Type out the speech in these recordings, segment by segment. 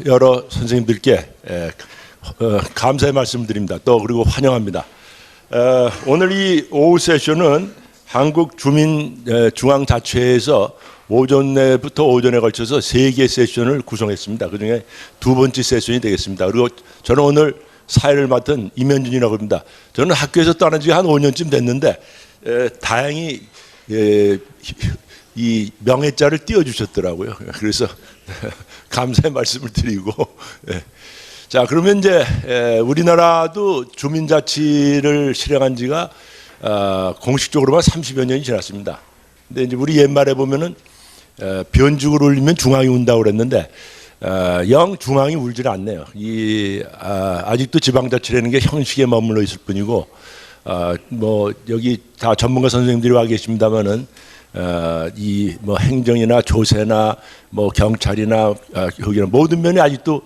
여러 선생님들께 감사의 말씀을 드립니다. 또 그리고 환영합니다. 오늘 이 오후 세션은 한국주민중앙자치회에서 오전에부터 오전에 걸쳐서 3개 세션을 구성했습니다. 그중에 두 번째 세션이 되겠습니다. 그리고 저는 오늘 사회를 맡은 임현준이라고 합니다. 저는 학교에서 떠난 지 한 5년쯤 됐는데 다행히 이 명예자를 띄워주셨더라고요. 그래서 감사의 말씀을 드리고 자, 그러면 이제 우리나라도 주민자치를 실행한 지가 공식적으로만 30여 년이 지났습니다. 근데 이제 우리 옛말에 보면은 변죽을 울리면 중앙이 운다고 그랬는데 영 중앙이 울지는 않네요. 아직도 지방자치라는 게 형식에 머물러 있을 뿐이고 뭐 여기 다 전문가 선생님들이 와 계십니다만은 이 뭐 행정이나 조세나 뭐 경찰이나 여기는 모든 면이 아직도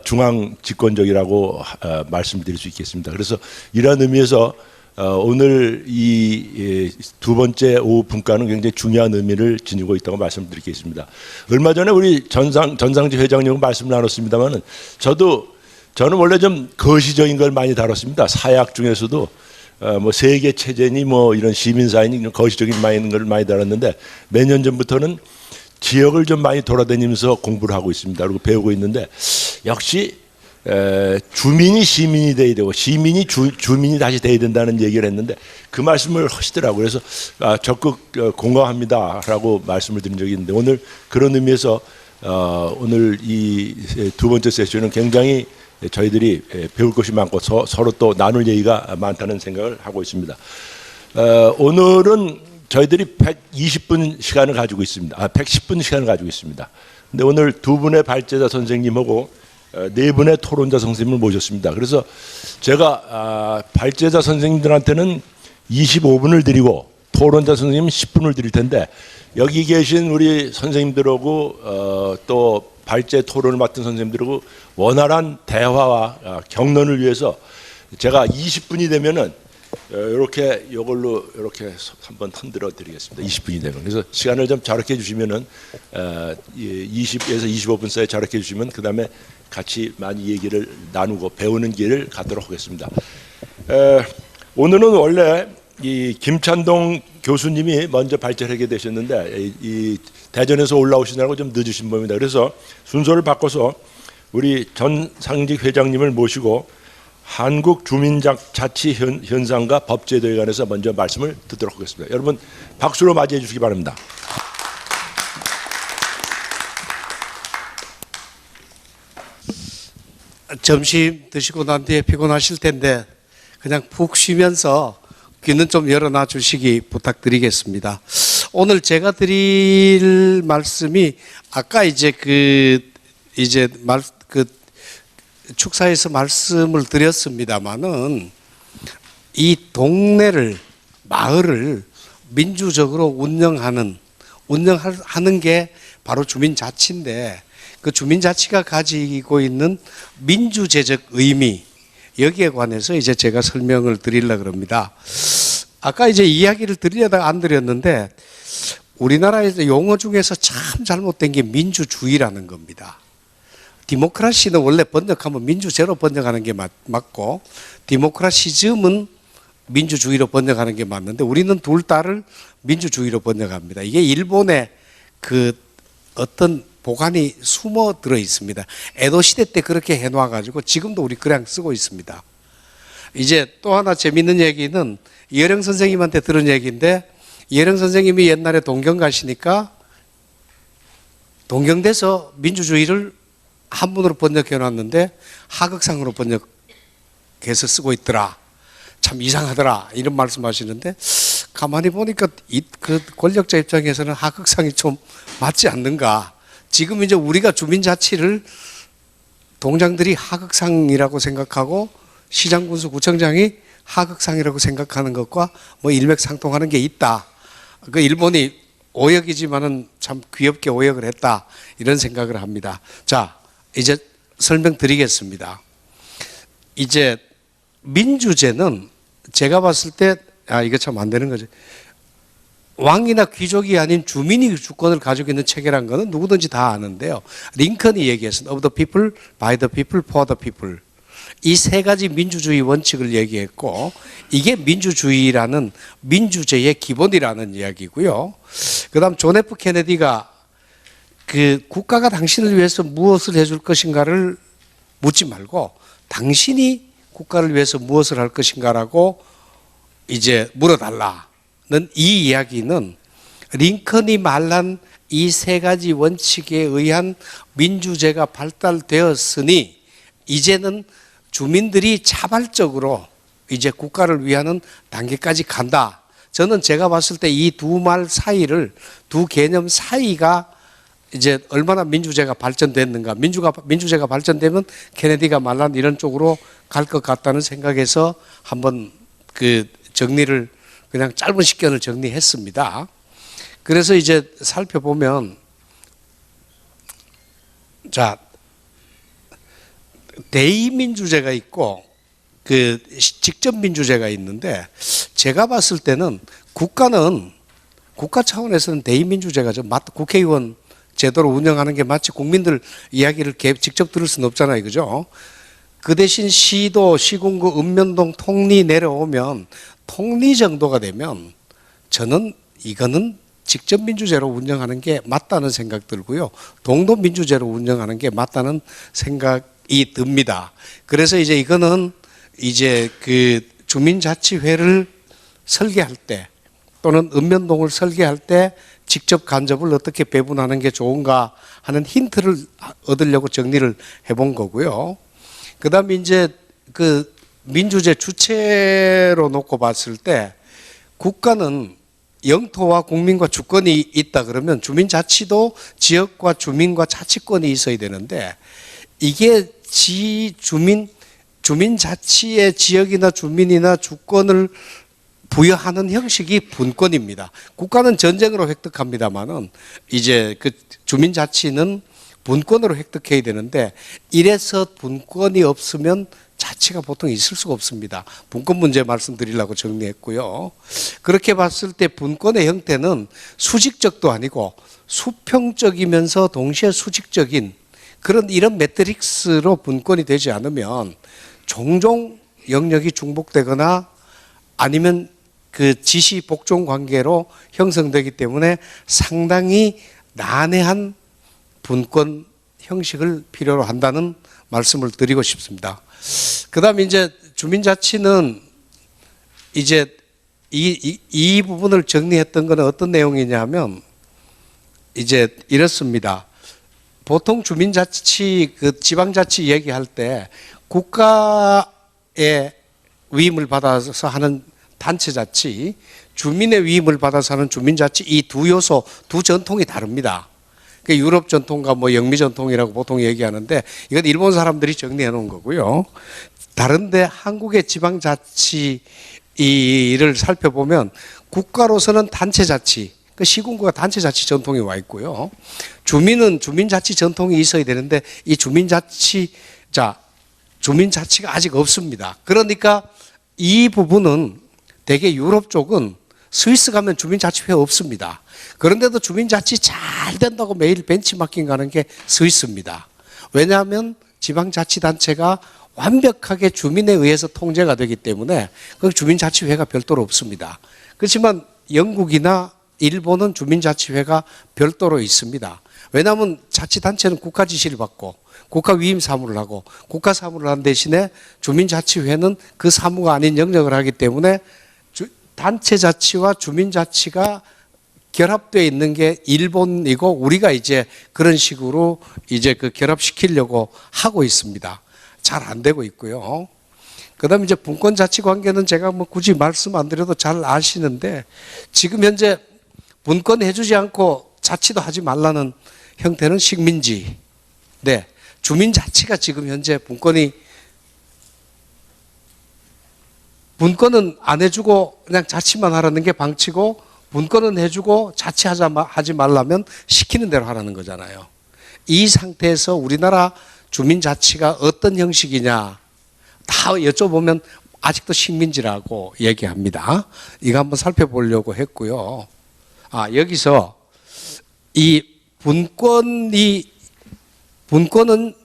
중앙 집권적이라고 말씀드릴 수 있겠습니다. 그래서 이러한 의미에서 오늘 이 두 번째 오후 분과는 굉장히 중요한 의미를 지니고 있다고 말씀드리겠습니다. 얼마 전에 우리 전상지 회장님과 말씀을 나눴습니다만은 저는 원래 좀 거시적인 걸 많이 다뤘습니다. 사회학 중에서도 뭐 세계 체제니 뭐 이런 시민사회니 이런 거시적인 걸 많이 다뤘는데 몇 년 전부터는 지역을 좀 많이 돌아다니면서 공부를 하고 있습니다. 그리고 배우고 있는데 역시 주민이 시민이 돼야 되고 시민이 주민이 다시 돼야 된다는 얘기를 했는데 그 말씀을 하시더라고요. 그래서 적극 공감합니다라고 말씀을 드린 적이 있는데 오늘 그런 의미에서 오늘 이 두 번째 세션은 굉장히 저희들이 배울 것이 많고 서로 또 나눌 얘기가 많다는 생각을 하고 있습니다. 오늘은 저희들이 120분 시간을 가지고 있습니다. 110분 시간을 가지고 있습니다. 근데 오늘 두 분의 발제자 선생님하고 네 분의 토론자 선생님을 모셨습니다. 그래서 제가 발제자 선생님들한테는 25분을 드리고 토론자 선생님은 10분을 드릴 텐데 여기 계신 우리 선생님들하고 또 발제 토론을 맡은 선생님들하고 원활한 대화와 격론을 위해서 제가 20분이 되면은 이렇게 이걸로 이렇게 한번 흔들어 드리겠습니다. 20분이 되면. 그래서 시간을 좀 자락해 주시면은 20에서 25분 사이에 자락해 주시면 그다음에 같이 많이 얘기를 나누고 배우는 길을 가도록 하겠습니다. 오늘은 원래 이 김찬동 교수님이 먼저 발제를 하게 되셨는데 이 대전에서 올라오시느라고 좀 늦으신 모양입니다. 그래서 순서를 바꿔서 우리 전상직 회장님을 모시고 한국 주민자치 현상과 법제도에 관해서 먼저 말씀을 듣도록 하겠습니다. 여러분 박수로 맞이해 주시기 바랍니다. 점심 드시고 난 뒤에 피곤하실 텐데 그냥 푹 쉬면서 귀는 좀 열어놔 주시기 부탁드리겠습니다. 오늘 제가 드릴 말씀이 아까 축사에서 말씀을 드렸습니다마는 이 동네를 마을을 민주적으로 운영하는 게 바로 주민자치인데 그 주민자치가 가지고 있는 민주제적 의미 여기에 관해서 이제 제가 설명을 드리려고 합니다. 아까 이제 이야기를 드리려다가 안 드렸는데 우리나라에서 용어 중에서 참 잘못된 게 민주주의라는 겁니다. 디모크라시는 원래 번역하면 민주제로 번역하는 게 맞고 디모크라시즘은 민주주의로 번역하는 게 맞는데 우리는 둘 다를 민주주의로 번역합니다. 이게 일본의 그 어떤 보관이 숨어 들어 있습니다. 에도 시대 때 그렇게 해놔 가지고 지금도 우리 그냥 쓰고 있습니다. 이제 또 하나 재밌는 얘기는 이혜령 선생님한테 들은 얘기인데 이혜령 선생님이 옛날에 동경 가시니까 동경대서 민주주의를 한문으로 번역해 놨는데 하극상으로 번역해서 쓰고 있더라. 참 이상하더라. 이런 말씀하시는데 가만히 보니까 그 권력자 입장에서는 하극상이 좀 맞지 않는가. 지금 이제 우리가 주민자치를 동장들이 하극상이라고 생각하고 시장군수 구청장이 하극상이라고 생각하는 것과 뭐 일맥상통하는 게 있다. 그 일본이 오역이지만은 참 귀엽게 오역을 했다. 이런 생각을 합니다. 자, 이제 설명드리겠습니다. 이제 민주제는 제가 봤을 때 이거 참 안 되는 거죠. 왕이나 귀족이 아닌 주민이 주권을 가지고 있는 체계란 거는 누구든지 다 아는데요. 링컨이 얘기했습니다. Of the people, by the people, for the people. 이 세 가지 민주주의 원칙을 얘기했고 이게 민주주의라는 민주제의 기본이라는 이야기고요. 그다음 존 F 케네디가 그 국가가 당신을 위해서 무엇을 해줄 것인가를 묻지 말고 당신이 국가를 위해서 무엇을 할 것인가라고 이제 물어달라는 이 이야기는 링컨이 말한 이 세 가지 원칙에 의한 민주제가 발달되었으니 이제는 주민들이 자발적으로 이제 국가를 위하는 단계까지 간다. 저는 제가 봤을 때 이 두 말 사이를, 두 개념 사이가 이제 얼마나 민주제가 발전됐는가. 민주제가 발전되면 케네디가 말한 이런 쪽으로 갈 것 같다는 생각에서 한번 그 정리를 그냥 짧은 식견을 정리했습니다. 그래서 이제 살펴보면 자, 대의민주제가 있고 그 직접민주제가 있는데 제가 봤을 때는 국가 차원에서는 대의민주제가 좀 국회의원 제도로 운영하는 게 마치 국민들 이야기를 직접 들을 수는 없잖아요. 그죠? 그 대신 시도, 시군구, 읍면동, 통리 내려오면 통리 정도가 되면 저는 이거는 직접 민주제로 운영하는 게 맞다는 생각 들고요. 동도 민주제로 운영하는 게 맞다는 생각이 듭니다. 그래서 이제 이거는 이제 그 주민자치회를 설계할 때 또는 읍면동을 설계할 때 직접 간접을 어떻게 배분하는 게 좋은가 하는 힌트를 얻으려고 정리를 해본 거고요. 그 다음에 이제 그 민주제 주체로 놓고 봤을 때 국가는 영토와 국민과 주권이 있다 그러면 주민자치도 지역과 주민과 자치권이 있어야 되는데 이게 주민자치의 지역이나 주민이나 주권을 부여하는 형식이 분권입니다. 국가는 전쟁으로 획득합니다만은 이제 그 주민자치는 분권으로 획득해야 되는데 이래서 분권이 없으면 자치가 보통 있을 수가 없습니다. 분권 문제 말씀드리려고 정리했고요. 그렇게 봤을 때 분권의 형태는 수직적도 아니고 수평적이면서 동시에 수직적인 그런 이런 매트릭스로 분권이 되지 않으면 종종 영역이 중복되거나 아니면 그 지시 복종 관계로 형성되기 때문에 상당히 난해한 분권 형식을 필요로 한다는 말씀을 드리고 싶습니다. 그다음에 이제 주민자치는 이제 이 부분을 정리했던 것은 어떤 내용이냐 하면 이제 이렇습니다. 보통 주민자치 그 지방자치 얘기할 때 국가의 위임을 받아서 하는 단체자치, 주민의 위임을 받아서 하는 주민자치 이 두 요소, 두 전통이 다릅니다. 그 유럽 전통과 뭐 영미 전통이라고 보통 얘기하는데 이건 일본 사람들이 정리해 놓은 거고요. 다른데 한국의 지방자치를 살펴보면 국가로서는 단체자치, 그 시군구가 단체자치 전통이 와 있고요. 주민은 주민자치 전통이 있어야 되는데 이 주민자치가 아직 없습니다. 그러니까 이 부분은 대개 유럽 쪽은 스위스 가면 주민자치회 없습니다. 그런데도 주민자치 잘 된다고 매일 벤치마킹 가는 게 스위스입니다. 왜냐하면 지방자치단체가 완벽하게 주민에 의해서 통제가 되기 때문에 그 주민자치회가 별도로 없습니다. 그렇지만 영국이나 일본은 주민자치회가 별도로 있습니다. 왜냐하면 자치단체는 국가 지시를 받고 국가 위임 사무를 하고 국가 사무를 하는 대신에 주민자치회는 그 사무가 아닌 영역을 하기 때문에 단체자치와 주민자치가 결합되어 있는 게 일본이고 우리가 이제 그런 식으로 이제 그 결합시키려고 하고 있습니다. 잘 안 되고 있고요. 그 다음에 이제 분권자치 관계는 제가 뭐 굳이 말씀 안 드려도 잘 아시는데 지금 현재 분권해주지 않고 자치도 하지 말라는 형태는 식민지. 네. 주민자치가 지금 현재 분권은 안 해주고 그냥 자치만 하라는 게 방치고 분권은 해주고 자치하지 말라면 시키는 대로 하라는 거잖아요. 이 상태에서 우리나라 주민자치가 어떤 형식이냐 다 여쭤보면 아직도 식민지라고 얘기합니다. 이거 한번 살펴보려고 했고요. 여기서 이 분권은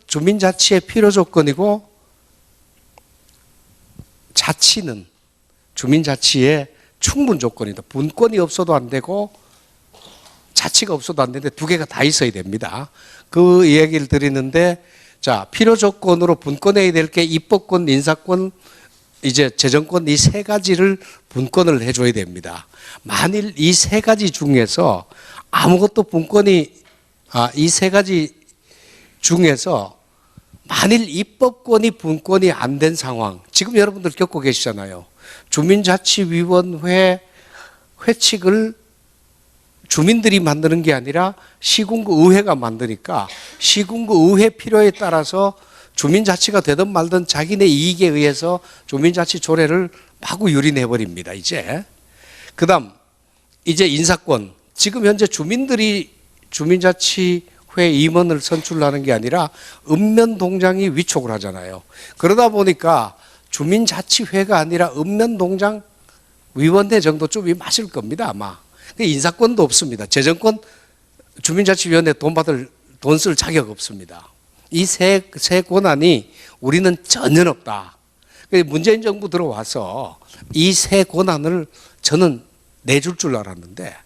주민자치의 필요 조건이고 자치는 주민자치의 충분 조건이다. 분권이 없어도 안 되고 자치가 없어도 안 되는데 두 개가 다 있어야 됩니다. 그 얘기를 드리는데, 자, 필요 조건으로 분권해야 될 게 입법권, 인사권, 이제 재정권 이 세 가지를 분권을 해줘야 됩니다. 만일 이 세 가지 중에서 아무것도 분권이, 이 세 가지 중에서 만일 입법권이 분권이 안 된 상황, 지금 여러분들 겪고 계시잖아요. 주민자치위원회 회칙을 주민들이 만드는 게 아니라 시군구 의회가 만드니까 시군구 의회 필요에 따라서 주민자치가 되든 말든 자기네 이익에 의해서 주민자치 조례를 마구 유린해버립니다, 이제. 그 다음, 이제 인사권. 지금 현재 주민들이 주민자치회 임원을 선출하는 게 아니라 읍면동장이 위촉을 하잖아요. 그러다 보니까 주민자치회가 아니라 읍면동장 위원회 정도쯤이 맞을 겁니다, 아마. 인사권도 없습니다. 재정권, 주민자치위원회 돈 쓸 자격 없습니다. 이 세 권한이 우리는 전혀 없다. 문재인 정부 들어와서 이 세 권한을 저는 내줄 줄 알았는데,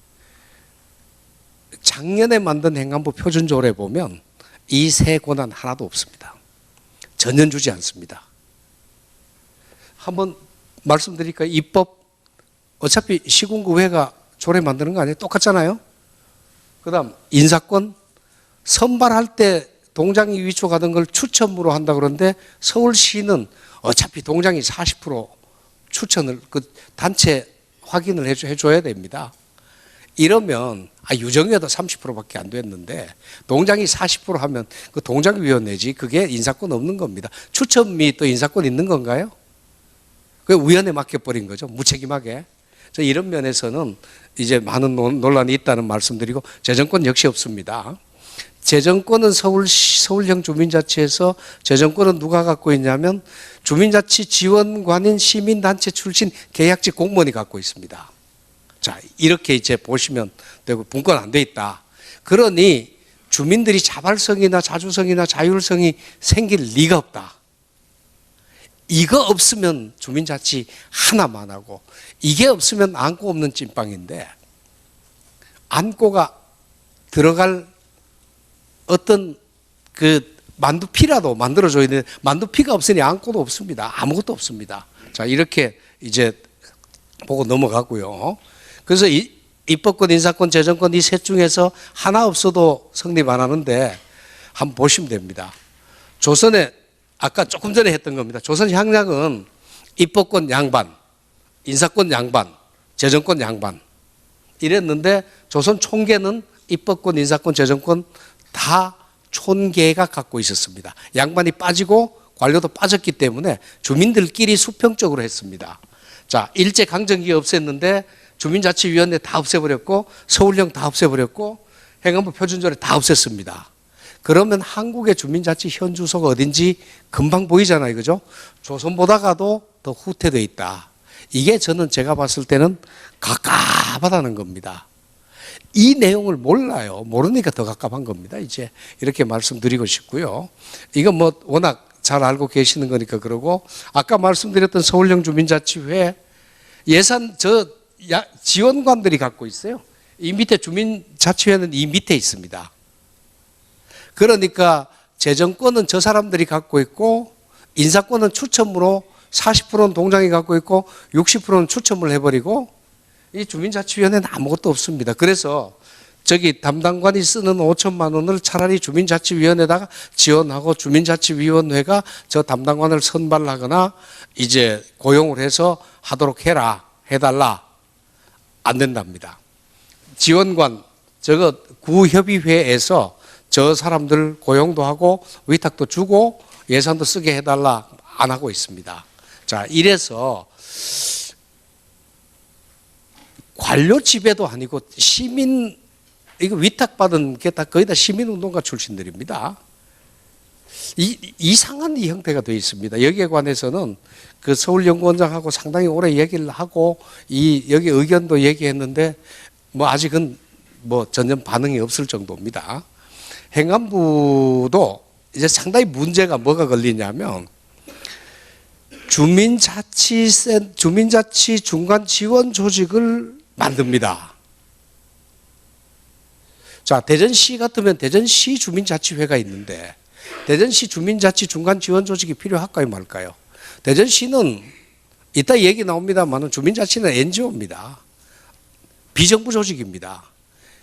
작년에 만든 행안부 표준조례 보면 이 세 권한 하나도 없습니다. 전혀 주지 않습니다. 한번 말씀드릴까요? 입법, 어차피 시군구회가 조례 만드는 거 아니에요? 똑같잖아요? 그 다음, 인사권, 선발할 때 동장이 위촉하던 걸 추첨으로 한다 그러는데 서울시는 어차피 동장이 40% 추천을, 그 단체 확인을 해줘야 됩니다. 이러면, 유정회도 30%밖에 안 됐는데 동장이 40% 하면 그 동장위원회지 그게 인사권 없는 겁니다. 추첨이 또 인사권 있는 건가요? 그 위원회 맡겨버린 거죠. 무책임하게. 이런 면에서는 이제 많은 논란이 있다는 말씀드리고, 재정권 역시 없습니다. 재정권은 서울형 주민자치에서 재정권은 누가 갖고 있냐면 주민자치 지원관인 시민단체 출신 계약직 공무원이 갖고 있습니다. 자, 이렇게 이제 보시면 되고, 분권 안 돼 있다. 그러니 주민들이 자발성이나 자주성이나 자율성이 생길 리가 없다. 이거 없으면 주민자치 하나만 하고, 이게 없으면 안고 없는 찐빵인데, 안고가 들어갈 어떤 그 만두피라도 만들어줘야 되는데 만두피가 없으니 안고도 없습니다. 아무것도 없습니다. 자, 이렇게 이제 보고 넘어가고요. 그래서 입법권, 인사권, 재정권 이 셋 중에서 하나 없어도 성립 안 하는데 한번 보시면 됩니다. 조선에 아까 조금 전에 했던 겁니다. 조선 향락은 입법권 양반, 인사권 양반, 재정권 양반 이랬는데 조선 총계는 입법권, 인사권, 재정권 다 촌계가 갖고 있었습니다. 양반이 빠지고 관료도 빠졌기 때문에 주민들끼리 수평적으로 했습니다. 자, 일제강점기 없앴는데 주민자치위원회 다 없애버렸고 서울형 다 없애버렸고 행안부 표준조례 다 없앴습니다. 그러면 한국의 주민자치 현 주소가 어딘지 금방 보이잖아요. 그죠? 조선보다가도 더 후퇴되어 있다. 이게 저는 제가 봤을 때는 갑갑하다는 겁니다. 이 내용을 몰라요. 모르니까 더 갑갑한 겁니다. 이제 이렇게 말씀드리고 싶고요. 이건 뭐 워낙 잘 알고 계시는 거니까 그러고, 아까 말씀드렸던 서울형 주민자치회 예산 지원관들이 갖고 있어요. 이 밑에 주민자치회는 이 밑에 있습니다. 그러니까 재정권은 저 사람들이 갖고 있고 인사권은 추첨으로 40%는 동장이 갖고 있고 60%는 추첨을 해버리고 이 주민자치위원회는 아무것도 없습니다. 그래서 저기 담당관이 쓰는 5천만 원을 차라리 주민자치위원회에다가 지원하고 주민자치위원회가 저 담당관을 선발하거나 이제 고용을 해서 하도록 해달라. 안 된답니다. 지원관, 저거 구협의회에서 저 사람들 고용도 하고 위탁도 주고 예산도 쓰게 해달라 안 하고 있습니다. 자, 이래서 관료 지배도 아니고 시민, 이거 위탁받은 게 다 거의 다 시민운동가 출신들입니다. 이상한 이 형태가 되어 있습니다. 여기에 관해서는 그 서울연구원장하고 상당히 오래 얘기를 하고 여기 의견도 얘기했는데 뭐 아직은 뭐 전혀 반응이 없을 정도입니다. 행안부도 이제 상당히 문제가 뭐가 걸리냐면 주민자치 중간 지원 조직을 만듭니다. 자, 대전시 같으면 대전시 주민자치회가 있는데 대전시 주민자치 중간 지원 조직이 필요할까요, 말까요? 대전시는 이따 얘기 나옵니다만 주민자치는 NGO입니다. 비정부 조직입니다.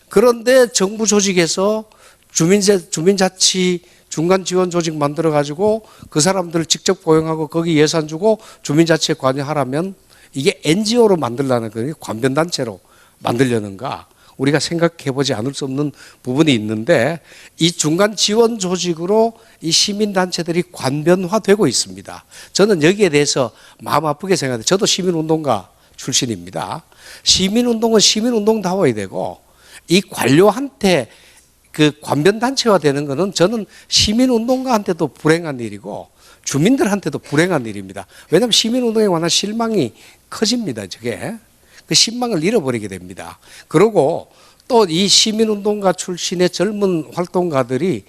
그런데 정부 조직에서 주민자치 중간 지원 조직 만들어 가지고 그 사람들을 직접 고용하고 거기 예산 주고 주민자치에 관여하라면 이게 NGO로 만들려는 거예요. 관변단체로 만들려는가? 우리가 생각해 보지 않을 수 없는 부분이 있는데 이 중간 지원 조직으로 이 시민단체들이 관변화되고 있습니다. 저는 여기에 대해서 마음 아프게 생각해요. 저도 시민운동가 출신입니다. 시민운동은 시민운동다워야 되고 이 관료한테 그 관변단체화 되는 거는 저는 시민운동가한테도 불행한 일이고 주민들한테도 불행한 일입니다. 왜냐하면 시민운동에 관한 실망이 커집니다. 저게. 그 신망을 잃어버리게 됩니다. 그리고 또 이 시민운동가 출신의 젊은 활동가들이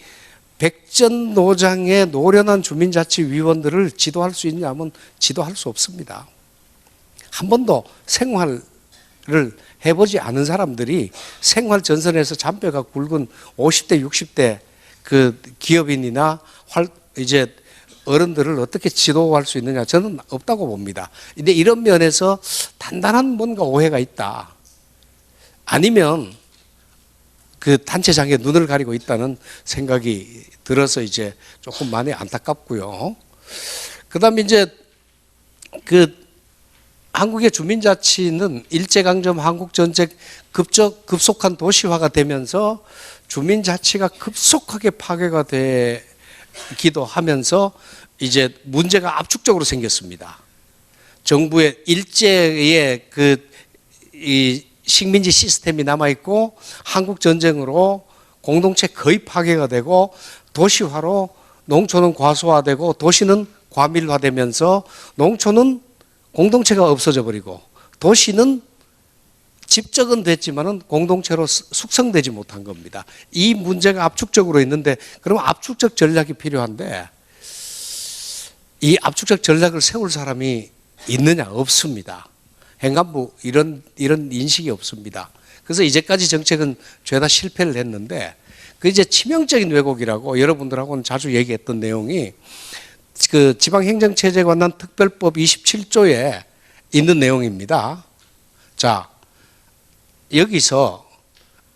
백전노장의 노련한 주민자치위원들을 지도할 수 있냐면 지도할 수 없습니다. 한 번도 생활을 해보지 않은 사람들이 생활 전선에서 잔뼈가 굵은 50대, 60대 그 기업인이나 이제 어른들을 어떻게 지도할 수 있느냐 저는 없다고 봅니다. 근데 이런 면에서 단단한 뭔가 오해가 있다. 아니면 그 단체장에 눈을 가리고 있다는 생각이 들어서 이제 조금 많이 안타깝고요. 그다음에 이제 그 한국의 주민자치는 일제강점 한국전쟁 급속한 도시화가 되면서 주민자치가 급속하게 파괴가 되기도 하면서 이제 문제가 압축적으로 생겼습니다. 정부의 일제의 이 식민지 시스템이 남아있고 한국전쟁으로 공동체 거의 파괴가 되고 도시화로 농촌은 과소화되고 도시는 과밀화되면서 농촌은 공동체가 없어져 버리고 도시는 집적은 됐지만은 공동체로 숙성되지 못한 겁니다. 이 문제가 압축적으로 있는데 그러면 압축적 전략이 필요한데 이 압축적 전략을 세울 사람이 있느냐? 없습니다. 행안부 이런 인식이 없습니다. 그래서 이제까지 정책은 죄다 실패를 했는데 그 이제 치명적인 왜곡이라고 여러분들하고는 자주 얘기했던 내용이 그 지방행정체제에 관한 특별법 27조에 있는 내용입니다. 자, 여기서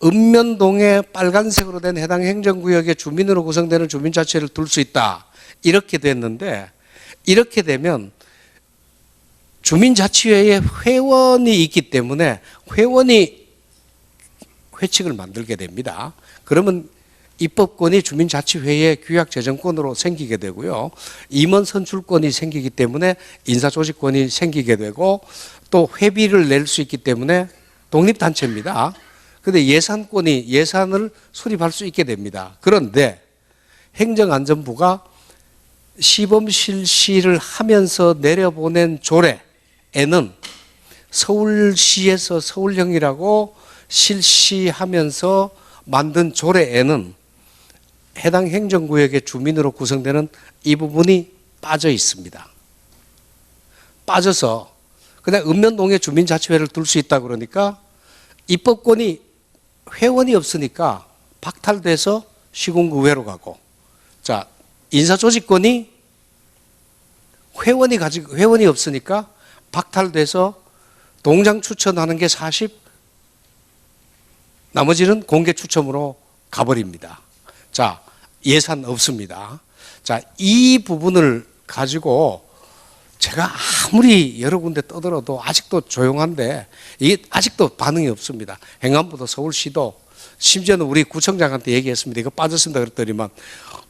읍면동에 빨간색으로 된 해당 행정구역의 주민으로 구성되는 주민자치를 둘 수 있다. 이렇게 됐는데 이렇게 되면 주민자치회에 회원이 있기 때문에 회원이 회칙을 만들게 됩니다. 그러면 입법권이 주민자치회의 규약재정권으로 생기게 되고요. 임원 선출권이 생기기 때문에 인사조직권이 생기게 되고 또 회비를 낼 수 있기 때문에 독립단체입니다. 그런데 예산을 수립할 수 있게 됩니다. 그런데 행정안전부가 시범 실시를 하면서 내려보낸 조례에는 서울시에서 서울형이라고 실시하면서 만든 조례에는 해당 행정구역의 주민으로 구성되는 이 부분이 빠져 있습니다. 빠져서 그냥 읍면동에 주민자치회를 둘 수 있다 그러니까 입법권이 회원이 없으니까 박탈돼서 시군구회로 가고 자 인사조직권이 회원이 없으니까 박탈돼서 동장 추천하는 게 40, 나머지는 공개 추첨으로 가버립니다. 자, 예산 없습니다. 자, 이 부분을 가지고 제가 아무리 여러 군데 떠들어도 아직도 조용한데 이게 아직도 반응이 없습니다. 행안부도 서울시도 심지어는 우리 구청장한테 얘기했습니다. 이거 빠졌습니다. 그랬더니만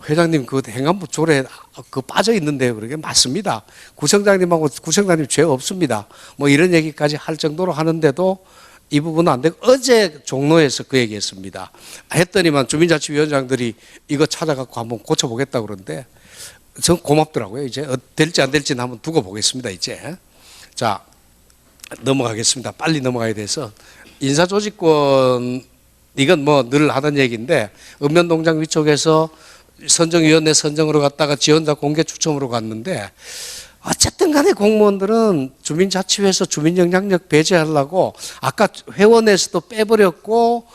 회장님 그 행안부 조례 그 빠져 있는데요. 그러게 맞습니다. 구청장님하고 구청장님 죄 없습니다. 뭐 이런 얘기까지 할 정도로 하는데도 이 부분은 안 되고 어제 종로에서 그 얘기했습니다. 했더니만 주민자치위원장들이 이거 찾아갖고 한번 고쳐보겠다고 그러는데 전 고맙더라고요. 이제 될지 안 될지는 한번 두고 보겠습니다. 이제 자 넘어가겠습니다. 빨리 넘어가야 돼서 인사조직권 이건 뭐 늘 하던 얘기인데 읍면동장 위촉에서 선정위원회 선정으로 갔다가 지원자 공개 추첨으로 갔는데 어쨌든 간에 공무원들은 주민자치회에서 주민영향력 배제하려고 아까 회원에서도 빼버렸고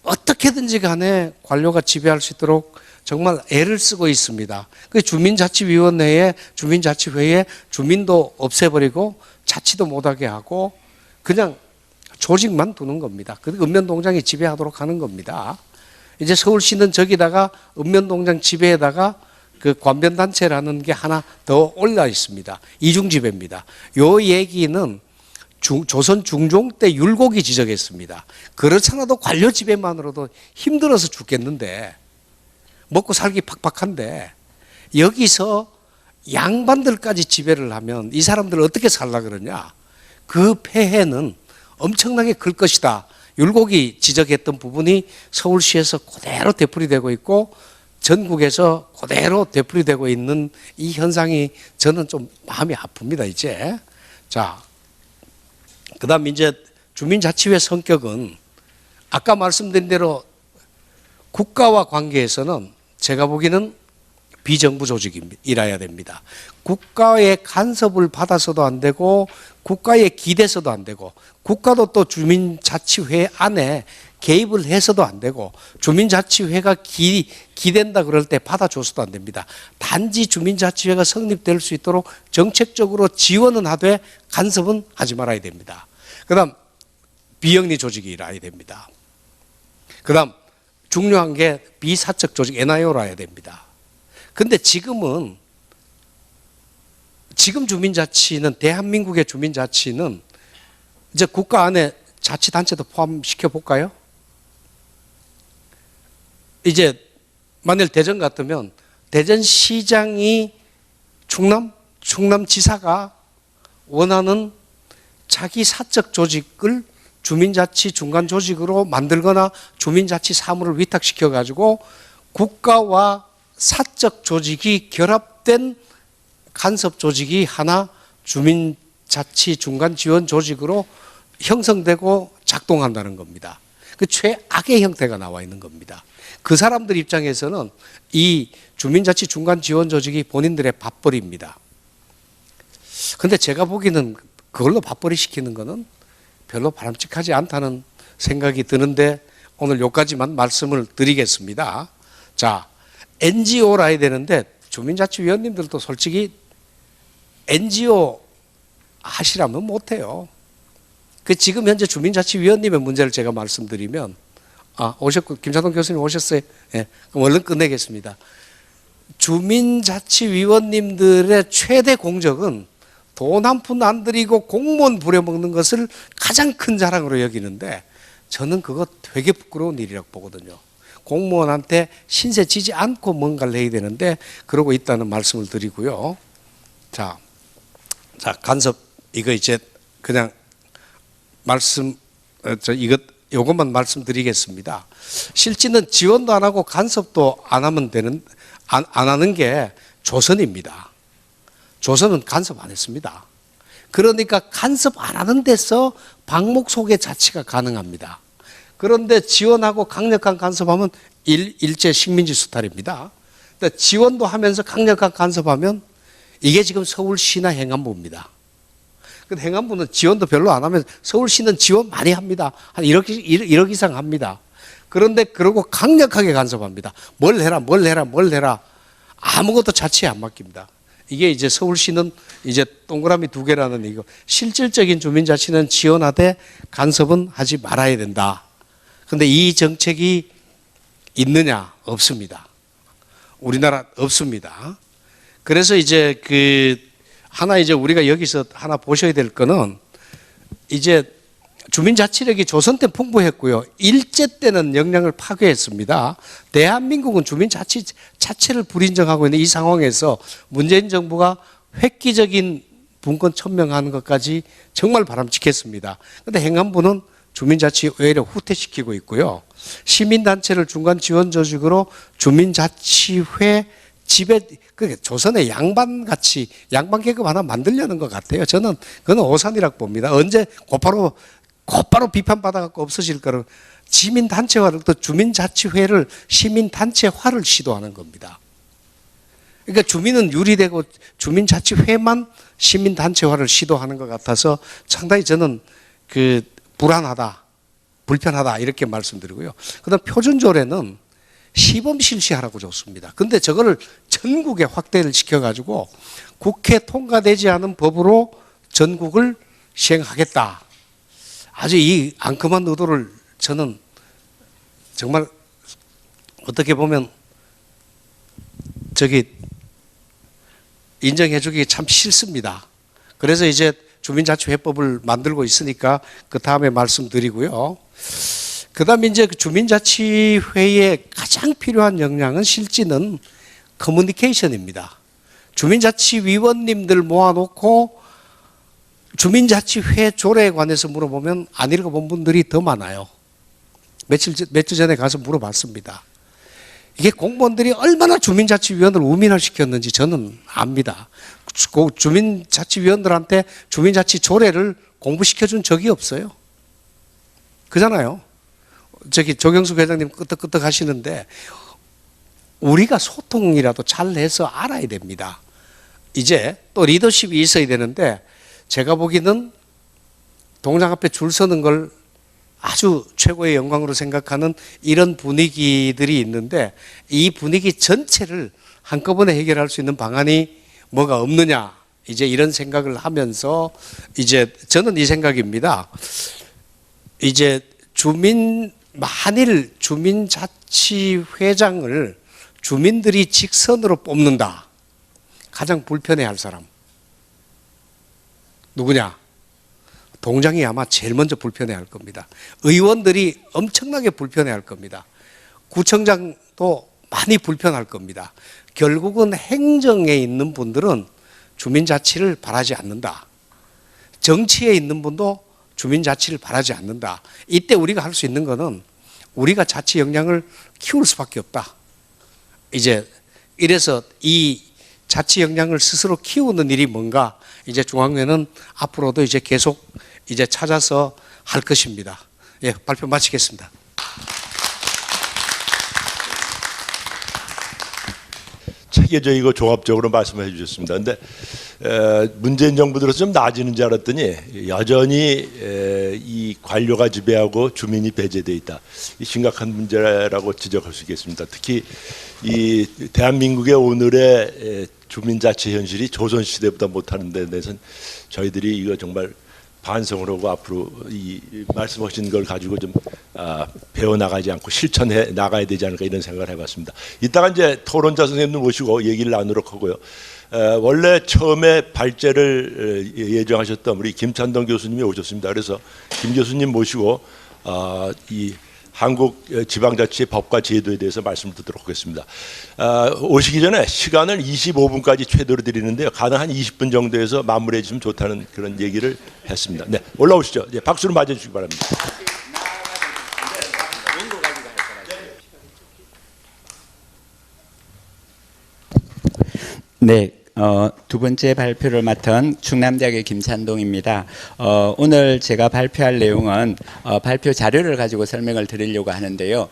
어떻게든지 간에 관료가 지배할 수 있도록 정말 애를 쓰고 있습니다. 그 주민자치위원회에 주민자치회에 주민도 없애버리고 자치도 못하게 하고 그냥 조직만 두는 겁니다. 그 읍면동장이 지배하도록 하는 겁니다. 이제 서울시는 저기다가 읍면동장 지배에다가 그 관변단체라는 게 하나 더 올라 있습니다. 이중지배입니다. 요 얘기는 조선 중종 때 율곡이 지적했습니다. 그렇잖아도 관료 지배만으로도 힘들어서 죽겠는데 먹고 살기 팍팍한데 여기서 양반들까지 지배를 하면 이 사람들 어떻게 살라 그러냐. 그 폐해는 엄청나게 클 것이다. 율곡이 지적했던 부분이 서울시에서 그대로 되풀이되고 있고 전국에서 그대로 되풀이되고 있는 이 현상이 저는 좀 마음이 아픕니다. 이제 자, 그다음 이제 주민자치회 성격은 아까 말씀드린 대로 국가와 관계에서는 제가 보기에는 비정부 조직이라야 됩니다. 국가의 간섭을 받아서도 안 되고 국가에 기대서도 안 되고 국가도 또 주민자치회 안에 개입을 해서도 안 되고 주민자치회가 기댄다 그럴 때 받아줘서도 안 됩니다. 단지 주민자치회가 성립될 수 있도록 정책적으로 지원은 하되 간섭은 하지 말아야 됩니다. 그 다음 비영리 조직이라야 됩니다. 그 다음 중요한 게 비사적 조직 NIO라야 됩니다. 근데 지금 주민자치는 대한민국의 주민자치는 이제 국가 안에 자치단체도 포함시켜 볼까요? 이제 만일 대전 같으면 대전시장이 충남지사가 원하는 자기 사적 조직을 주민자치 중간 조직으로 만들거나 주민자치 사무를 위탁시켜 가지고 국가와 사적 조직이 결합된 간섭 조직이 하나 주민자치 중간 지원 조직으로 형성되고 작동한다는 겁니다. 그 최악의 형태가 나와 있는 겁니다. 그 사람들 입장에서는 이 주민자치 중간 지원 조직이 본인들의 밥벌이입니다. 근데 제가 보기에는 그걸로 밥벌이 시키는 거는 별로 바람직하지 않다는 생각이 드는데 오늘 여기까지만 말씀을 드리겠습니다. 자, NGO라 해야 되는데 주민자치위원님들도 솔직히 NGO 하시라면 못해요. 그 지금 현재 주민자치위원님의 문제를 제가 말씀드리면 오셨고 김찬동 교수님 오셨어요. 네, 그럼 얼른 끝내겠습니다. 주민자치위원님들의 최대 공적은 돈 한 푼 안 들이고 공무원 부려먹는 것을 가장 큰 자랑으로 여기는데 저는 그거 되게 부끄러운 일이라고 보거든요. 공무원한테 신세 지지 않고 뭔가를 해야 되는데 그러고 있다는 말씀을 드리고요. 자, 간섭 이거 이제 그냥 요것만 말씀드리겠습니다. 실제는 지원도 안 하고 간섭도 안 하는 게 조선입니다. 조선은 간섭 안 했습니다. 그러니까 간섭 안 하는 데서 방목 속의 자치가 가능합니다. 그런데 지원하고 강력한 간섭하면 일제 식민지 수탈입니다. 지원도 하면서 강력한 간섭하면 이게 지금 서울시나 행안부입니다. 근데 행안부는 지원도 별로 안 하면 서울시는 지원 많이 합니다. 한 1억 이상 합니다. 그런데 그러고 강력하게 간섭합니다. 뭘 해라. 아무것도 자치에 안 맡깁니다. 이게 이제 서울시는 이제 동그라미 2개라는 이거. 실질적인 주민자치는 지원하되 간섭은 하지 말아야 된다. 근데 이 정책이 있느냐? 없습니다. 우리나라 없습니다. 그래서 이제 이제 우리가 여기서 하나 보셔야 될 거는 이제 주민자치력이 조선 때 풍부했고요. 일제 때는 역량을 파괴했습니다. 대한민국은 주민자치 자체를 불인정하고 있는 이 상황에서 문재인 정부가 획기적인 분권 천명하는 것까지 정말 바람직했습니다. 그런데 행안부는 주민자치 오히려 후퇴시키고 있고요. 시민단체를 중간 지원 조직으로 주민자치회 지배, 조선의 양반같이 양반 계급 하나 만들려는 것 같아요. 저는 그건 오산이라고 봅니다. 언제 곧바로 곧바로 비판받아갖고 없어질 거를 시민단체화를 또 주민자치회를 시민단체화를 시도하는 겁니다. 그러니까 주민은 유리되고 주민자치회만 시민단체화를 시도하는 것 같아서 상당히 저는 불안하다, 불편하다 이렇게 말씀드리고요. 그다음 표준조례는 시범 실시하라고 줬습니다. 근데 저거를 전국에 확대를 시켜가지고 국회 통과되지 않은 법으로 전국을 시행하겠다. 아주 이 앙큼한 의도를 저는 정말 어떻게 보면 인정해주기 참 싫습니다. 그래서 이제 주민자치회법을 만들고 있으니까 그 다음에 말씀드리고요. 그 다음에 이제 주민자치회에 가장 필요한 역량은 실질은 커뮤니케이션입니다. 주민자치위원님들 모아놓고 주민자치회 조례에 관해서 물어보면 안 읽어본 분들이 더 많아요. 며칠 전에 가서 물어봤습니다. 이게 공무원들이 얼마나 주민자치위원을 우민화 시켰는지 저는 압니다. 주민자치위원들한테 주민자치 조례를 공부시켜준 적이 없어요. 그잖아요. 조경숙 회장님 끄떡끄떡 하시는데 우리가 소통이라도 잘 해서 알아야 됩니다. 이제 또 리더십이 있어야 되는데 제가 보기에는 동상 앞에 줄 서는 걸 아주 최고의 영광으로 생각하는 이런 분위기들이 있는데 이 분위기 전체를 한꺼번에 해결할 수 있는 방안이 뭐가 없느냐 이제 이런 생각을 하면서 이제 저는 이 생각입니다. 이제 만일 주민자치회장을 주민들이 직선으로 뽑는다. 가장 불편해할 사람 누구냐? 동장이 아마 제일 먼저 불편해할 겁니다. 의원들이 엄청나게 불편해할 겁니다. 구청장도 많이 불편할 겁니다. 결국은 행정에 있는 분들은 주민자치를 바라지 않는다. 정치에 있는 분도 주민자치를 바라지 않는다. 이때 우리가 할 수 있는 거는 우리가 자치 역량을 키울 수밖에 없다. 이제 이래서 이 자치 역량을 스스로 키우는 일이 뭔가 이제 중앙회는 앞으로도 이제 계속 이제 찾아서 할 것입니다. 예, 발표 마치겠습니다. 책에져 이거 종합적으로 말씀해 주셨습니다. 근데 문재인 정부 들어서 좀 나아지는 줄 알았더니 여전히 이 관료가 지배하고 주민이 배제돼 있다. 이 심각한 문제라고 지적할 수 있겠습니다. 특히 이 대한민국의 오늘의 주민자치 현실이 조선시대보다 못하는 데 대해서는 저희들이 이거 정말 반성을 하고 앞으로 이 말씀하신 걸 가지고 좀 배워나가지 않고 실천해 나가야 되지 않을까 이런 생각을 해봤습니다. 이따가 이제 토론자 선생님들 모시고 얘기를 나누도록 하고요. 원래 처음에 발제를 예정하셨던 우리 김찬동 교수님이 오셨습니다. 그래서 김 교수님 모시고 이 한국 지방자치의 법과 제도에 대해서 말씀을 듣도록 하겠습니다. 오시기 전에 시간을 25분까지 최대로 드리는데요. 가능한 20분 정도에서 마무리해 주시면 좋다는 그런 얘기를 했습니다. 네, 올라오시죠. 네, 박수로 맞아 주시기 바랍니다. 네, 두 번째 발표를 맡은 충남대학의 김찬동입니다. 오늘 제가 발표할 내용은 발표 자료를 가지고 설명을 드리려고 하는데요.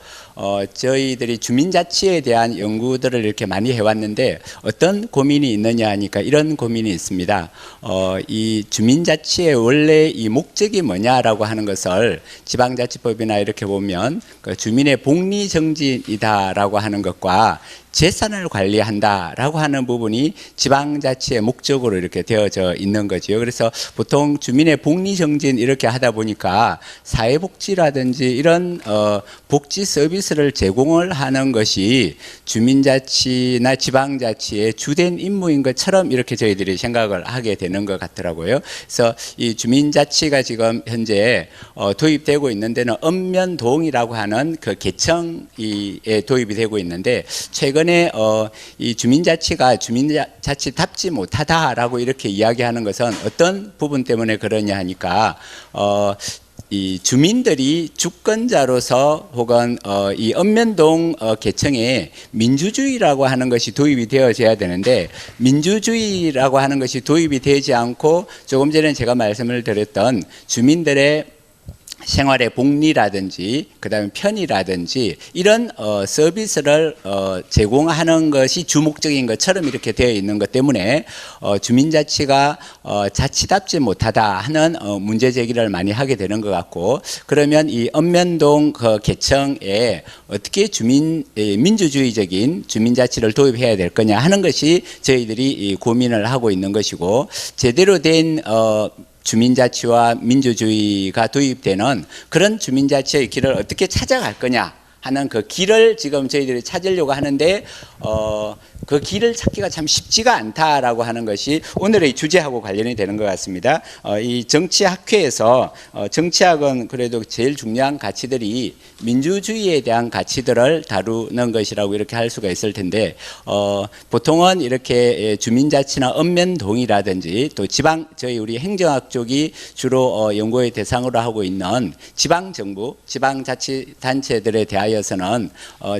저희들이 주민자치에 대한 연구들을 이렇게 많이 해왔는데 어떤 고민이 있느냐 하니까 이런 고민이 있습니다. 이 주민자치의 원래 이 목적이 뭐냐라고 하는 것을 지방자치법이나 이렇게 보면 그 주민의 복리정진이다라고 하는 것과 재산을 관리한다라고 하는 부분이 지방자치의 목적으로 이렇게 되어져 있는 거지요. 그래서 보통 주민의 복리정진 이렇게 하다 보니까 사회복지라든지 이런 복지 서비스를 제공을 하는 것이 주민자치나 지방자치의 주된 임무인 것처럼 이렇게 저희들이 생각을 하게 되는 것 같더라고요. 그래서 이 주민자치가 지금 현재 도입되고 있는 데는 읍면동이라고 하는 그 계청에 도입이 되고 있는데 최근에 이 주민자치가 주민자치답지 못하다라고 이렇게 이야기하는 것은 어떤 부분 때문에 그러냐 하니까 이 주민들이 주권자로서 혹은 이 읍면동 계청에 민주주의라고 하는 것이 도입이 되어져야 되는데 민주주의라고 하는 것이 도입이 되지 않고 조금 전에 제가 말씀을 드렸던 주민들의 생활의 복리라든지 그다음에 편의라든지 이런 서비스를 제공하는 것이 주목적인 것처럼 이렇게 되어 있는 것 때문에 주민자치가 자치답지 못하다 하는 문제 제기를 많이 하게 되는 것 같고, 그러면 이 읍면동 그 개청에 어떻게 민주주의적인 주민자치를 도입해야 될 거냐 하는 것이 저희들이 고민을 하고 있는 것이고, 제대로 된 주민자치와 민주주의가 도입되는 그런 주민자치의 길을 어떻게 찾아갈 거냐 하는 그 길을 지금 저희들이 찾으려고 하는데 그 길을 찾기가 참 쉽지가 않다라고 하는 것이 오늘의 주제하고 관련이 되는 것 같습니다. 이 정치학회에서 정치학은 그래도 제일 중요한 가치들이 민주주의에 대한 가치들을 다루는 것이라고 이렇게 할 수가 있을 텐데, 보통은 이렇게 주민자치나 읍면동이라든지 또 지방, 저희 우리 행정학 쪽이 주로 연구의 대상으로 하고 있는 지방정부, 지방자치단체들에 대하여서는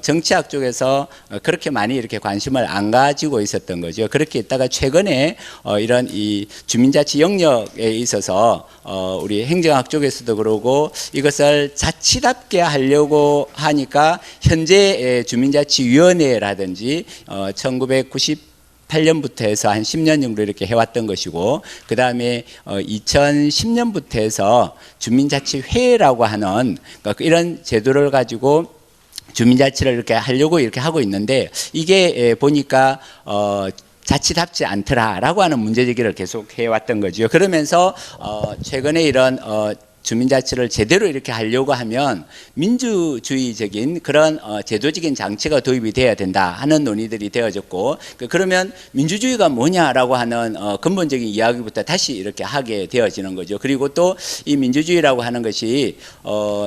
정치학 쪽에서 그렇게 많이 이렇게 관심을 안 가지고 있었던 거죠. 그렇게 있다가 최근에 이런 이 주민자치 영역에 있어서 우리 행정학 쪽에서도 그러고 이것을 자치답게 하려고 하니까 현재 주민자치위원회라든지 1998년부터 해서 한 10년 정도 이렇게 해왔던 것이고, 그 다음에 2010년부터 해서 주민자치회라고 하는 이런 제도를 가지고 주민자치를 이렇게 하려고 이렇게 하고 있는데, 이게 보니까 자치답지 않더라라고 하는 문제제기를 계속 해왔던 거죠. 그러면서 최근에 이런 주민자치를 제대로 이렇게 하려고 하면 민주주의적인 그런 제도적인 장치가 도입이 돼야 된다 하는 논의들이 되어졌고, 그러면 민주주의가 뭐냐라고 하는 근본적인 이야기부터 다시 이렇게 하게 되어지는 거죠. 그리고 또 이 민주주의라고 하는 것이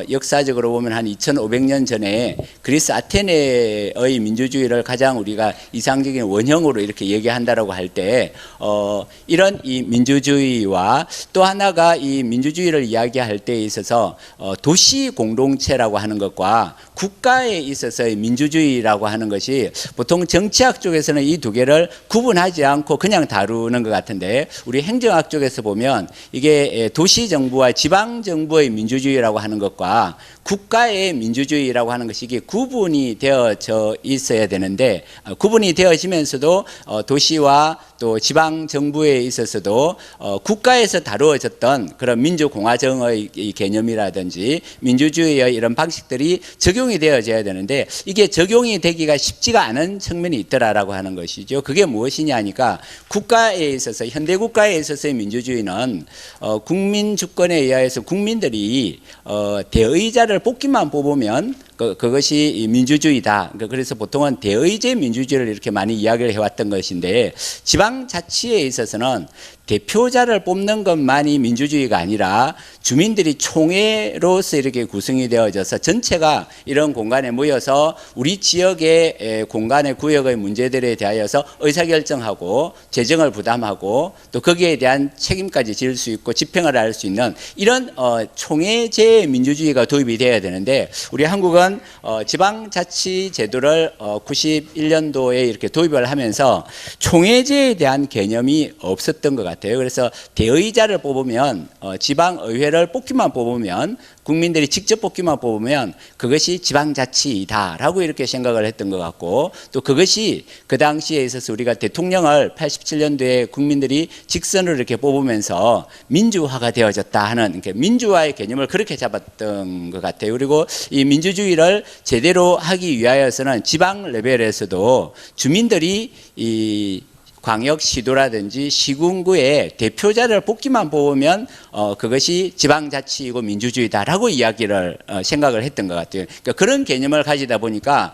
역사적으로 보면 한 2500년 전에 그리스 아테네의 민주주의를 가장 우리가 이상적인 원형으로 이렇게 얘기한다라고 할 때 이런 이 민주주의와 또 하나가 이 민주주의를 이야기할 때 있어서 도시 공동체라고 하는 것과 국가에 있어서의 민주주의라고 하는 것이 보통 정치학 쪽에서는 이 두 개를 구분하지 않고 그냥 다루는 것 같은데, 우리 행정학 쪽에서 보면 이게 도시 정부와 지방 정부의 민주주의라고 하는 것과 국가의 민주주의라고 하는 것이 이게 구분이 되어져 있어야 되는데, 구분이 되어지면서도 도시와 또 지방 정부에 있어서도 국가에서 다루어졌던 그런 민주공화정의 이 개념이라든지 민주주의의 이런 방식들이 적용이 되어져야 되는데, 이게 적용이 되기가 쉽지가 않은 측면이 있더라라고 하는 것이죠. 그게 무엇이냐 하니까, 국가에 있어서 현대 국가에 있어서의 민주주의는 국민 주권에 의해서 국민들이 대의자를 뽑기만 뽑으면 그것이 민주주의다. 그래서 보통은 대의제 민주주의를 이렇게 많이 이야기를 해왔던 것인데, 지방자치에 있어서는 대표자를 뽑는 것만이 민주주의가 아니라 주민들이 총회로서 이렇게 구성이 되어져서 전체가 이런 공간에 모여서 우리 지역의 공간의 구역의 문제들에 대하여서 의사결정하고 재정을 부담하고 또 거기에 대한 책임까지 질 수 있고 집행을 할 수 있는 이런 총회제 민주주의가 도입이 되어야 되는데, 우리 한국은 지방자치 제도를 91년도에 이렇게 도입을 하면서 총회제에 대한 개념이 없었던 것 같아요. 그래서 대의자를 뽑으면 지방의회를 뽑기만 뽑으면, 국민들이 직접 뽑기만 뽑으면 그것이 지방자치다라고 이렇게 생각을 했던 것 같고, 또 그것이 그 당시에 있어서 우리가 대통령을 87년도에 국민들이 직선으로 이렇게 뽑으면서 민주화가 되어졌다 하는, 그러니까 민주화의 개념을 그렇게 잡았던 것 같아요. 그리고 이 민주주의를 제대로 하기 위하여서는 지방 레벨에서도 주민들이 이 광역시도라든지 시군구에 대표자를 뽑기만 뽑으면 그것이 지방자치이고 민주주의다라고 이야기를 생각을 했던 것 같아요. 그러니까 그런 개념을 가지다 보니까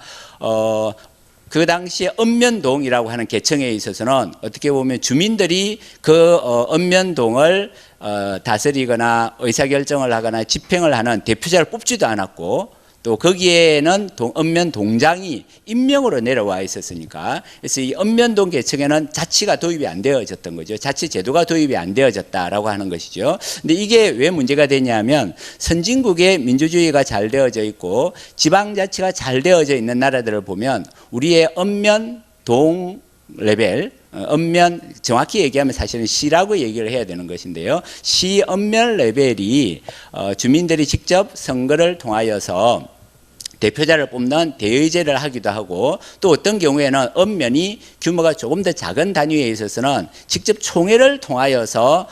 그 당시에 읍면동이라고 하는 개청에 있어서는 어떻게 보면 주민들이 그 읍면동을 다스리거나 의사결정을 하거나 집행을 하는 대표자를 뽑지도 않았고, 또 거기에는 읍면동장이 임명으로 내려와 있었으니까, 그래서 이 읍면동 개청에는 자치가 도입이 안 되어졌던 거죠. 자치 제도가 도입이 안 되어졌다라고 하는 것이죠. 근데 이게 왜 문제가 되냐면, 선진국의 민주주의가 잘 되어져 있고 지방자치가 잘 되어져 있는 나라들을 보면 우리의 읍면, 동, 레벨, 읍면 정확히 얘기하면 사실은 시라고 얘기를 해야 되는 것인데요. 시 읍면 레벨이 주민들이 직접 선거를 통하여서 대표자를 뽑는 대의제를 하기도 하고, 또 어떤 경우에는 읍면이 규모가 조금 더 작은 단위에 있어서는 직접 총회를 통하여서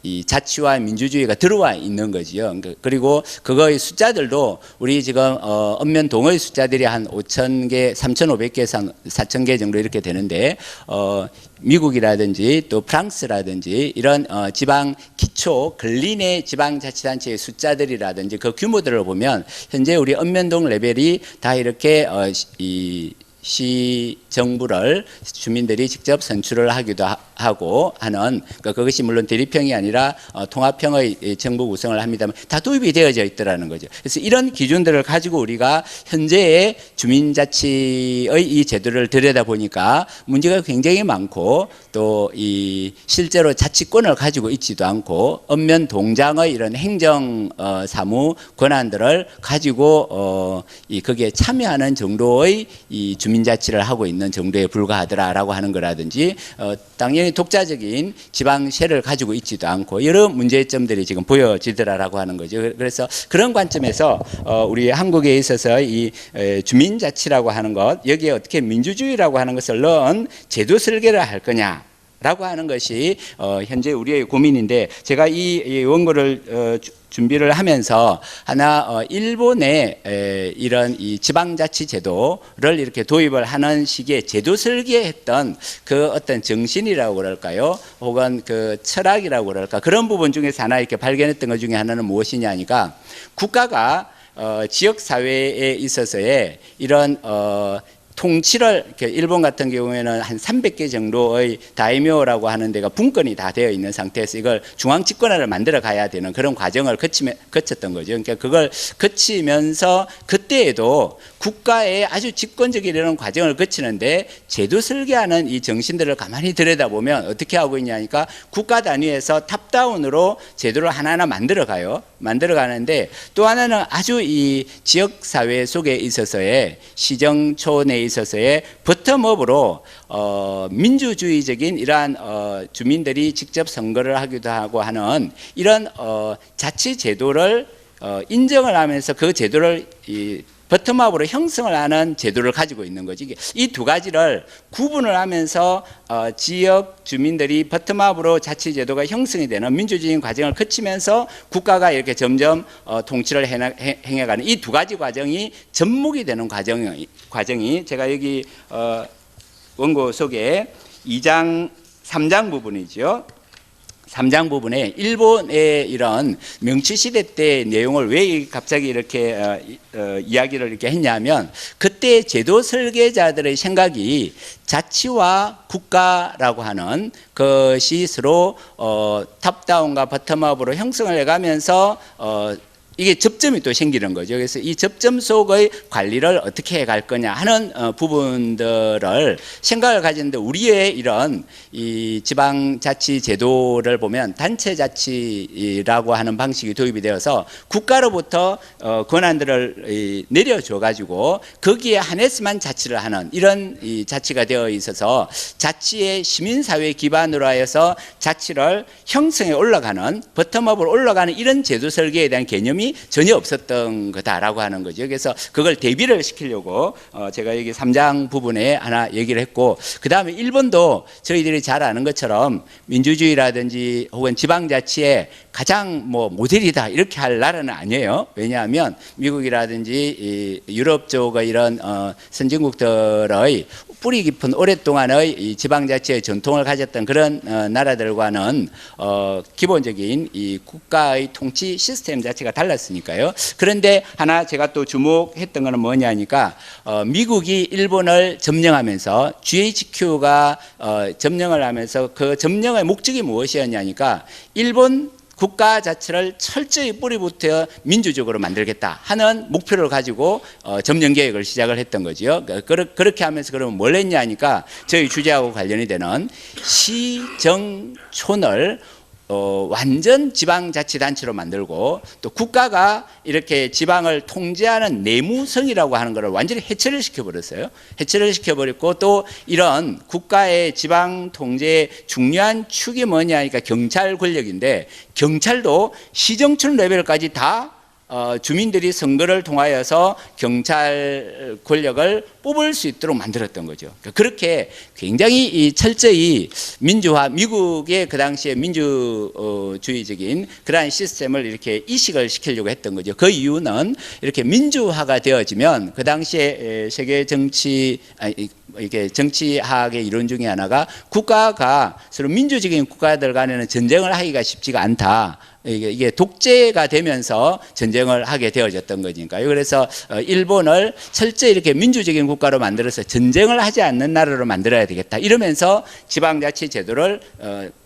이 자치와 민주주의가 들어와 있는 거지요. 그리고 그거의 숫자들도 우리 지금 읍면 동의 숫자들이 한 5,000개, 3,500개에서 한 4,000개 정도 이렇게 되는데, 미국이라든지 또 프랑스라든지 이런 지방 기초 근린의 지방자치단체의 숫자들이라든지 그 규모들을 보면 현재 우리 읍면동 레벨이 다 이렇게 이 시 정부를 주민들이 직접 선출을 하기도 하고 하는, 그것이 물론 대립형이 아니라 통합형의 정부 구성을 합니다만 다 도입이 되어져 있더라는 거죠. 그래서 이런 기준들을 가지고 우리가 현재의 주민자치의 이 제도를 들여다보니까 문제가 굉장히 많고, 또 이 실제로 자치권을 가지고 있지도 않고 읍면 동장의 이런 행정 사무 권한들을 가지고 거기에 참여하는 정도의 이 주민자치를 하고 있는 정도에 불과하더라라고 하는 거라든지, 당연히 독자적인 지방세를 가지고 있지도 않고 여러 문제점들이 지금 보여지더라라고 하는 거죠. 그래서 그런 관점에서 우리 한국에 있어서 이 주민자치라고 하는 것, 여기에 어떻게 민주주의라고 하는 것을 넣은 제도 설계를 할 거냐라고 하는 것이 현재 우리의 고민인데, 제가 이 원고를 준비를 하면서 하나 일본의 이런 이 지방자치 제도를 이렇게 도입을 하는 시기에 제도 설계했던 그 어떤 정신이라고 그럴까요? 혹은 그 철학이라고 그럴까? 그런 부분 중에서 하나 이렇게 발견했던 것 중에 하나는 무엇이냐 하니까, 국가가 지역 사회에 있어서의 이런 통치를, 일본 같은 경우에는 한 300개 정도의 다이묘라고 하는 데가 분권이 다 되어 있는 상태에서 이걸 중앙 집권화를 만들어 가야 되는 그런 과정을 거쳤던 거죠. 그러니까 그걸 거치면서 그때에도 국가의 아주 집권적인 이런 과정을 거치는데 제도 설계하는 이 정신들을 가만히 들여다보면 어떻게 하고 있냐니까, 국가 단위에서 탑다운으로 제도를 하나하나 만들어 가는데, 또 하나는 아주 이 지역 사회 속에 있어서의 시정촌에 있어서의 버텀업으로 민주주의적인 이러한 주민들이 직접 선거를 하기도 하고 하는 이런 자치 제도를 인정을 하면서 그 제도를 버텀업으로 형성을 하는 제도를 가지고 있는 거지. 이 두 가지를 구분을 하면서 지역 주민들이 버텀업으로 자치 제도가 형성이 되는 민주주의 과정을 거치면서 국가가 이렇게 점점 통치를 행해가는 이 두 가지 과정이 접목이 되는 과정이 제가 여기 원고 속에 2장 3장 부분이죠. 3장 부분에 일본의 이런 명치시대 때 내용을 왜 갑자기 이렇게 이야기를 이렇게 했냐면, 그때 제도 설계자들의 생각이 자치와 국가라고 하는 것이 서로 탑다운과 버텀업으로 형성을 해가면서 이게 접점이 또 생기는 거죠. 그래서 이 접점 속의 관리를 어떻게 해갈 거냐 하는 부분들을 생각을 가지는데, 우리의 이런 이 지방자치 제도를 보면 단체자치라고 하는 방식이 도입이 되어서 국가로부터 권한들을 내려줘 가지고 거기에 한해서만 자치를 하는 이런 이 자치가 되어 있어서, 자치의 시민사회 기반으로 하여서 자치를 형성해 올라가는, 버텀업으로 올라가는 이런 제도 설계에 대한 개념이 전혀 없었던 거다라고 하는 거죠. 그래서 그걸 대비를 시키려고 제가 여기 3장 부분에 하나 얘기를 했고, 그 다음에 일본도 저희들이 잘 아는 것처럼 민주주의라든지 혹은 지방자치의 가장 모델이다 이렇게 할 나라는 아니에요. 왜냐하면 미국이라든지 유럽 쪽의 이런 선진국들의 뿌리 깊은 오랫동안의 이 지방자치의 전통을 가졌던 그런 나라들과는 기본적인 이 국가의 통치 시스템 자체가 달랐으니까요. 그런데 하나 제가 또 주목했던 것은 뭐냐니까, 미국이 일본을 점령하면서 GHQ가 점령을 하면서 그 점령의 목적이 무엇이었냐니까, 일본 국가 자체를 철저히 뿌리부터 민주적으로 만들겠다 하는 목표를 가지고 점령 계획을 시작을 했던 거죠. 그렇게 하면서 그러면 뭘 했냐 하니까, 저희 주제하고 관련이 되는 시정촌을 완전 지방자치단체로 만들고 또 국가가 이렇게 지방을 통제하는 내무성이라고 하는 것을 완전히 해체를 시켜버렸어요. 해체를 시켜버렸고 또 이런 국가의 지방 통제의 중요한 축이 뭐냐니까 경찰 권력인데 경찰도 시정청 레벨까지 다 주민들이 선거를 통하여서 경찰 권력을 뽑을 수 있도록 만들었던 거죠. 그렇게 굉장히 이 철저히 민주화, 미국의 그 당시에 민주주의적인 그러한 시스템을 이렇게 이식을 시키려고 했던 거죠. 그 이유는 이렇게 민주화가 되어지면 그 당시에 세계 정치, 이게 정치학의 이론 중에 하나가 국가가 서로 민주적인 국가들 간에는 전쟁을 하기가 쉽지가 않다. 이게 독재가 되면서 전쟁을 하게 되어졌던 거니까요. 그래서 일본을 철저히 이렇게 민주적인 국가로 만들어서 전쟁을 하지 않는 나라로 만들어야 되겠다. 이러면서 지방자치 제도를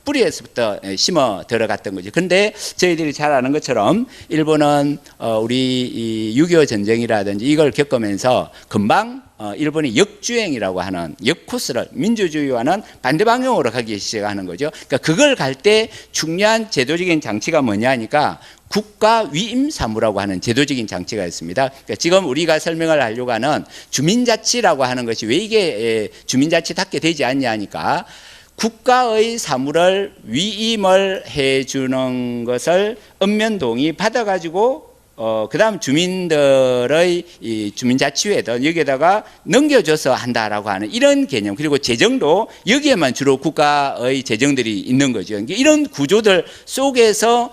뿌리에서부터 심어 들어갔던 거죠. 근데 저희들이 잘 아는 것처럼 일본은 우리 6.25 전쟁이라든지 이걸 겪으면서 금방 일본이 역주행이라고 하는 역코스를 민주주의와는 반대 방향으로 가기 시작하는 거죠. 그러니까 그걸 갈 때 중요한 제도적인 장치가 뭐냐니까 국가 위임 사무라고 하는 제도적인 장치가 있습니다. 그러니까 지금 우리가 설명을 하려고 하는 주민자치라고 하는 것이 왜 이게 주민자치답게 되지 않냐니까 국가의 사무를 위임을 해주는 것을 읍면동이 받아가지고 그다음 주민들의 이 주민자치회든 여기에다가 넘겨줘서 한다라고 하는 이런 개념 그리고 재정도 여기에만 주로 국가의 재정들이 있는 거죠. 이런 구조들 속에서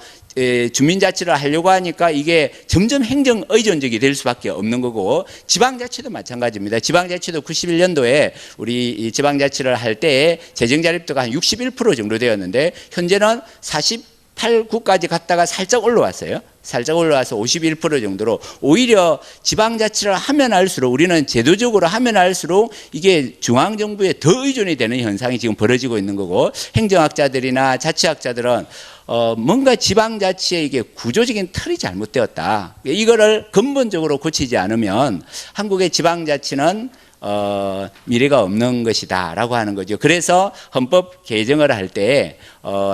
주민자치를 하려고 하니까 이게 점점 행정 의존적이 될 수밖에 없는 거고 지방자치도 마찬가지입니다. 지방자치도 91년도에 우리 이 지방자치를 할 때 재정 자립도가 한 61% 정도 되었는데 현재는 48구까지 갔다가 살짝 올라왔어요. 살짝 올라와서 51% 정도로 오히려 지방자치를 하면 할수록 우리는 제도적으로 하면 할수록 이게 중앙정부에 더 의존이 되는 현상이 지금 벌어지고 있는 거고 행정학자들이나 자치학자들은 뭔가 지방자치의 이게 구조적인 틀이 잘못되었다. 이거를 근본적으로 고치지 않으면 한국의 지방자치는 미래가 없는 것이다 라고 하는 거죠. 그래서 헌법 개정을 할 때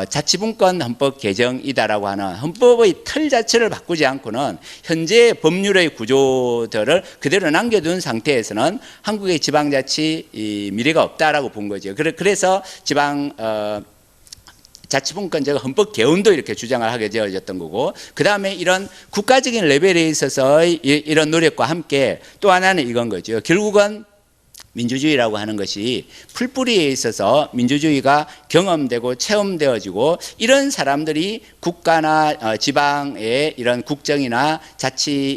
자치분권 헌법 개정이다라고 하는 헌법의 틀 자체를 바꾸지 않고는 현재 법률의 구조들을 그대로 남겨둔 상태에서는 한국의 지방자치 미래가 없다라고 본 거죠. 그래서 자치분권제가 헌법 개헌도 이렇게 주장을 하게 되어졌던 거고 그 다음에 이런 국가적인 레벨에 있어서의 이런 노력과 함께 또 하나는 이건 거죠. 결국은 민주주의라고 하는 것이 풀뿌리에 있어서 민주주의가 경험되고 체험되어지고 이런 사람들이 국가나 지방의 이런 국정이나 자치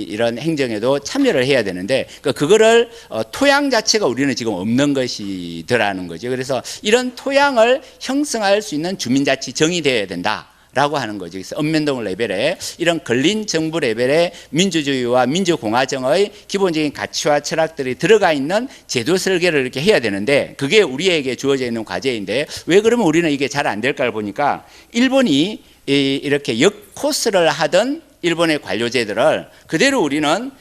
이런 행정에도 참여를 해야 되는데 그거를 토양 자체가 우리는 지금 없는 것이더라는 거죠. 그래서 이런 토양을 형성할 수 있는 주민자치 정이 되어야 된다. 라고 하는 거죠. 그래서 읍면동 레벨에 이런 걸린 정부 레벨에 민주주의와 민주공화정의 기본적인 가치와 철학들이 들어가 있는 제도 설계를 이렇게 해야 되는데 그게 우리에게 주어져 있는 과제인데 왜 그러면 우리는 이게 잘 안 될까를 보니까 일본이 이렇게 역코스를 하던 일본의 관료제들을 그대로 우리는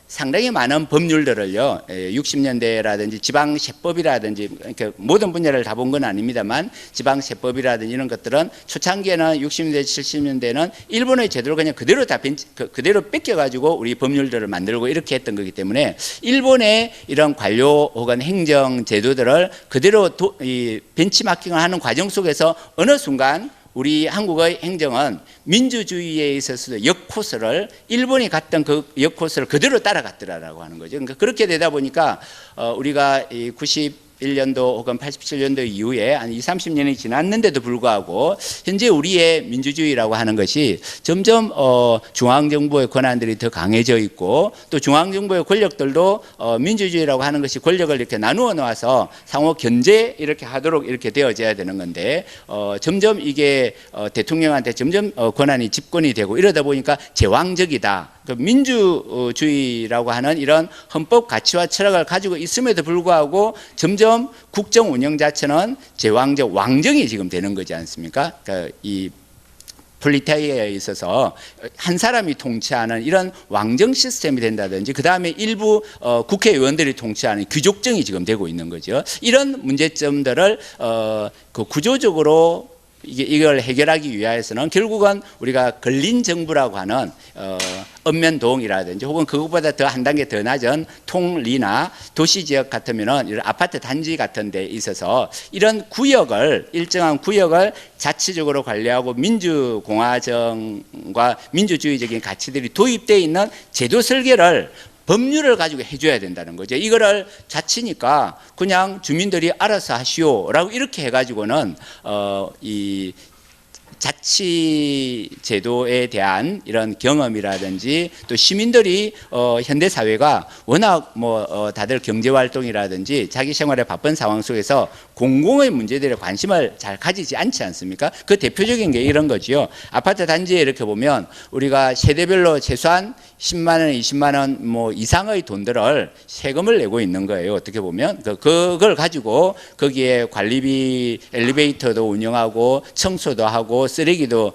상당히 많은 법률들을요 60년대라든지 지방세법이라든지 이렇게 모든 분야를 다 본 건 아닙니다만 지방세법이라든지 이런 것들은 초창기에는 60년대 70년대는 일본의 제도를 그냥 그대로 다 그대로 뺏겨가지고 우리 법률들을 만들고 이렇게 했던 거기 때문에 일본의 이런 관료 혹은 행정 제도들을 그대로 벤치마킹을 하는 과정 속에서 어느 순간 우리 한국의 행정은 민주주의에 있어서도 역코스를 일본이 갔던 그 역코스를 그대로 따라갔더라라고 하는 거죠. 그러니까 그렇게 되다 보니까 우리가 91년도 혹은 87년도 이후에 한 20, 30년이 지났는데도 불구하고 현재 우리의 민주주의라고 하는 것이 점점 중앙정부의 권한들이 더 강해져 있고 또 중앙정부의 권력들도 민주주의라고 하는 것이 권력을 이렇게 나누어 놓아서 상호 견제 이렇게 하도록 이렇게 되어져야 되는 건데 점점 이게 대통령한테 점점 권한이 집권이 되고 이러다 보니까 제왕적이다. 그 민주주의라고 하는 이런 헌법 가치와 철학을 가지고 있음에도 불구하고 점점 국정 운영 자체는 제왕적 왕정이 지금 되는 거지 않습니까? 그러니까 이 폴리타이어에 있어서 한 사람이 통치하는 이런 왕정 시스템이 된다든지 그 다음에 일부 국회의원들이 통치하는 귀족정이 지금 되고 있는 거죠. 이런 문제점들을 그 구조적으로 이걸 해결하기 위해서는 결국은 우리가 근린 정부라고 하는 읍면동이라든지 혹은 그것보다 더 한 단계 더 낮은 통리나 도시 지역 같으면은 이런 아파트 단지 같은 데 있어서 이런 구역을 일정한 구역을 자치적으로 관리하고 민주공화정과 민주주의적인 가치들이 도입되어 있는 제도 설계를 법률을 가지고 해줘야 된다는 거죠. 이거를 자치니까 그냥 주민들이 알아서 하시오라고 이렇게 해가지고는 이 자치 제도에 대한 이런 경험이라든지 또 시민들이 현대 사회가 워낙 다들 경제 활동이라든지 자기 생활에 바쁜 상황 속에서 공공의 문제들에 관심을 잘 가지지 않지 않습니까? 그 대표적인 게 이런 거지요. 아파트 단지에 이렇게 보면 우리가 세대별로 최소한 10만 원, 20만 원 이상의 돈들을 세금을 내고 있는 거예요. 어떻게 보면 그걸 가지고 거기에 관리비, 엘리베이터도 운영하고 청소도 하고 쓰레기도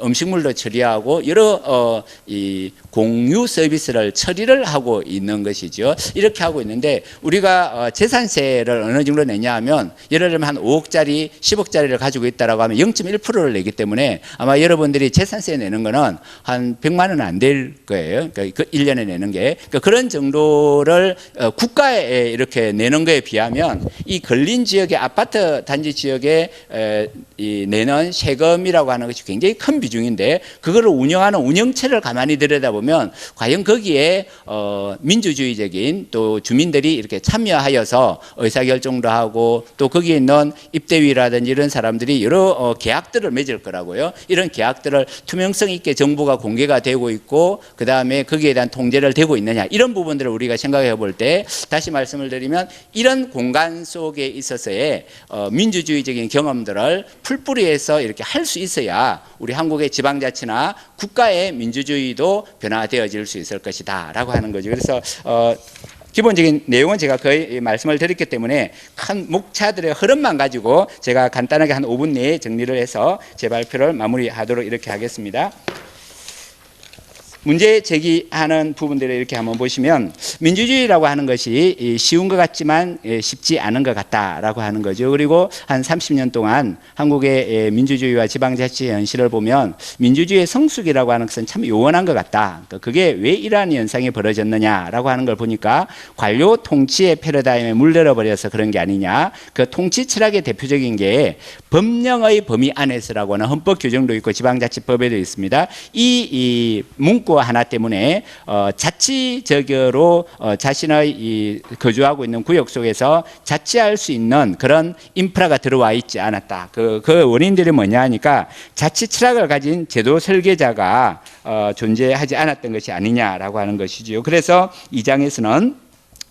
음식물도 처리하고 여러 이 공유 서비스를 처리를 하고 있는 것이죠. 이렇게 하고 있는데 우리가 재산세를 어느 정도 내냐 하면 예를 들면 한 5억짜리, 10억짜리를 가지고 있다라고 하면 0.1%를 내기 때문에 아마 여러분들이 재산세 내는 거는 한 100만 원은 안 될 거예요. 그러니까 그 1년에 내는 게. 그러니까 그런 정도를 국가에 이렇게 내는 거에 비하면 이 근린 지역의 아파트 단지 지역에 내는 세금이라고 하는 것이 굉장히 큰 비중인데 그거를 운영하는 운영체를 가만히 들여다보면 과연 거기에 민주주의적인 또 주민들이 이렇게 참여하여서 의사결정도 하고 또 거기에 있는 입대위라든지 이런 사람들이 여러 계약들을 맺을 거라고요. 이런 계약들을 투명성 있게 정보가 공개가 되고 있고 그 다음에 거기에 대한 통제를 되고 있느냐 이런 부분들을 우리가 생각해 볼 때 다시 말씀을 드리면 이런 공간 속에 있어서의 민주주의적인 경험들을 풀뿌리에서 이렇게 할 수 있어야 우리 한국의 지방자치나 국가의 민주주의도 변화되어질 수 있을 것이다 라고 하는 거죠. 그래서 기본적인 내용은 제가 거의 말씀을 드렸기 때문에 큰 목차들의 흐름만 가지고 제가 간단하게 한 5분 내에 정리를 해서 제 발표를 마무리하도록 이렇게 하겠습니다. 문제 제기하는 부분들을 이렇게 한번 보시면 민주주의라고 하는 것이 쉬운 것 같지만 쉽지 않은 것 같다라고 하는 거죠. 그리고 한 30년 동안 한국의 민주주의와 지방자치의 현실을 보면 민주주의의 성숙이라고 하는 것은 참 요원한 것 같다. 그게 왜 이러한 현상이 벌어졌느냐라고 하는 걸 보니까 관료 통치의 패러다임에 물들어 버려서 그런 게 아니냐. 그 통치 철학의 대표적인 게 법령의 범위 안에서라고 하는 헌법 규정도 있고 지방자치법에도 있습니다. 이 문구 하나 때문에 자치적으로 자신의 이 거주하고 있는 구역 속에서 자치할 수 있는 그런 인프라가 들어와 있지 않았다. 그 원인들이 뭐냐 하니까 자치 철학을 가진 제도 설계자가 존재하지 않았던 것이 아니냐라고 하는 것이지요. 그래서 이 장에서는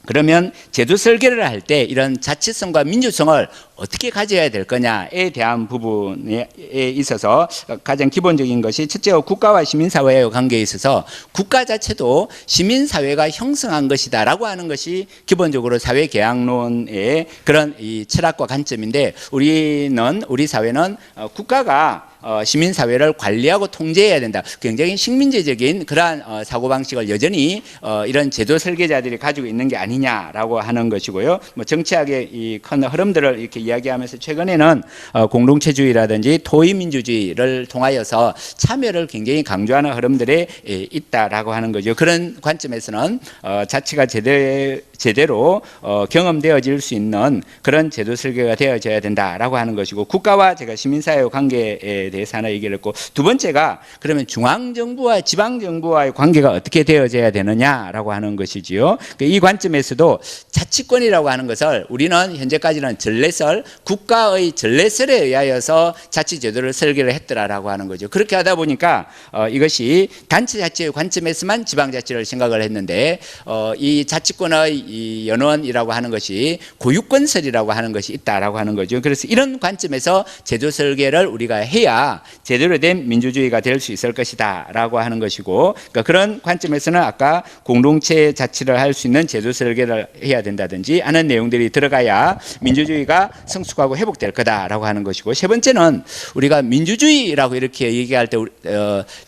그러면 제도 설계를 할 때 이런 자치성과 민주성을 어떻게 가져야 될 거냐에 대한 부분에 있어서 가장 기본적인 것이 첫째로 국가와 시민사회의 관계에 있어서 국가 자체도 시민사회가 형성한 것이다라고 하는 것이 기본적으로 사회계약론의 그런 이 철학과 관점인데 우리 사회는 국가가 시민사회를 관리하고 통제해야 된다. 굉장히 식민지적인 그러한 사고방식을 여전히 이런 제도 설계자들이 가지고 있는 게 아니냐라고 하는 것이고요. 정치학의 이 큰 흐름들을 이렇게 이야기하면서 최근에는 공동체주의라든지 토의민주주의를 통하여서 참여를 굉장히 강조하는 흐름들이 있다라고 하는 거죠. 그런 관점에서는 자치가 제대로 경험되어질 수 있는 그런 제도 설계가 되어져야 된다라고 하는 것이고 국가와 제가 시민사회의 관계에 대해서 하나 얘기를 했고 두 번째가 그러면 중앙정부와 지방정부와의 관계가 어떻게 되어져야 되느냐라고 하는 것이지요. 이 관점에서도 자치권이라고 하는 것을 우리는 현재까지는 국가의 전례설에 의하여서 자치제도를 설계를 했더라라고 하는 거죠. 그렇게 하다 보니까 이것이 단체자치의 관점에서만 지방자치를 생각을 했는데 이 자치권의 이 연원이라고 하는 것이 고유권설이라고 하는 것이 있다라고 하는 거죠. 그래서 이런 관점에서 제도 설계를 우리가 해야 제대로 된 민주주의가 될 수 있을 것이다라고 하는 것이고 그러니까 그런 관점에서는 아까 공동체 자치를 할 수 있는 제도 설계를 해야 된다든지 하는 내용들이 들어가야 민주주의가 성숙하고 회복될 거다라고 하는 것이고 세 번째는 우리가 민주주의라고 이렇게 얘기할 때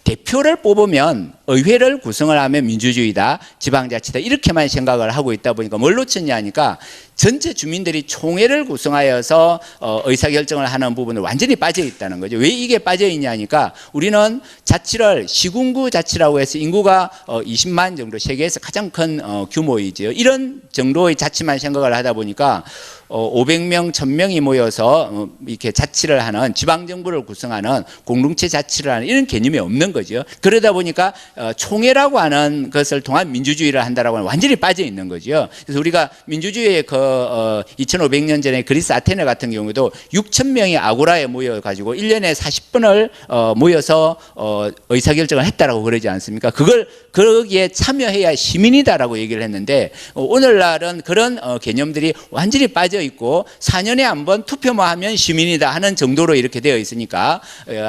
대표를 뽑으면 의회를 구성을 하면 민주주의다, 지방자치다 이렇게만 생각을 하고 있다. 있다 보니까 뭘 놓쳤냐 하니까 전체 주민들이 총회를 구성하여서 의사결정을 하는 부분을 완전히 빠져 있다는 거죠. 왜 이게 빠져 있냐 하니까 우리는 자치를 시군구 자치라고 해서 인구가 20만 정도, 세계에서 가장 큰 규모이죠. 이런 정도의 자치만 생각을 하다 보니까 500명, 1000명이 모여서 이렇게 자치를 하는, 지방정부를 구성하는 공동체 자치를 하는 이런 개념이 없는 거죠. 그러다 보니까 총회라고 하는 것을 통한 민주주의를 한다라고 하는 완전히 빠져 있는 거죠. 그래서 우리가 민주주의의 2500년 전에 그리스 아테네 같은 경우도 6000명이 아고라에 모여가지고 1년에 40분을 모여서 의사결정을 했다라고 그러지 않습니까? 거기에 참여해야 시민이다라고 얘기를 했는데 오늘날은 그런 개념들이 완전히 빠져 있고 4년에 한 번 투표만 하면 시민이다 하는 정도로 이렇게 되어 있으니까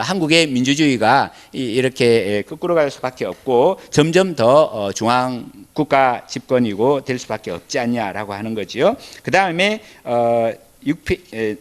한국의 민주주의가 이렇게 거꾸로 갈 수밖에 없고 점점 더 중앙 국가 집권이고 될 수밖에 없지 않냐라고 하는 거지요. 그 다음에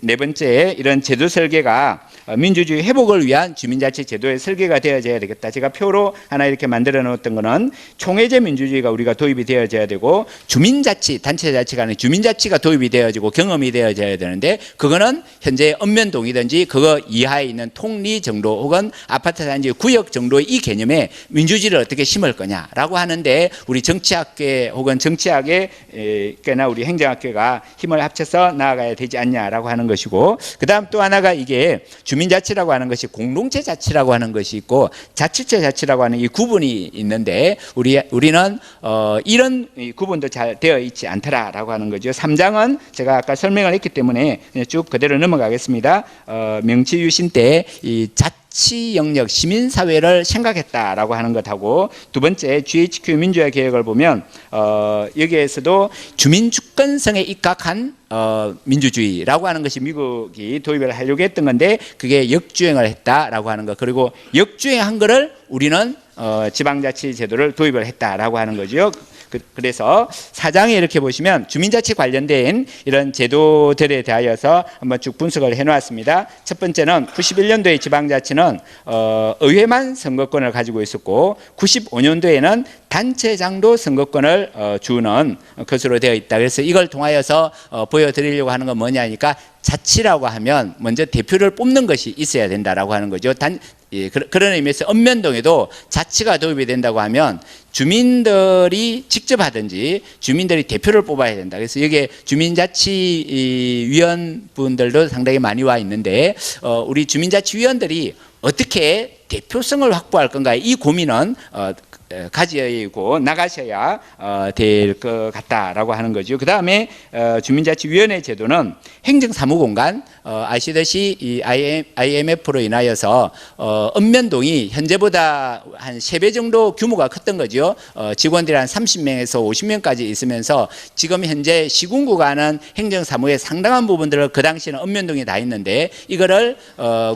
네 번째 이런 제도 설계가 민주주의 회복을 위한 주민자치 제도의 설계가 되어져야 되겠다. 제가 표로 하나 이렇게 만들어 놓았던 거는 총회제 민주주의가 우리가 도입이 되어져야 되고 주민자치, 단체자치가 아닌 주민자치가 도입이 되어지고 경험이 되어져야 되는데 그거는 현재 읍면동이든지 그거 이하에 있는 통리 정도 혹은 아파트 단지 구역 정도의 이 개념에 민주주의를 어떻게 심을 거냐라고 하는데 우리 정치학계 혹은 정치학계나 우리 행정학계가 힘을 합쳐서 나아가야 되지 않냐라고 하는 것이고 그 다음 또 하나가 이게 주민자치라고 하는 것이 공동체 자치라고 하는 것이 있고 자치체 자치라고 하는 이 구분이 있는데 우리는 이런 구분도 잘 되어 있지 않더라라고 하는 거죠. 3장은 제가 아까 설명을 했기 때문에 쭉 그대로 넘어가겠습니다. 명치유신 때 이 자치 영역 시민사회를 생각했다라고 하는 것하고 두 번째 GHQ 민주화 개혁을 보면 여기에서도 주민 주권성에 입각한 민주주의라고 하는 것이 미국이 도입을 하려고 했던 건데 그게 역주행을 했다라고 하는 것 그리고 역주행한 거를 우리는 지방자치 제도를 도입을 했다라고 하는 거죠. 그래서 사장에 이렇게 보시면 주민자치 관련된 이런 제도들에 대하여서 한번 쭉 분석을 해놓았습니다. 첫 번째는 91년도에 지방자치는 의회만 선거권을 가지고 있었고 95년도에는 단체장도 선거권을 주는 것으로 되어 있다. 그래서 이걸 통하여서 보여드리려고 하는 건 뭐냐니까 자치라고 하면 먼저 대표를 뽑는 것이 있어야 된다라고 하는 거죠. 그런 의미에서 읍면동에도 자치가 도입이 된다고 하면 주민들이 직접 하든지 주민들이 대표를 뽑아야 된다. 그래서 여기에 주민자치위원분들도 상당히 많이 와 있는데 우리 주민자치위원들이 어떻게 대표성을 확보할 건가 이 고민은 가지고 나가셔야 될 것 같다라고 하는 거죠. 그 다음에 주민자치위원회 제도는 행정사무공간 아시듯이 이 IMF로 인하여서 읍면동이 현재보다 한 3배 정도 규모가 컸던 거죠. 직원들이 한 30명에서 50명까지 있으면서 지금 현재 시군구가 하는 행정사무의 상당한 부분들을 그 당시에는 읍면동이 다 있는데 이거를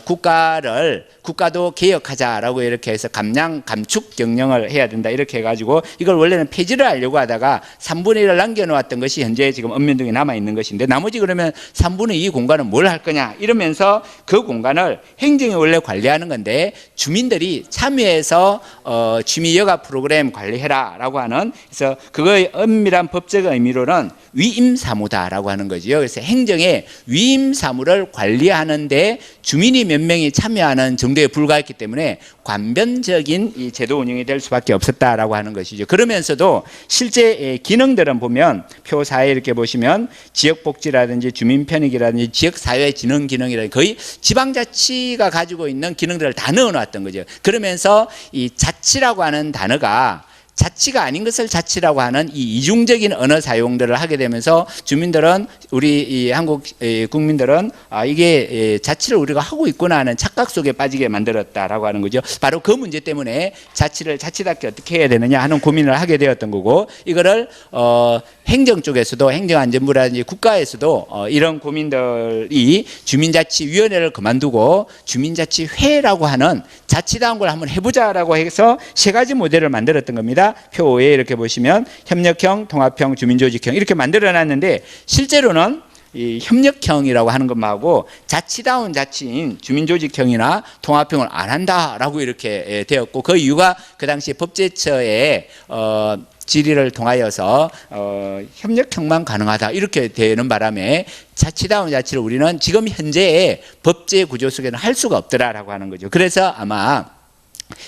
국가도 개혁하자라고 이렇게 해서 감축 경영을 해야 된다 이렇게 해가지고 이걸 원래는 폐지를 하려고 하다가 3분의 1을 남겨놓았던 것이 현재 지금 읍면동에 남아있는 것인데 나머지 그러면 3분의 2 공간은 뭘 할 거냐 이러면서 그 공간을 행정이 원래 관리하는 건데 주민들이 참여해서 취미여가 프로그램 관리해라 라고 하는 그래서 그거의 엄밀한 법적 의미로는 위임사무다라고 하는 거죠. 그래서 행정의 위임사무를 관리하는데 주민이 몇 명이 참여하는 정도에 불과했기 때문에 관변적인 이 제도 운영이 될 수밖에 없었다라고 하는 것이죠. 그러면서도 실제 기능들은 보면 표 4에 이렇게 보시면 지역복지라든지 주민편익이라든지 지역사회진흥 기능이라든지 거의 지방자치가 가지고 있는 기능들을 다 넣어놨던 거죠. 그러면서 이 자치라고 하는 단어가 자치가 아닌 것을 자치라고 하는 이 이중적인 언어 사용들을 하게 되면서 주민들은 우리 이 한국 국민들은 이게 자치를 우리가 하고 있구나 하는 착각 속에 빠지게 만들었다라고 하는 거죠. 바로 그 문제 때문에 자치를 자치답게 어떻게 해야 되느냐 하는 고민을 하게 되었던 거고 이거를 행정 쪽에서도 행정안전부라든지 국가에서도 이런 고민들이 주민자치위원회를 그만두고 주민자치회라고 하는 자치다운 걸 한번 해보자라고 해서 3가지 모델을 만들었던 겁니다. 표 5에 이렇게 보시면 협력형, 통합형, 주민조직형 이렇게 만들어놨는데 실제로는 이 협력형이라고 하는 것하고 자치다운 자치인 주민조직형이나 통합형을 안 한다라고 이렇게 되었고 그 이유가 그 당시 법제처에 질의를 통하여서 협력형만 가능하다 이렇게 되는 바람에 자치다운 자치를 우리는 지금 현재의 법제 구조 속에는 할 수가 없더라라고 하는 거죠. 그래서 아마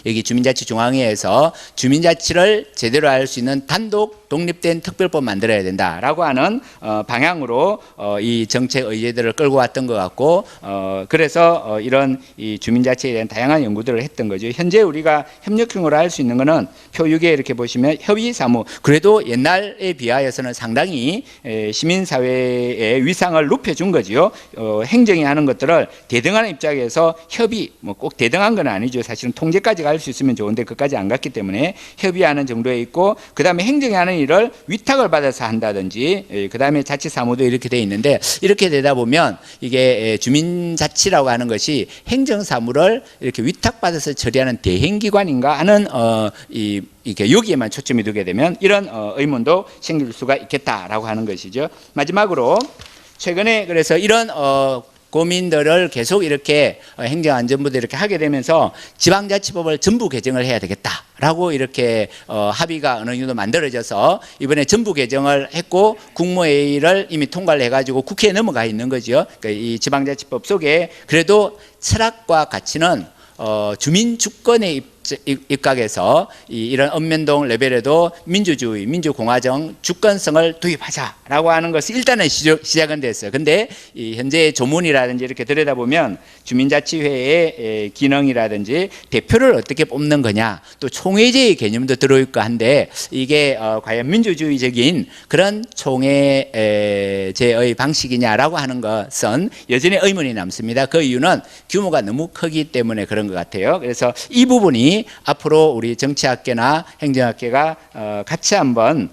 여기 주민자치중앙회에서 주민자치를 제대로 할 수 있는 단독 독립된 특별법 만들어야 된다라고 하는 방향으로 이 정책 의제들을 끌고 왔던 것 같고 그래서 이런 이 주민자치에 대한 다양한 연구들을 했던 거죠. 현재 우리가 협력형으로 할 수 있는 거는 표 6에 이렇게 보시면 협의사무 그래도 옛날에 비하여서는 상당히 시민사회의 위상을 높여준 거지요. 행정이 하는 것들을 대등하는 입장에서 협의 뭐 꼭 대등한 건 아니죠. 사실은 통제까지 갈 수 있으면 좋은데 그까지 안 갔기 때문에 협의하는 정도에 있고 그 다음에 행정이 하는 일을 위탁을 받아서 한다든지 그 다음에 자치사무도 이렇게 돼 있는데 이렇게 되다 보면 이게 주민자치라고 하는 것이 행정사무를 이렇게 위탁받아서 처리하는 대행기관인가 하는 이게 여기에만 초점이 두게 되면 이런 의문도 생길 수가 있겠다라고 하는 것이죠. 마지막으로 최근에 그래서 이런 고민들을 계속 이렇게 행정안전부도 이렇게 하게 되면서 지방자치법을 전부 개정을 해야 되겠다라고 이렇게 합의가 어느 정도 만들어져서 이번에 전부 개정을 했고 국무회의를 이미 통과를 해가지고 국회에 넘어가 있는 거죠. 그러니까 이 지방자치법 속에 그래도 철학과 가치는 주민 주권의 입각에서 이런 읍면동 레벨에도 민주주의, 민주공화정 주권성을 도입하자라고 하는 것이 일단은 시작은 됐어요. 근데 이 현재 조문이라든지 이렇게 들여다보면 주민자치회의 기능이라든지 대표를 어떻게 뽑는 거냐, 또 총회제의 개념도 들어있고 한데 이게 과연 민주주의적인 그런 총회제의 방식이냐라고 하는 것은 여전히 의문이 남습니다. 그 이유는 규모가 너무 크기 때문에 그런 것 같아요. 그래서 이 부분이 앞으로 우리 정치학계나 행정학계가 같이 한번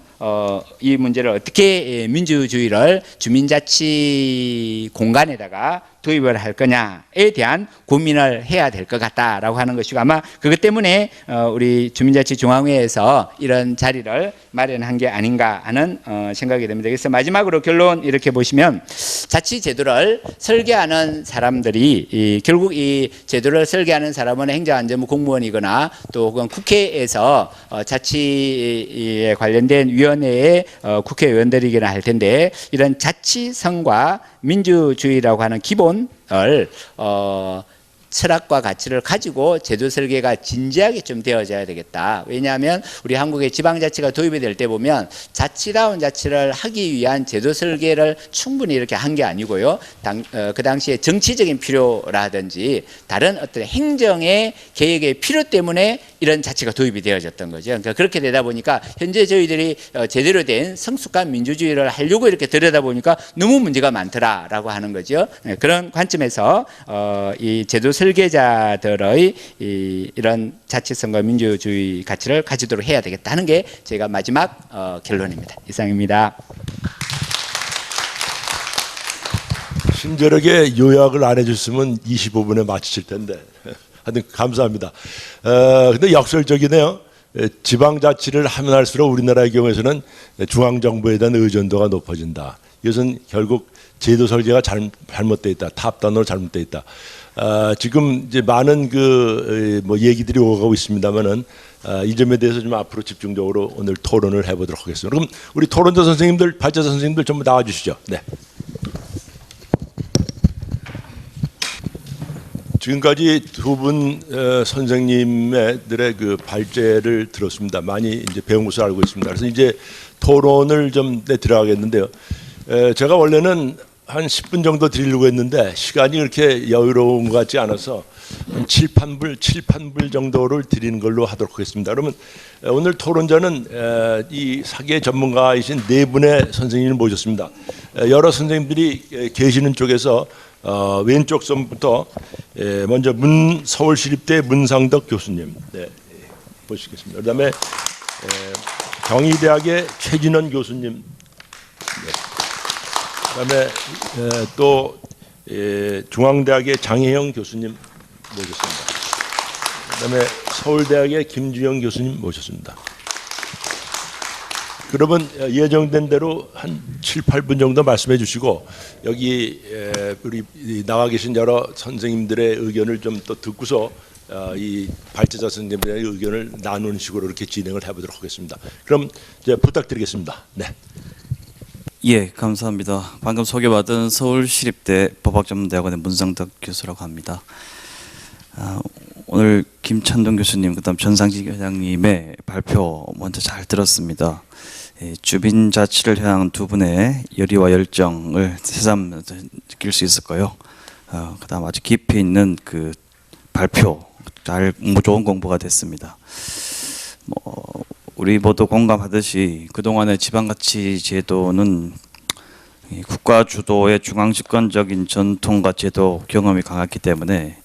이 문제를 어떻게 민주주의를 주민자치 공간에다가 도입을 할 거냐에 대한 고민을 해야 될 것 같다라고 하는 것이고 아마 그것 때문에 우리 주민자치중앙회에서 이런 자리를 마련한 게 아닌가 하는 생각이 듭니다. 그래서 마지막으로 결론 이렇게 보시면 자치제도를 설계하는 사람들이 결국 이 제도를 설계하는 사람은 행정안전부 공무원이거나 또 혹은 국회에서 자치에 관련된 위원회의 국회의원들이거나 할 텐데 이런 자치성과 민주주의라고 하는 기본을 철학과 가치를 가지고 제도 설계가 진지하게 좀 되어져야 되겠다. 왜냐하면 우리 한국의 지방자치가 도입이 될 때 보면 자치다운 자치를 하기 위한 제도 설계를 충분히 이렇게 한 게 아니고요. 그 당시에 정치적인 필요라든지 다른 어떤 행정의 계획의 필요 때문에 이런 자치가 도입이 되어졌던 거죠. 그러니까 그렇게 되다 보니까 현재 저희들이 제대로 된 성숙한 민주주의를 하려고 이렇게 들여다보니까 너무 문제가 많더라라고 하는 거죠. 그런 관점에서 이 제도 설계자들의 이런 자치성과 민주주의 가치를 가지도록 해야 되겠다는 게 제가 마지막 결론입니다. 이상입니다. 친절하게 요약을 안 해줬으면 25분에 마치실 텐데 하여튼 감사합니다. 근데 역설적이네요. 지방자치를 하면 할수록 우리나라의 경우에서는 중앙정부에 대한 의존도가 높아진다. 이것은 결국 제도 설계가 잘못되어 있다. 탑단으로 잘못되어 있다. 지금 이제 많은 뭐 얘기들이 오가고 있습니다만은 이 점에 대해서 좀 앞으로 집중적으로 오늘 토론을 해보도록 하겠습니다. 그럼 우리 토론자 선생님들, 발제자 선생님들 전부 나와주시죠. 네. 지금까지 두 분 선생님들의 그 발제를 들었습니다. 많이 이제 배운 것을 알고 있습니다. 그래서 이제 토론을 좀 들어가겠는데요. 제가 원래는 한 10분 정도 드리려고 했는데 시간이 그렇게 여유로운 것 같지 않아서 한 7판불 정도를 드리는 걸로 하도록 하겠습니다. 그러면 오늘 토론자는 이 사계 전문가이신 네 분의 선생님을 모셨습니다. 여러 선생님들이 계시는 쪽에서 왼쪽 선부터 먼저 서울시립대 문상덕 교수님 보시겠습니다. 그다음에 경희대학의 최진원 교수님, 그다음에 또 중앙대학의 장혜영 교수님 모셨습니다. 그다음에 서울대학의 김주영 교수님 모셨습니다. 그러면 예정된 대로 한 7, 8분 정도 말씀해 주시고 여기 우리 나와 계신 여러 선생님들의 의견을 좀 또 듣고서 이 발제자 선생님의 의견을 나누는 식으로 이렇게 진행을 해보도록 하겠습니다. 그럼 이제 부탁드리겠습니다. 네. 예, 감사합니다. 방금 소개받은 서울시립대 법학전문대학원의 문상덕 교수라고 합니다. 오늘 김찬동 교수님, 그다음 전상직 회장님의 발표 먼저 잘 들었습니다. 주민자치를 향한 두 분의 열의와 열정을 새삼 느낄 수 있었고요. 그다음 아주 깊이 있는 그 발표 잘 좋은 공부가 됐습니다. 우리 모두 공감하듯이 그동안의 지방자치 제도는 국가 주도의 중앙집권적인 전통과 제도 경험이 강했기 때문에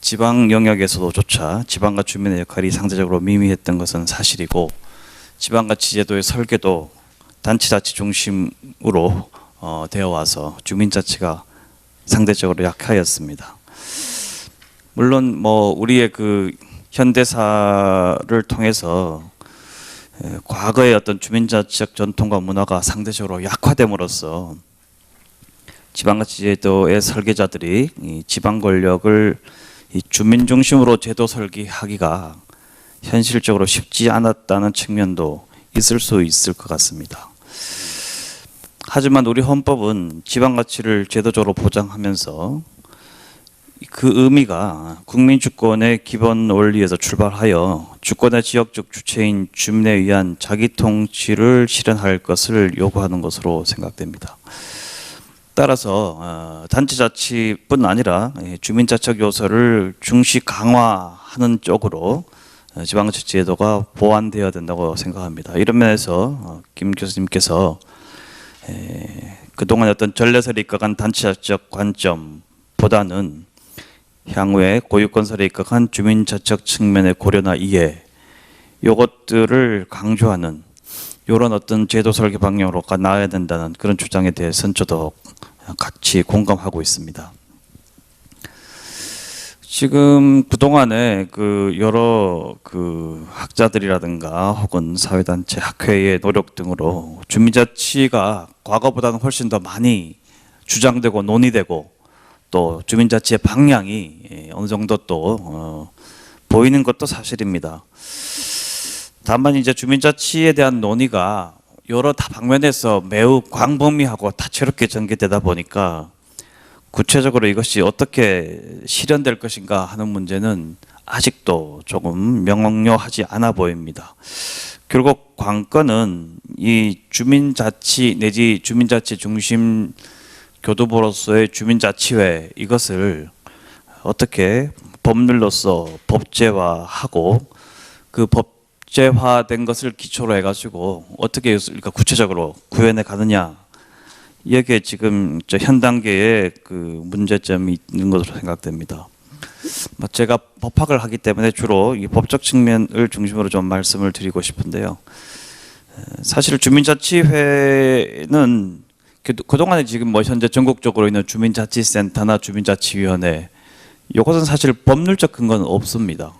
지방 영역에서도조차 지방과 주민의 역할이 상대적으로 미미했던 것은 사실이고, 지방자치 제도의 설계도 단체자치 중심으로 되어 와서 주민자치가 상대적으로 약하였습니다. 물론 우리의 그 현대사를 통해서 과거의 어떤 주민자치적 전통과 문화가 상대적으로 약화됨으로써 지방자치 제도의 설계자들이 이 지방 권력을 이 주민 중심으로 제도 설계하기가 현실적으로 쉽지 않았다는 측면도 있을 수 있을 것 같습니다. 하지만 우리 헌법은 지방자치를 제도적으로 보장하면서 그 의미가 국민주권의 기본 원리에서 출발하여 주권의 지역적 주체인 주민에 의한 자기통치를 실현할 것을 요구하는 것으로 생각됩니다. 따라서 단체자치뿐 아니라 주민자치적 요소를 중시 강화하는 쪽으로 지방자치 제도가 보완되어야 된다고 생각합니다. 이런 면에서 김 교수님께서 그동안 어떤 전례설에 입각한 단체자치적 관점보다는 향후에 고유건설에 입각한 주민자치적 측면의 고려나 이해, 요것들을 강조하는 이런 어떤 제도 설계 방향으로 나아야 된다는 그런 주장에 대해서는 저도 같이 공감하고 있습니다. 지금 그동안에 그 여러 그 학자들이라든가 혹은 사회단체, 학회의 노력 등으로 주민자치가 과거보다는 훨씬 더 많이 주장되고 논의되고 또 주민자치의 방향이 어느 정도 또 보이는 것도 사실입니다. 다만 이제 주민자치에 대한 논의가 여러 방면에서 매우 광범위하고 다채롭게 전개되다 보니까 구체적으로 이것이 어떻게 실현될 것인가 하는 문제는 아직도 조금 명료하지 않아 보입니다. 결국 관건은 이 주민자치 내지 주민자치 중심 교두보로서의 주민자치회, 이것을 어떻게 법률로서 법제화하고 그 법제화된 것을 기초로 해가지고 어떻게 구체적으로 구현해 가느냐, 여기에 지금 현 단계의 그 문제점이 있는 것으로 생각됩니다. 제가 법학을 하기 때문에 주로 이 법적 측면을 중심으로 좀 말씀을 드리고 싶은데요. 사실 주민자치회는 그동안에 지금 현재 전국적으로 있는 주민자치센터나 주민자치위원회, 이것은 사실 법률적 근거는 없습니다.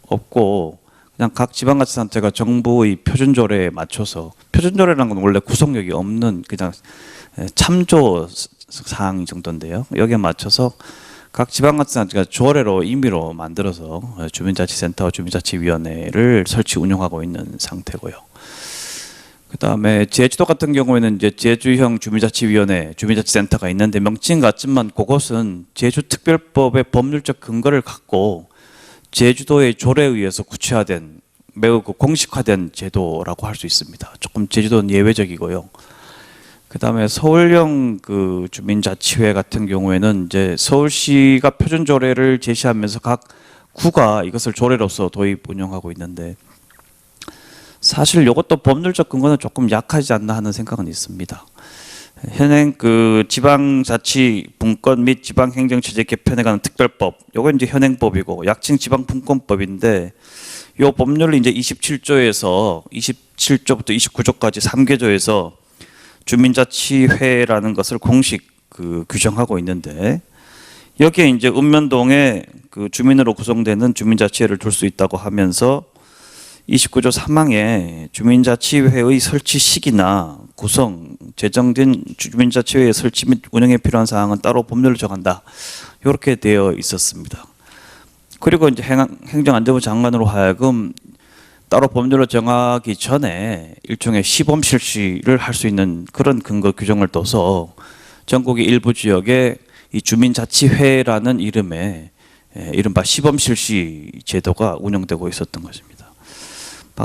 없고 그냥 각 지방자치단체가 정부의 표준조례에 맞춰서, 표준조례라는 건 원래 구속력이 없는 그냥 참조 사항 정도인데요. 여기에 맞춰서 각 지방자치단체가 조례로 임의로 만들어서 주민자치센터와 주민자치위원회를 설치 운영하고 있는 상태고요. 그다음에 제주도 같은 경우에는 이제 제주형 주민자치위원회, 주민자치센터가 있는데 명칭 같지만 그것은 제주특별법의 법률적 근거를 갖고 제주도의 조례에 의해서 구체화된 매우 공식화된 제도라고 할 수 있습니다. 조금 제주도는 예외적이고요. 그다음에 서울형 그 주민자치회 같은 경우에는 이제 서울시가 표준조례를 제시하면서 각 구가 이것을 조례로서 도입 운영하고 있는데, 사실 이것도 법률적 근거는 조금 약하지 않나 하는 생각은 있습니다. 현행 그 지방자치 분권 및 지방행정체제 개편에 관한 특별법, 요건 이제 현행법이고 약칭 지방분권법인데, 요 법률이 이제 27조부터 29조까지 3개조에서 주민자치회라는 것을 공식 그 규정하고 있는데, 여기에 이제 읍면동에 그 주민으로 구성되는 주민자치회를 둘 수 있다고 하면서 29조 3항에 주민자치회의 설치 시기나 구성, 제정된 주민자치회의 설치 및 운영에 필요한 사항은 따로 법률로 정한다, 이렇게 되어 있었습니다. 그리고 이제 행정안전부 장관으로 하여금 따로 법률로 정하기 전에 일종의 시범 실시를 할 수 있는 그런 근거 규정을 둬서 전국의 일부 지역에 이 주민자치회라는 이름의 이른바 시범 실시 제도가 운영되고 있었던 것입니다.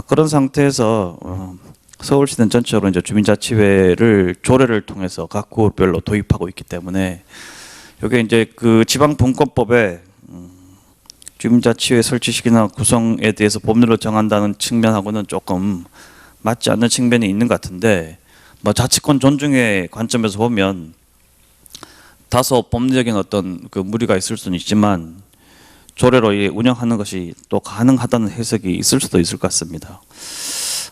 그런 상태에서 서울시는 전체적으로 이제 주민자치회를 조례를 통해서 각 구별로 도입하고 있기 때문에 이게 이제 그 지방분권법에 주민자치회 설치 시기나 구성에 대해서 법률로 정한다는 측면하고는 조금 맞지 않는 측면이 있는 것 같은데, 뭐 자치권 존중의 관점에서 보면 다소 법리적인 어떤 그 무리가 있을 수는 있지만 조례로 운영하는 것이 또 가능하다는 해석이 있을 수도 있을 것 같습니다.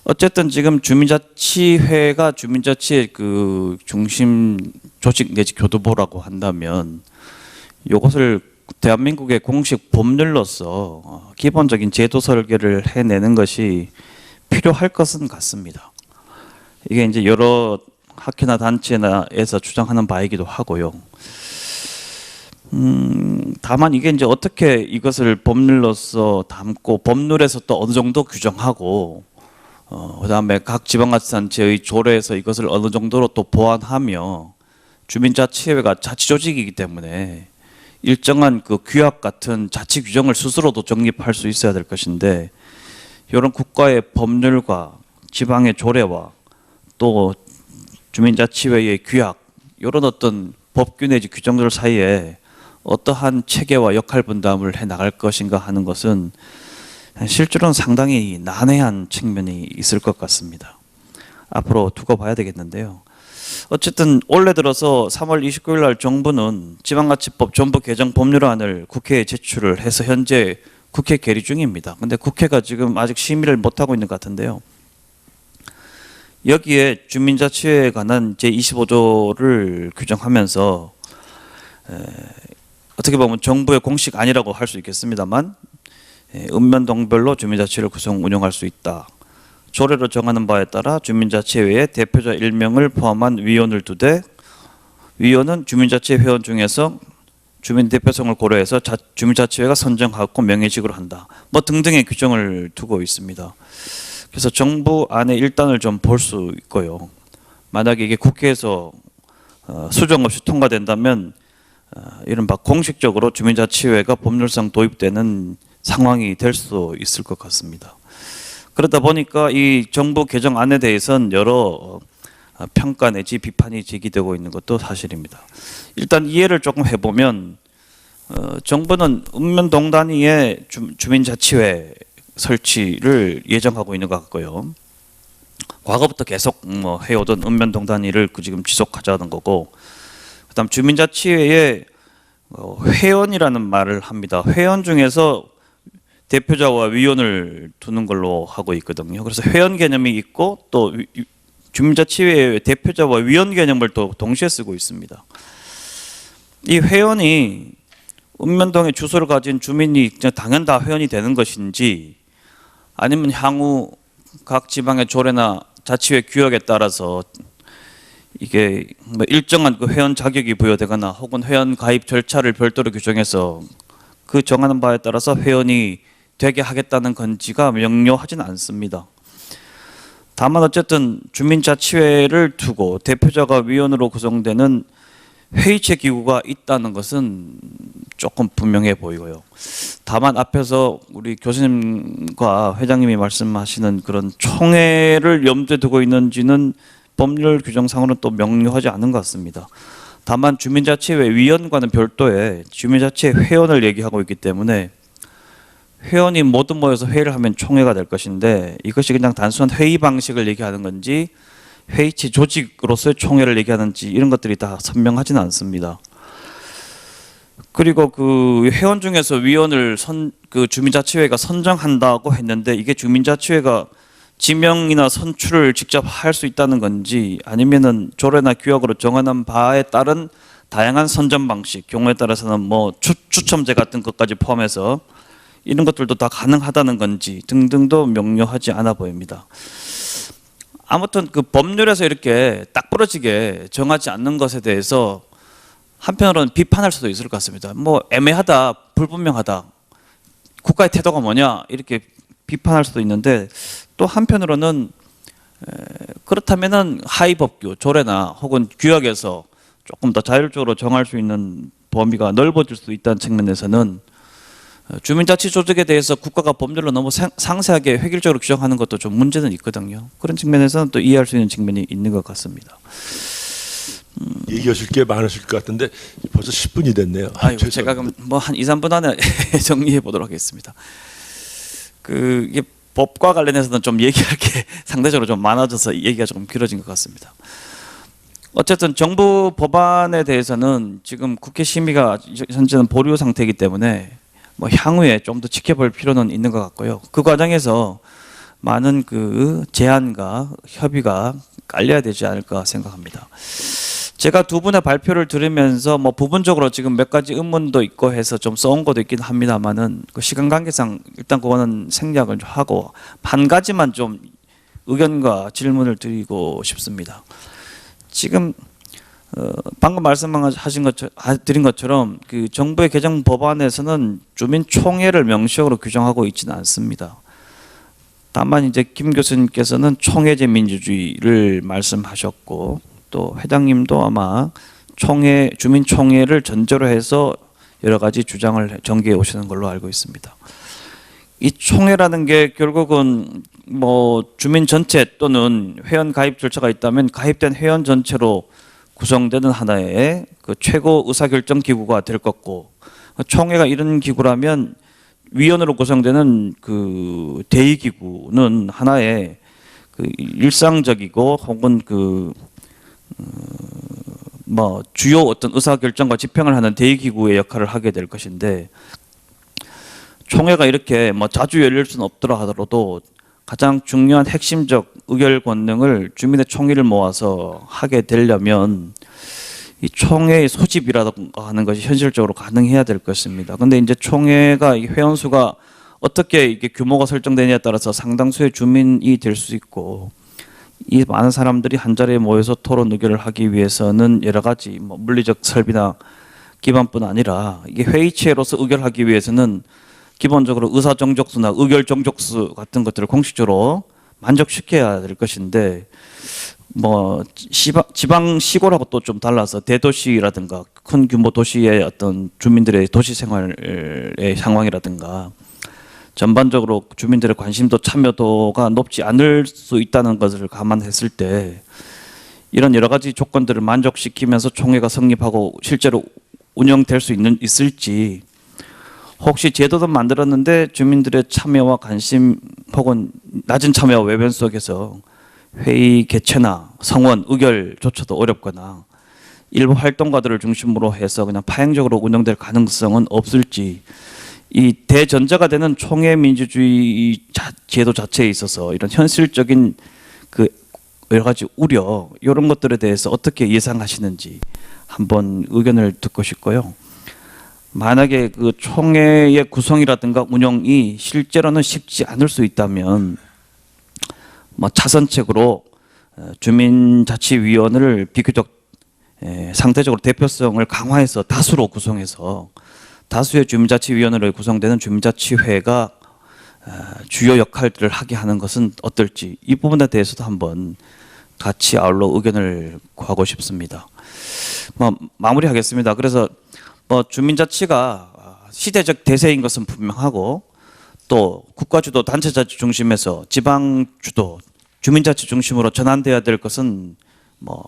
어쨌든 지금 주민자치회가 주민자치의 그 중심 조직 내지 교두보라고 한다면 이것을 대한민국의 공식 법률로서 기본적인 제도 설계를 해내는 것이 필요할 것은 같습니다. 이게 이제 여러 학회나 단체에서 주장하는 바이기도 하고요. 다만 이게 이제 어떻게 이것을 법률로서 담고 법률에서 또 어느 정도 규정하고 그다음에 각 지방자치단체의 조례에서 이것을 어느 정도로 또 보완하며 주민자치회가 자치조직이기 때문에 일정한 그 규약 같은 자치 규정을 스스로도 정립할 수 있어야 될 것인데 이런 국가의 법률과 지방의 조례와 또 주민자치회의 규약 이런 어떤 법규 내지 규정들 사이에 어떠한 체계와 역할 분담을 해 나갈 것인가 하는 것은 실제로는 상당히 난해한 측면이 있을 것 같습니다. 앞으로 두고 봐야 되겠는데요. 어쨌든 올해 들어서 3월 29일 날 정부는 지방자치법 전부 개정 법률안을 국회에 제출을 해서 현재 국회 계류 중입니다. 근데 국회가 지금 아직 심의를 못하고 있는 것 같은데요. 여기에 주민자치회에 관한 제25조를 규정하면서 어떻게 보면 정부의 공식 아니라고 할 수 있겠습니다만 읍면동별로 주민자치회를 구성 운영할 수 있다. 조례로 정하는 바에 따라 주민자치회에 대표자 1명을 포함한 위원을 두되 위원은 주민자치회 회원 중에서 주민 대표성을 고려해서 주민자치회가 선정하고 명예직으로 한다. 뭐 등등의 규정을 두고 있습니다. 그래서 정부 안에 일단을 좀 볼 수 있고요. 만약에 이게 국회에서 수정 없이 통과된다면 이른바 공식적으로 주민자치회가 법률상 도입되는 상황이 될 수 있을 것 같습니다. 그러다 보니까 이 정부 개정안에 대해서는 여러 평가 내지 비판이 제기되고 있는 것도 사실입니다. 일단 이해를 조금 해보면 정부는 읍면동 단위의 주민자치회 설치를 예정하고 있는 것 같고요. 과거부터 계속 뭐 해오던 읍면동 단위를 지금 지속하자는 거고, 그다음 주민자치회에 회원이라는 말을 합니다. 회원 중에서 대표자와 위원을 두는 걸로 하고 있거든요. 그래서 회원 개념이 있고 또 주민자치회의 대표자와 위원 개념을 또 동시에 쓰고 있습니다. 이 회원이 읍면동에 주소를 가진 주민이 그냥 당연 다 회원이 되는 것인지 아니면 향후 각 지방의 조례나 자치회 규약에 따라서 이게 뭐 일정한 그 회원 자격이 부여되거나 혹은 회원 가입 절차를 별도로 규정해서 그 정하는 바에 따라서 회원이 되게 하겠다는 건지가 명료하지는 않습니다. 다만 어쨌든 주민자치회를 두고 대표자가 위원으로 구성되는 회의체 기구가 있다는 것은 조금 분명해 보이고요. 다만 앞에서 우리 교수님과 회장님이 말씀하시는 그런 총회를 염두에 두고 있는지는 법률 규정상으로는 또 명료하지 않은 것 같습니다. 다만 주민자치회 위원과는 별도의 주민자치회 회원을 얘기하고 있기 때문에 회원이 모두 모여서 회의를 하면 총회가 될 것인데 이것이 그냥 단순한 회의 방식을 얘기하는 건지 회의체 조직으로서의 총회를 얘기하는지 이런 것들이 다 선명하지는 않습니다. 그리고 그 회원 중에서 위원을 그 주민자치회가 선정한다고 했는데 이게 주민자치회가 지명이나 선출을 직접 할 수 있다는 건지 아니면은 조례나 규약으로 정하는 바에 따른 다양한 선정 방식, 경우에 따라서는 뭐 추첨제 같은 것까지 포함해서 이런 것들도 다 가능하다는 건지 등등도 명료하지 않아 보입니다. 아무튼 그 법률에서 이렇게 딱 부러지게 정하지 않는 것에 대해서 한편으로는 비판할 수도 있을 것 같습니다. 뭐 애매하다, 불분명하다. 국가의 태도가 뭐냐 이렇게 비판할 수도 있는데 또 한편으로는 그렇다면은 하위법규, 조례나 혹은 규약에서 조금 더 자율적으로 정할 수 있는 범위가 넓어질 수 있다는 측면에서는 주민자치조직에 대해서 국가가 법률로 너무 상세하게 획일적으로 규정하는 것도 좀 문제는 있거든요. 그런 측면에서는 또 이해할 수 있는 측면이 있는 것 같습니다. 얘기하실 게 많으실 것 같은데 벌써 10분이 됐네요. 아이고, 제가 그럼 뭐 한 2, 3분 안에 정리해 보도록 하겠습니다. 이게 법과 관련해서는 좀 얘기할 게 상대적으로 좀 많아져서 얘기가 조금 길어진 것 같습니다. 어쨌든 정부 법안에 대해서는 지금 국회 심의가 현재는 보류 상태이기 때문에 뭐 향후에 좀 더 지켜볼 필요는 있는 것 같고요. 그 과정에서 많은 그 제안과 협의가 깔려야 되지 않을까 생각합니다. 제가 두 분의 발표를 들으면서 뭐 부분적으로 지금 몇 가지 의문도 있고 해서 좀 써온 것도 있긴 합니다만은 그 시간 관계상 일단 그거는 생략을 하고 한 가지만 좀 의견과 질문을 드리고 싶습니다. 지금 방금 드린 것처럼 그 정부의 개정 법안에서는 주민총회를 명시적으로 규정하고 있지는 않습니다. 다만 이제 김 교수님께서는 총회제 민주주의를 말씀하셨고 또 회장님도 아마 주민총회를 전제로 해서 여러 가지 주장을 전개해 오시는 걸로 알고 있습니다. 이 총회라는 게 결국은 뭐 주민 전체 또는 회원 가입 절차가 있다면 가입된 회원 전체로 구성되는 하나의 그 최고 의사결정 기구가 될 것고, 총회가 이런 기구라면 위원으로 구성되는 그 대의 기구는 하나의 그 일상적이고 혹은 뭐 주요 어떤 의사결정과 집행을 하는 대의 기구의 역할을 하게 될 것인데, 총회가 이렇게 뭐 자주 열릴 수는 없더라 하더라도 가장 중요한 핵심적 의결 권능을 주민의 총의를 모아서 하게 되려면 이 총회의 소집이라든가 하는 것이 현실적으로 가능해야 될 것입니다. 그런데 이제 총회가 회원 수가 어떻게 이게 규모가 설정되냐에 따라서 상당수의 주민이 될 수 있고, 이 많은 사람들이 한 자리에 모여서 토론 의결을 하기 위해서는 여러 가지 뭐 물리적 설비나 기반뿐 아니라 이게 회의체로서 의결하기 위해서는 기본적으로 의사 정족수나 의결 정족수 같은 것들을 공식적으로 만족시켜야 될 것인데, 뭐 지방 시골하고 또 좀 달라서 대도시라든가 큰 규모 도시의 어떤 주민들의 도시 생활의 상황이라든가 전반적으로 주민들의 관심도 참여도가 높지 않을 수 있다는 것을 감안했을 때 이런 여러 가지 조건들을 만족시키면서 총회가 성립하고 실제로 운영될 수 있을지, 혹시 제도도 만들었는데 주민들의 참여와 관심 혹은 낮은 참여와 외변 속에서 회의 개최나 성원, 의결조차도 어렵거나 일부 활동가들을 중심으로 해서 그냥 파행적으로 운영될 가능성은 없을지, 이 대전제가 되는 총회 민주주의 제도 자체에 있어서 이런 현실적인 그 여러 가지 우려, 이런 것들에 대해서 어떻게 예상하시는지 한번 의견을 듣고 싶고요. 만약에 그 총회의 구성이라든가 운영이 실제로는 쉽지 않을 수 있다면 뭐 차선책으로 주민자치위원회를 비교적 상대적으로 대표성을 강화해서 다수로 구성해서 다수의 주민자치위원회로 구성되는 주민자치회가 주요 역할들을 하게 하는 것은 어떨지, 이 부분에 대해서도 한번 같이 아울러 의견을 구하고 싶습니다. 뭐 마무리하겠습니다. 그래서 뭐 주민자치가 시대적 대세인 것은 분명하고, 또 국가주도 단체자치 중심에서 지방주도 주민자치 중심으로 전환돼야 될 것은 뭐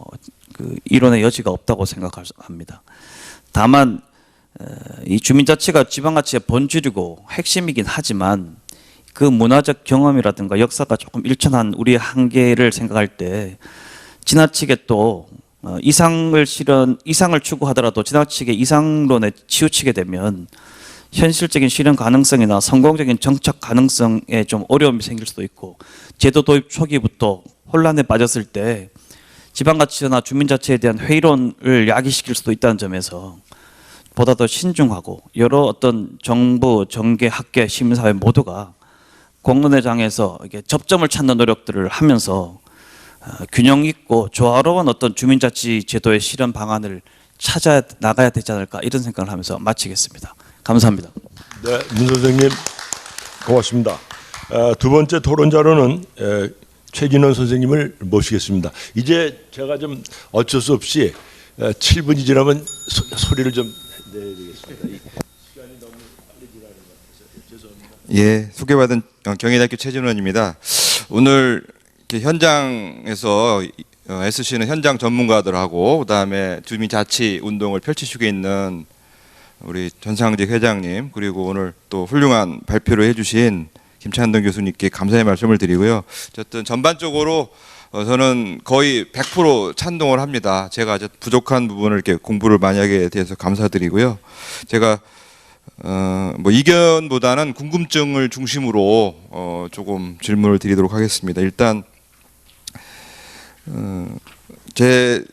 그 이론의 여지가 없다고 생각합니다. 다만 이 주민자치가 지방자치의 본질이고 핵심이긴 하지만 그 문화적 경험이라든가 역사가 조금 일천한 우리의 한계를 생각할 때 지나치게 또 이상을 추구하더라도 지나치게 이상론에 치우치게 되면 현실적인 실현 가능성이나 성공적인 정착 가능성에 좀 어려움이 생길 수도 있고, 제도 도입 초기부터 혼란에 빠졌을 때 지방자치나 주민자치에 대한 회의론을 야기시킬 수도 있다는 점에서 보다 더 신중하고 여러 어떤 정부, 정계, 학계, 시민사회 모두가 공론의 장에서 이렇게 접점을 찾는 노력들을 하면서 균형 있고 조화로운 어떤 주민자치 제도의 실현 방안을 찾아 나가야 되지 않을까, 이런 생각을 하면서 마치겠습니다. 감사합니다. 네, 문 선생님 고맙습니다. 두 번째 토론자로는 최진원 선생님을 모시겠습니다. 이제 제가 좀 어쩔 수 없이 7분이 지나면 소리를 좀 내야 되겠습니다. 예, 소개받은 경희대학교 최진원입니다. 오늘 이렇게 현장에서 SC는 현장 전문가들하고 그다음에 주민자치 운동을 펼치시고 있는 우리 전상직 회장님, 그리고 오늘 또 훌륭한 발표를 해주신 김찬동 교수님께 감사의 말씀을 드리고요. 어쨌든 전반적으로 저는 거의 100% 찬동을 합니다. 제가 부족한 부분을 이렇게 공부를 많이 하게 돼서 감사드리고요. 제가 뭐 이견보다는 궁금증을 중심으로 조금 질문을 드리도록 하겠습니다. 일단 제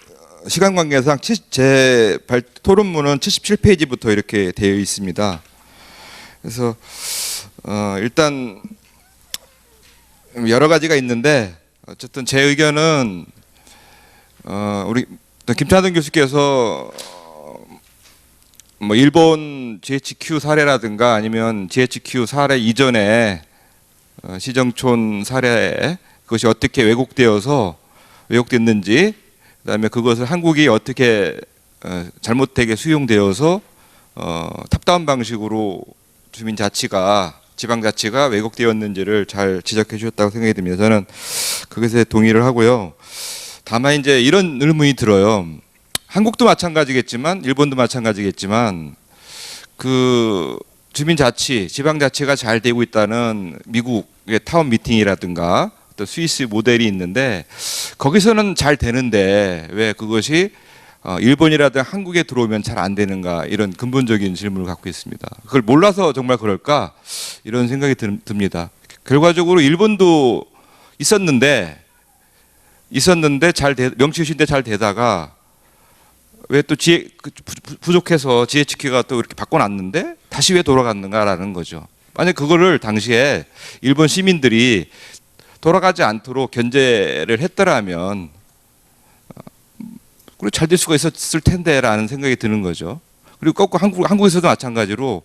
시간 관계상 제 토론문은 77페이지부터 이렇게 되어 있습니다. 그래서 일단 여러 가지가 있는데 어쨌든 제 의견은 우리 김찬동 교수께서 뭐 일본 GHQ 사례라든가 아니면 GHQ 사례 이전에 시정촌 사례 그것이 어떻게 왜곡됐는지, 그다음에 그것을 한국이 어떻게 잘못되게 수용되어서 탑다운 방식으로 주민자치가 지방자치가 왜곡되었는지를 잘 지적해 주셨다고 생각이 듭니다. 저는 그것에 동의를 하고요. 다만 이제 이런 의문이 들어요. 한국도 마찬가지겠지만 일본도 마찬가지겠지만 그 주민자치, 지방자치가 잘 되고 있다는 미국의 타운 미팅이라든가 또 스위스 모델이 있는데 거기서는 잘 되는데 왜 그것이 일본이라든가 한국에 들어오면 잘 안 되는가, 이런 근본적인 질문을 갖고 있습니다. 그걸 몰라서 정말 그럴까 이런 생각이 듭니다. 결과적으로 일본도 있었는데 명치유신데 잘 되다가 왜 또 부족해서 GHQ가 또 이렇게 바꿔놨는데 다시 왜 돌아갔는가라는 거죠. 만약 그거를 당시에 일본 시민들이 돌아가지 않도록 견제를 했더라면 그리고 잘 될 수가 있었을 텐데라는 생각이 드는 거죠. 그리고 거꾸로 한국에서도 마찬가지로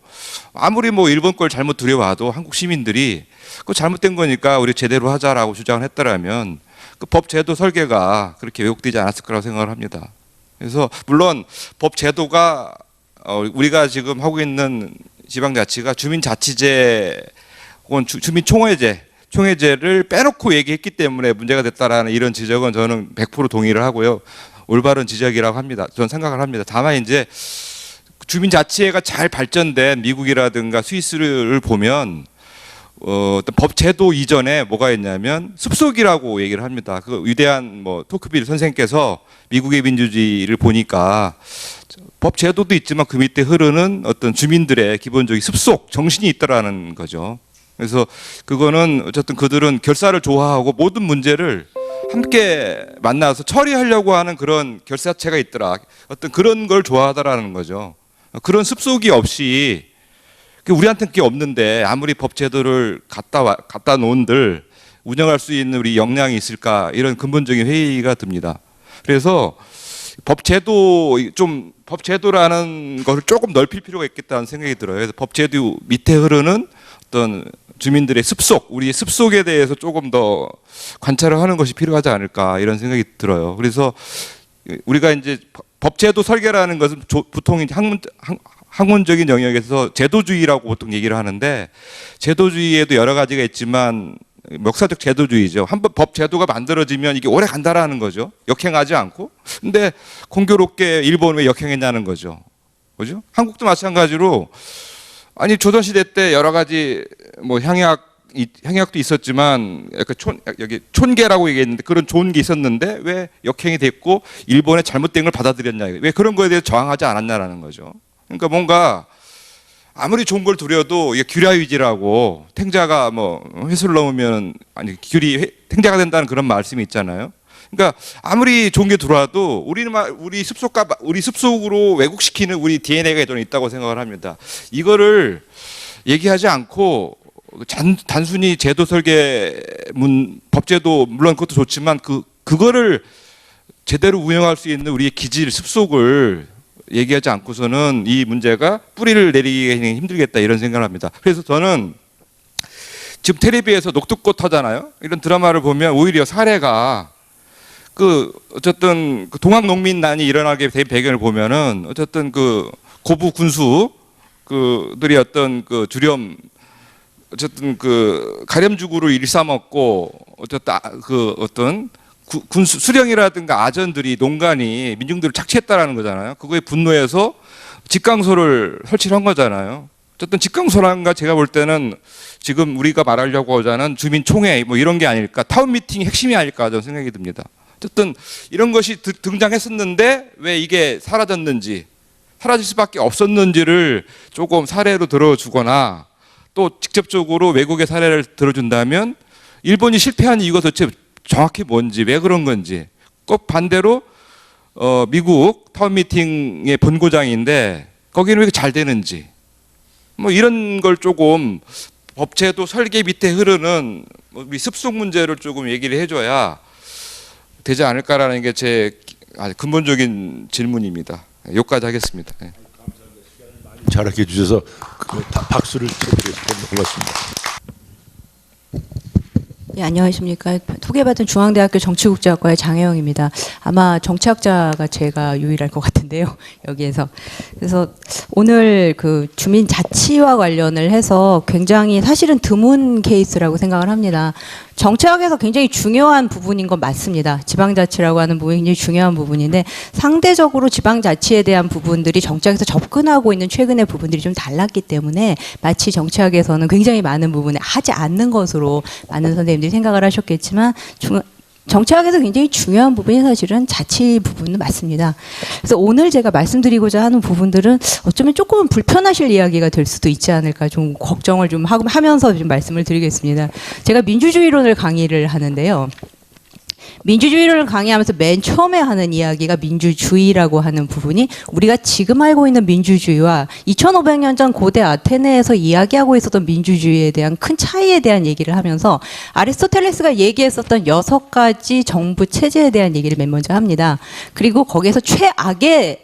아무리 뭐 일본 걸 잘못 들여와도 한국 시민들이 그 잘못된 거니까 우리 제대로 하자라고 주장을 했더라면 그 법 제도 설계가 그렇게 왜곡되지 않았을 거라고 생각을 합니다. 그래서 물론 법 제도가 우리가 지금 하고 있는 지방자치가 주민자치제 혹은 총회제를 빼놓고 얘기했기 때문에 문제가 됐다라는 이런 지적은 저는 100% 동의를 하고요. 올바른 지적이라고 합니다. 저는 생각을 합니다. 다만 이제 주민자치회가 잘 발전된 미국이라든가 스위스를 보면 어떤 법 제도 이전에 뭐가 있냐면 습속이라고 얘기를 합니다. 그 위대한 뭐 토크빌 선생께서 미국의 민주주의를 보니까 법 제도도 있지만 그 밑에 흐르는 어떤 주민들의 기본적인 습속, 정신이 있더라는 거죠. 그래서 그거는 어쨌든 그들은 결사를 좋아하고 모든 문제를 함께 만나서 처리하려고 하는 그런 결사체가 있더라. 어떤 그런 걸 좋아하더라는 거죠. 그런 습속이 없이 우리한테는 그게 없는데 아무리 법 제도를 갖다 놓은들 운영할 수 있는 우리 역량이 있을까, 이런 근본적인 회의가 듭니다. 그래서 법 제도라는 것을 조금 넓힐 필요가 있겠다는 생각이 들어요. 그래서 법 제도 밑에 흐르는 어떤 주민들의 습속, 우리의 습속에 대해서 조금 더 관찰을 하는 것이 필요하지 않을까, 이런 생각이 들어요. 그래서 우리가 이제 법제도 설계라는 것은 보통 학문적인 영역에서 제도주의라고 보통 얘기를 하는데, 제도주의에도 여러 가지가 있지만 역사적 제도주의죠. 한번 법 제도가 만들어지면 이게 오래 간다라는 거죠. 역행하지 않고. 근데 공교롭게 일본 왜 역행했냐는 거죠. 그죠? 한국도 마찬가지로 아니 조선시대 때 여러 가지 뭐 향약도 있었지만 여기 촌계라고 얘기했는데 그런 좋은 게 있었는데 왜 역행이 됐고 일본의 잘못된 걸 받아들였냐, 왜 그런 거에 대해서 저항하지 않았냐라는 거죠. 그러니까 뭔가 아무리 좋은 걸 두려도 이게 규례위지라고, 탱자가 뭐 회수를 넘으면 귤이 탱자가 된다는 그런 말씀이 있잖아요. 그러니까 아무리 좋은 게 들어와도 우리 습속으로 왜곡시키는 우리 DNA가 있다고 생각을 합니다. 이거를 얘기하지 않고 단순히 제도 설계 법제도 물론 그것도 좋지만 그거를 제대로 운영할 수 있는 우리의 기질 습속을 얘기하지 않고서는 이 문제가 뿌리를 내리기 힘들겠다, 이런 생각을 합니다. 그래서 저는 지금 텔레비에서 녹두꽃 하잖아요. 이런 드라마를 보면 오히려 사례가 그 어쨌든 그 동학 농민난이 일어나게 된 배경을 보면은 어쨌든 그 고부 군수 그들이 어떤 그 주렴 어쨌든 그 가렴주구를 일삼았고 어쨌든 그 어떤 군수 수령이라든가 아전들이 농간이 민중들을 착취했다라는 거잖아요. 그거에 분노해서 직강소를 설치를 한 거잖아요. 어쨌든 직강소란가 제가 볼 때는 지금 우리가 말하려고 하자는 주민총회 뭐 이런 게 아닐까, 타운 미팅이 핵심이 아닐까 저는 생각이 듭니다. 어쨌든 이런 것이 등장했었는데 왜 이게 사라졌는지, 사라질 수밖에 없었는지를 조금 사례로 들어주거나 또 직접적으로 외국의 사례를 들어준다면 일본이 실패한 이유가 도대체 정확히 뭔지, 왜 그런 건지, 꼭 반대로 미국 타운 미팅의 본고장인데 거기는 왜 이렇게 잘 되는지, 뭐 이런 걸 조금 법제도 설계 밑에 흐르는 우리 습속 문제를 조금 얘기를 해줘야 되지 않을까라는 게 제 근본적인 질문입니다. 여기까지 하겠습니다. 네. 잘하게 해주셔서 박수를 쳐드리겠습니다. 고맙습니다. 네, 안녕하십니까. 소개받은 중앙대학교 정치국제학과의 장혜영입니다. 아마 정치학자가 제가 유일할 것 같은데요. 여기에서. 그래서 오늘 그 주민자치와 관련을 해서 굉장히 사실은 드문 케이스라고 생각을 합니다. 정치학에서 굉장히 중요한 부분인 건 맞습니다. 지방자치라고 하는 부분이 굉장히 중요한 부분인데 상대적으로 지방자치에 대한 부분들이 정치학에서 접근하고 있는 최근의 부분들이 좀 달랐기 때문에 마치 정치학에서는 굉장히 많은 부분에 하지 않는 것으로 많은 선생님들이 생각을 하셨겠지만 정치학에서 굉장히 중요한 부분이 사실은 자치 부분은 맞습니다. 그래서 오늘 제가 말씀드리고자 하는 부분들은 어쩌면 조금은 불편하실 이야기가 될 수도 있지 않을까 좀 걱정을 좀 하면서 좀 말씀을 드리겠습니다. 제가 민주주의론을 강의를 하는데요. 민주주의를 강의하면서 맨 처음에 하는 이야기가 민주주의라고 하는 부분이 우리가 지금 알고 있는 민주주의와 2500년 전 고대 아테네에서 이야기하고 있었던 민주주의에 대한 큰 차이에 대한 얘기를 하면서 아리스토텔레스가 얘기했었던 6가지 정부 체제에 대한 얘기를 맨 먼저 합니다. 그리고 거기에서 최악의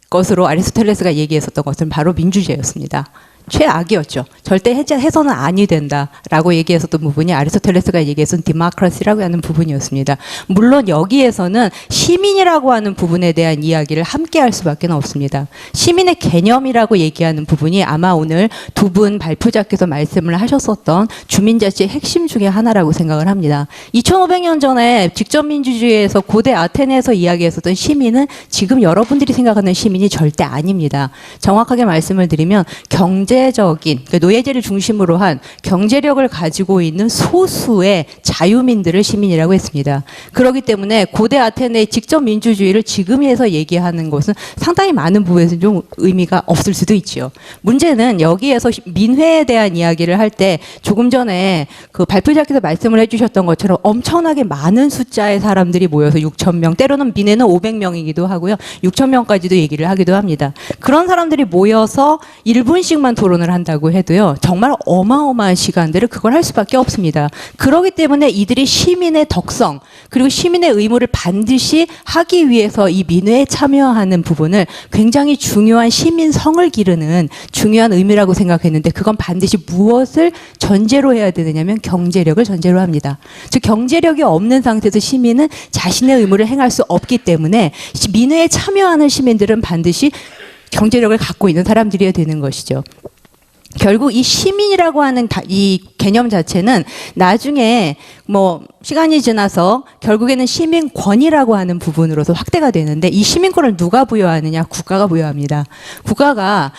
것으로 아리스토텔레스가 얘기했었던 것은 바로 민주주의였습니다. 최악이었죠. 절대 해서는 아니 된다라고 얘기했었던 부분이 아리스토텔레스가 얘기했던 디모크라시라고 하는 부분이었습니다. 물론 여기에서는 시민이라고 하는 부분에 대한 이야기를 함께 할 수밖에 없습니다. 시민의 개념이라고 얘기하는 부분이 아마 오늘 두 분 발표자께서 말씀을 하셨었던 주민자치의 핵심 중에 하나라고 생각을 합니다. 2500년 전에 직접민주주의에서 고대 아테네에서 이야기했었던 시민은 지금 여러분들이 생각하는 시민이 절대 아닙니다. 정확하게 말씀을 드리면 경제적인 그러니까 노예제를 중심으로 한 경제력을 가지고 있는 소수의 자유민들을 시민이라고 했습니다. 그렇기 때문에 고대 아테네의 직접 민주주의를 지금에서 얘기하는 것은 상당히 많은 부분에서 좀 의미가 없을 수도 있지요. 문제는 여기에서 민회에 대한 이야기를 할 때 조금 전에 그 발표자께서 말씀을 해주셨던 것처럼 엄청나게 많은 숫자의 사람들이 모여서 6,000명, 때로는 민회는 500명이기도 하고요. 6,000명까지도 얘기를 하기도 합니다. 그런 사람들이 모여서 1분씩만 토론을 한다고 해도요, 정말 어마어마한 시간들을 그걸 할 수밖에 없습니다. 그렇기 때문에 이들이 시민의 덕성 그리고 시민의 의무를 반드시 하기 위해서 이 민회에 참여하는 부분을 굉장히 중요한 시민성을 기르는 중요한 의미라고 생각했는데 그건 반드시 무엇을 전제로 해야 되느냐면 경제력을 전제로 합니다. 즉 경제력이 없는 상태에서 시민은 자신의 의무를 행할 수 없기 때문에 민회에 참여하는 시민들은 반드시 경제력을 갖고 있는 사람들이어야 되는 것이죠. 결국 이 시민이라고 하는 이 개념 자체는 나중에 뭐 시간이 지나서 결국에는 시민권이라고 하는 부분으로서 확대가 되는데 이 시민권을 누가 부여하느냐? 국가가 부여합니다. 국가와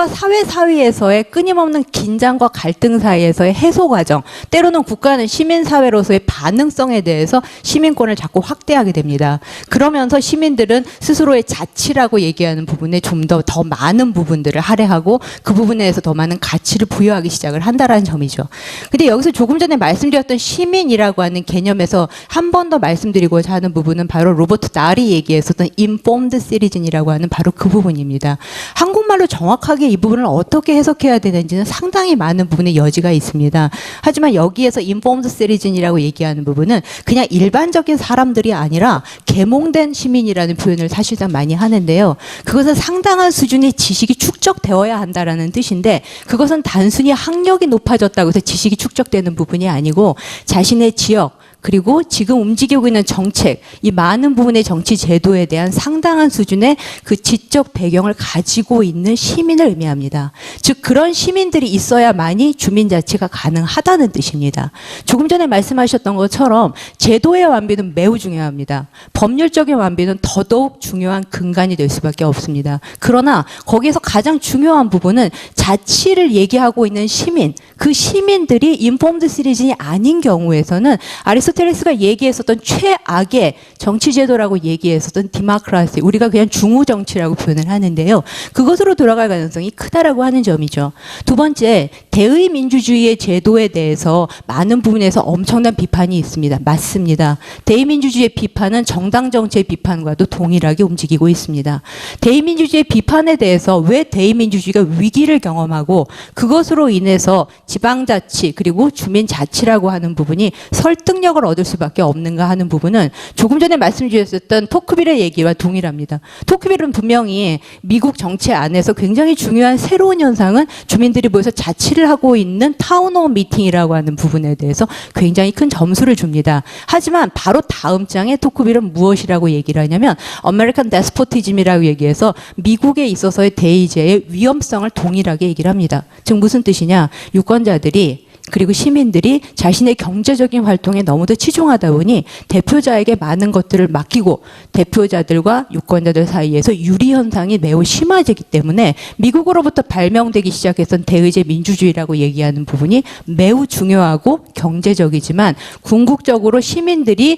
사회 사이에서의 끊임없는 긴장과 갈등 사이에서의 해소 과정, 때로는 국가는 시민사회로서의 반응성에 대해서 시민권을 자꾸 확대하게 됩니다. 그러면서 시민들은 스스로의 자치라고 얘기하는 부분에 좀 더 많은 부분들을 할애하고 그 부분에서 더 많은 가치를 부여하기 시작을 한다라는 점이죠. 근데 여기서 조금 전에 말씀드렸던 시민이라고 하는 개념에서 한 번 더 말씀드리고자 하는 부분은 바로 로버트 날이 얘기했었던 informed citizen이라고 하는 바로 그 부분입니다. 한국말 한국말로 정확하게 이 부분을 어떻게 해석해야 되는지는 상당히 많은 부분의 여지가 있습니다. 하지만 여기에서 informed citizen이라고 얘기하는 부분은 그냥 일반적인 사람들이 아니라 계몽된 시민이라는 표현을 사실상 많이 하는데요. 그것은 상당한 수준의 지식이 축적되어야 한다라는 뜻인데 그것은 단순히 학력이 높아졌다고 해서 지식이 축적되는 부분이 아니고 자신의 지역 그리고 지금 움직이고 있는 정책, 이 많은 부분의 정치 제도에 대한 상당한 수준의 그 지적 배경을 가지고 있는 시민을 의미합니다. 즉 그런 시민들이 있어야만이 주민자치가 가능하다는 뜻입니다. 조금 전에 말씀하셨던 것처럼 제도의 완비는 매우 중요합니다. 법률적인 완비는 더더욱 중요한 근간이 될 수밖에 없습니다. 그러나 거기에서 가장 중요한 부분은 자치를 얘기하고 있는 시민, 그 시민들이 인폼드 시리즌이 아닌 경우에서는 아리스토텔레스가 얘기했었던 최악의 정치제도라고 얘기했었던 디마크라시, 우리가 그냥 중우정치라고 표현을 하는데요. 그것으로 돌아갈 가능성이 크다라고 하는 점이죠. 두 번째, 대의민주주의의 제도에 대해서 많은 부분에서 엄청난 비판이 있습니다. 맞습니다. 대의민주주의의 비판은 정당 정치의 비판과도 동일하게 움직이고 있습니다. 대의민주주의의 비판에 대해서 왜 대의민주주의가 위기를 경험하고 그것으로 인해서 지방자치 그리고 주민자치라고 하는 부분이 설득력을 얻을 수밖에 없는가 하는 부분은 조금 전에 말씀 주셨던 토크빌의 얘기와 동일합니다. 토크빌은 분명히 미국 정치 안에서 굉장히 중요한 새로운 현상은 주민들이 모여서 자치를 하고 있는 타운홀 미팅이라고 하는 부분에 대해서 굉장히 큰 점수를 줍니다. 하지만 바로 다음 장에 토크빌은 무엇이라고 얘기를 하냐면 아메리칸 데스포티즘이라고 얘기해서 미국에 있어서의 대의제의 위험성을 동일하게 얘기를 합니다. 즉 무슨 뜻이냐? 유권자들이 그리고 시민들이 자신의 경제적인 활동에 너무도 치중하다 보니 대표자에게 많은 것들을 맡기고 대표자들과 유권자들 사이에서 유리 현상이 매우 심해지기 때문에 미국으로부터 발명되기 시작했던 대의제 민주주의라고 얘기하는 부분이 매우 중요하고 경제적이지만 궁극적으로 시민들이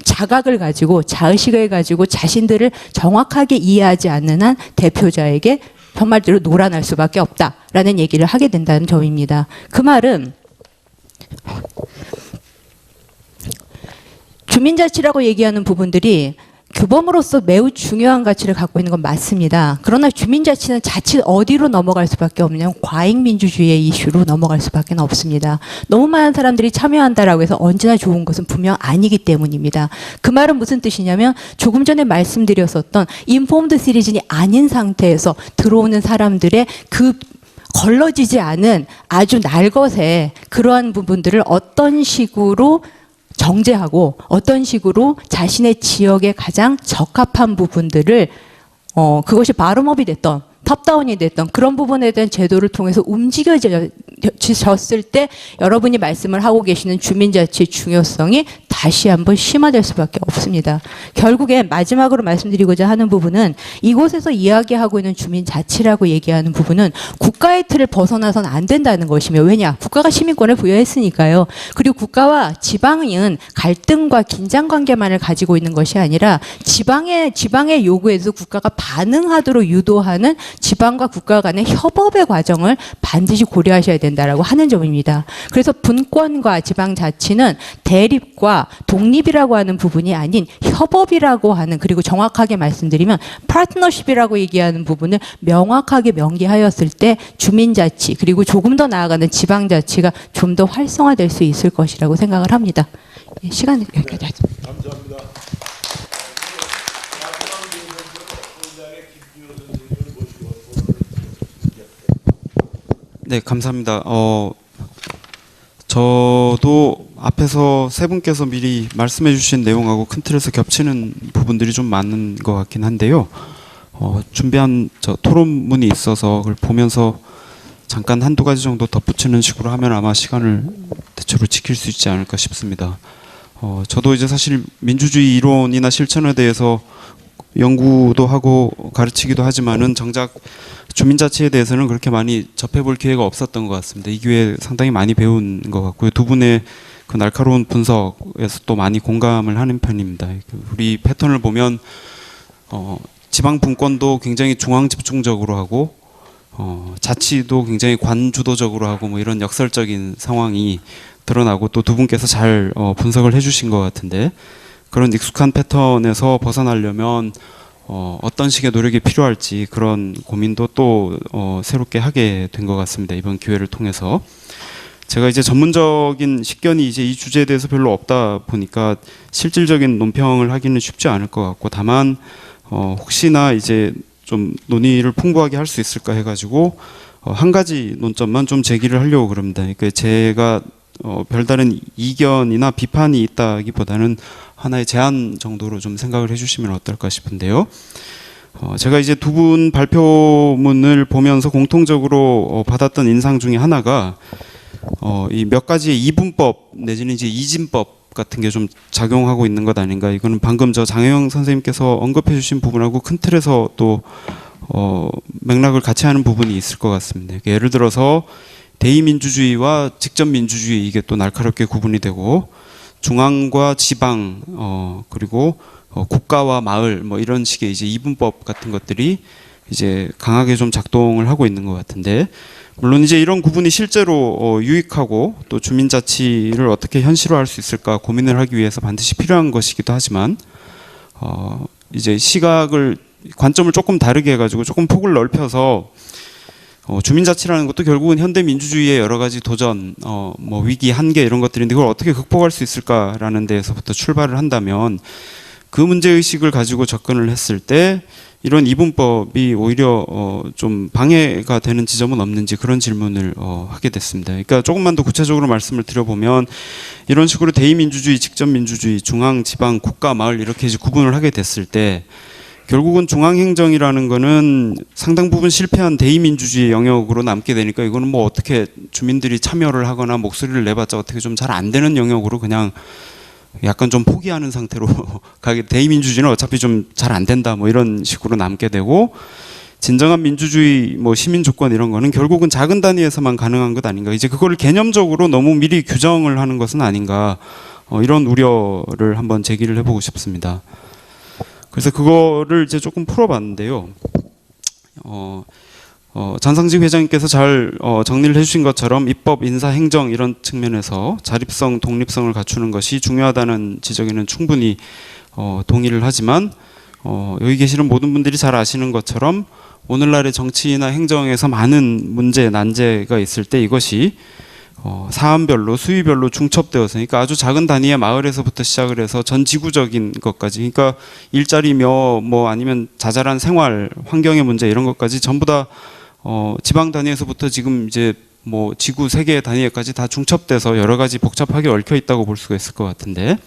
자각을 가지고 자의식을 가지고 자신들을 정확하게 이해하지 않는 한 대표자에게 편말대로 놀아날 수밖에 없다라는 얘기를 하게 된다는 점입니다. 그 말은 주민자치라고 얘기하는 부분들이 규범으로서 매우 중요한 가치를 갖고 있는 건 맞습니다. 그러나 주민자치는 자칫 어디로 넘어갈 수밖에 없냐면 과잉민주주의의 이슈로 넘어갈 수밖에 없습니다. 너무 많은 사람들이 참여한다라고 해서 언제나 좋은 것은 분명 아니기 때문입니다. 그 말은 무슨 뜻이냐면 조금 전에 말씀드렸었던 인폼드 시리즌이 아닌 상태에서 들어오는 사람들의 그 걸러지지 않은 아주 날것의 그러한 부분들을 어떤 식으로 정제하고 어떤 식으로 자신의 지역에 가장 적합한 부분들을 그것이 바텀업이 됐던 탑다운이 됐던 그런 부분에 대한 제도를 통해서 움직여졌을 때 여러분이 말씀을 하고 계시는 주민자치의 중요성이 다시 한번 심화될 수밖에 없습니다. 결국에 마지막으로 말씀드리고자 하는 부분은 이곳에서 이야기하고 있는 주민자치라고 얘기하는 부분은 국가의 틀을 벗어나서는 안 된다는 것이며 왜냐? 국가가 시민권을 부여했으니까요. 그리고 국가와 지방은 갈등과 긴장관계만을 가지고 있는 것이 아니라 지방의 요구에서 국가가 반응하도록 유도하는 지방과 국가 간의 협업의 과정을 반드시 고려하셔야 된다라고 하는 점입니다. 그래서 분권과 지방자치는 대립과 독립이라고 하는 부분이 아닌 협업이라고 하는 그리고 정확하게 말씀드리면 파트너십이라고 얘기하는 부분을 명확하게 명기하였을 때 주민자치 그리고 조금 더 나아가는 지방자치가 좀 더 활성화될 수 있을 것이라고 생각을 합니다. 시간 여기까지 하겠습니다. 감사합니다. 네, 감사합니다. 저도 앞에서 세 분께서 미리 말씀해 주신 내용하고 큰 틀에서 겹치는 부분들이 좀 많은 것 같긴 한데요. 준비한 토론문이 있어서 그걸 보면서 잠깐 한두 가지 정도 덧붙이는 식으로 하면 아마 시간을 대체로 지킬 수 있지 않을까 싶습니다. 저도 이제 사실 민주주의 이론이나 실천에 대해서 연구도 하고 가르치기도 하지만은 정작 주민자치에 대해서는 그렇게 많이 접해볼 기회가 없었던 것 같습니다. 이 기회에 상당히 많이 배운 것 같고요. 두 분의 그 날카로운 분석에서 또 많이 공감을 하는 편입니다. 우리 패턴을 보면 지방 분권도 굉장히 중앙 집중적으로 하고 자치도 굉장히 관주도적으로 하고 뭐 이런 역설적인 상황이 드러나고 또 두 분께서 잘 분석을 해주신 것 같은데 그런 익숙한 패턴에서 벗어나려면 어떤 식의 노력이 필요할지 그런 고민도 또 새롭게 하게 된 것 같습니다. 이번 기회를 통해서. 제가 이제 전문적인 식견이 이제 이 주제에 대해서 별로 없다 보니까 실질적인 논평을 하기는 쉽지 않을 것 같고, 다만 혹시나 이제 좀 논의를 풍부하게 할 수 있을까 해가지고 한 가지 논점만 좀 제기를 하려고 그럽니다. 그러니까 제가 별다른 이견이나 비판이 있다기보다는 하나의 제안 정도로 좀 생각을 해주시면 어떨까 싶은데요. 제가 이제 두 분 발표문을 보면서 공통적으로 받았던 인상 중에 하나가 이 몇 가지의 이분법 내지는 이제 이진법 같은 게 좀 작용하고 있는 것 아닌가. 이거는 방금 저 장혜영 선생님께서 언급해 주신 부분하고 큰 틀에서 또 맥락을 같이 하는 부분이 있을 것 같습니다. 그러니까 예를 들어서 대의민주주의와 직접민주주의, 이게 또 날카롭게 구분이 되고, 중앙과 지방 그리고 국가와 마을 뭐 이런 식의 이제 이분법 같은 것들이 이제 강하게 좀 작동을 하고 있는 것 같은데, 물론 이제 이런 구분이 실제로 유익하고 또 주민자치를 어떻게 현실화할 수 있을까 고민을 하기 위해서 반드시 필요한 것이기도 하지만 이제 시각을 관점을 조금 다르게 해가지고 조금 폭을 넓혀서 주민자치라는 것도 결국은 현대 민주주의의 여러 가지 도전, 뭐 위기, 한계 이런 것들인데, 그걸 어떻게 극복할 수 있을까라는 데에서부터 출발을 한다면 그 문제 의식을 가지고 접근을 했을 때 이런 이분법이 오히려 좀 방해가 되는 지점은 없는지, 그런 질문을 하게 됐습니다. 그러니까 조금만 더 구체적으로 말씀을 드려보면, 이런 식으로 대의민주주의, 직접민주주의, 중앙, 지방, 국가, 마을 이렇게 이제 구분을 하게 됐을 때 결국은 중앙행정이라는 거는 상당 부분 실패한 대의민주주의 영역으로 남게 되니까, 이거는 뭐 어떻게 주민들이 참여를 하거나 목소리를 내봤자 어떻게 좀 잘 안 되는 영역으로 그냥 약간 좀 포기하는 상태로 가게, 대의민주주의는 어차피 좀 잘 안 된다 뭐 이런 식으로 남게 되고, 진정한 민주주의 뭐 시민 조건 이런 거는 결국은 작은 단위에서만 가능한 것 아닌가, 이제 그거를 개념적으로 너무 미리 규정을 하는 것은 아닌가, 이런 우려를 한번 제기를 해보고 싶습니다. 그래서 그거를 이제 조금 풀어봤는데요. 전상직 회장님께서 잘 정리를 해주신 것처럼 입법, 인사, 행정 이런 측면에서 자립성, 독립성을 갖추는 것이 중요하다는 지적에는 충분히 동의를 하지만, 여기 계시는 모든 분들이 잘 아시는 것처럼 오늘날의 정치나 행정에서 많은 문제, 난제가 있을 때 이것이 사안별로, 수위별로 중첩되어서, 그러니까 아주 작은 단위의 마을에서부터 시작을 해서 전 지구적인 것까지, 그러니까 일자리며 뭐 아니면 자잘한 생활, 환경의 문제 이런 것까지 전부 다 지방 단위에서부터 지금 이제 뭐 지구 세계 단위에까지 다 중첩돼서 여러 가지 복잡하게 얽혀 있다고 볼 수가 있을 것 같은데,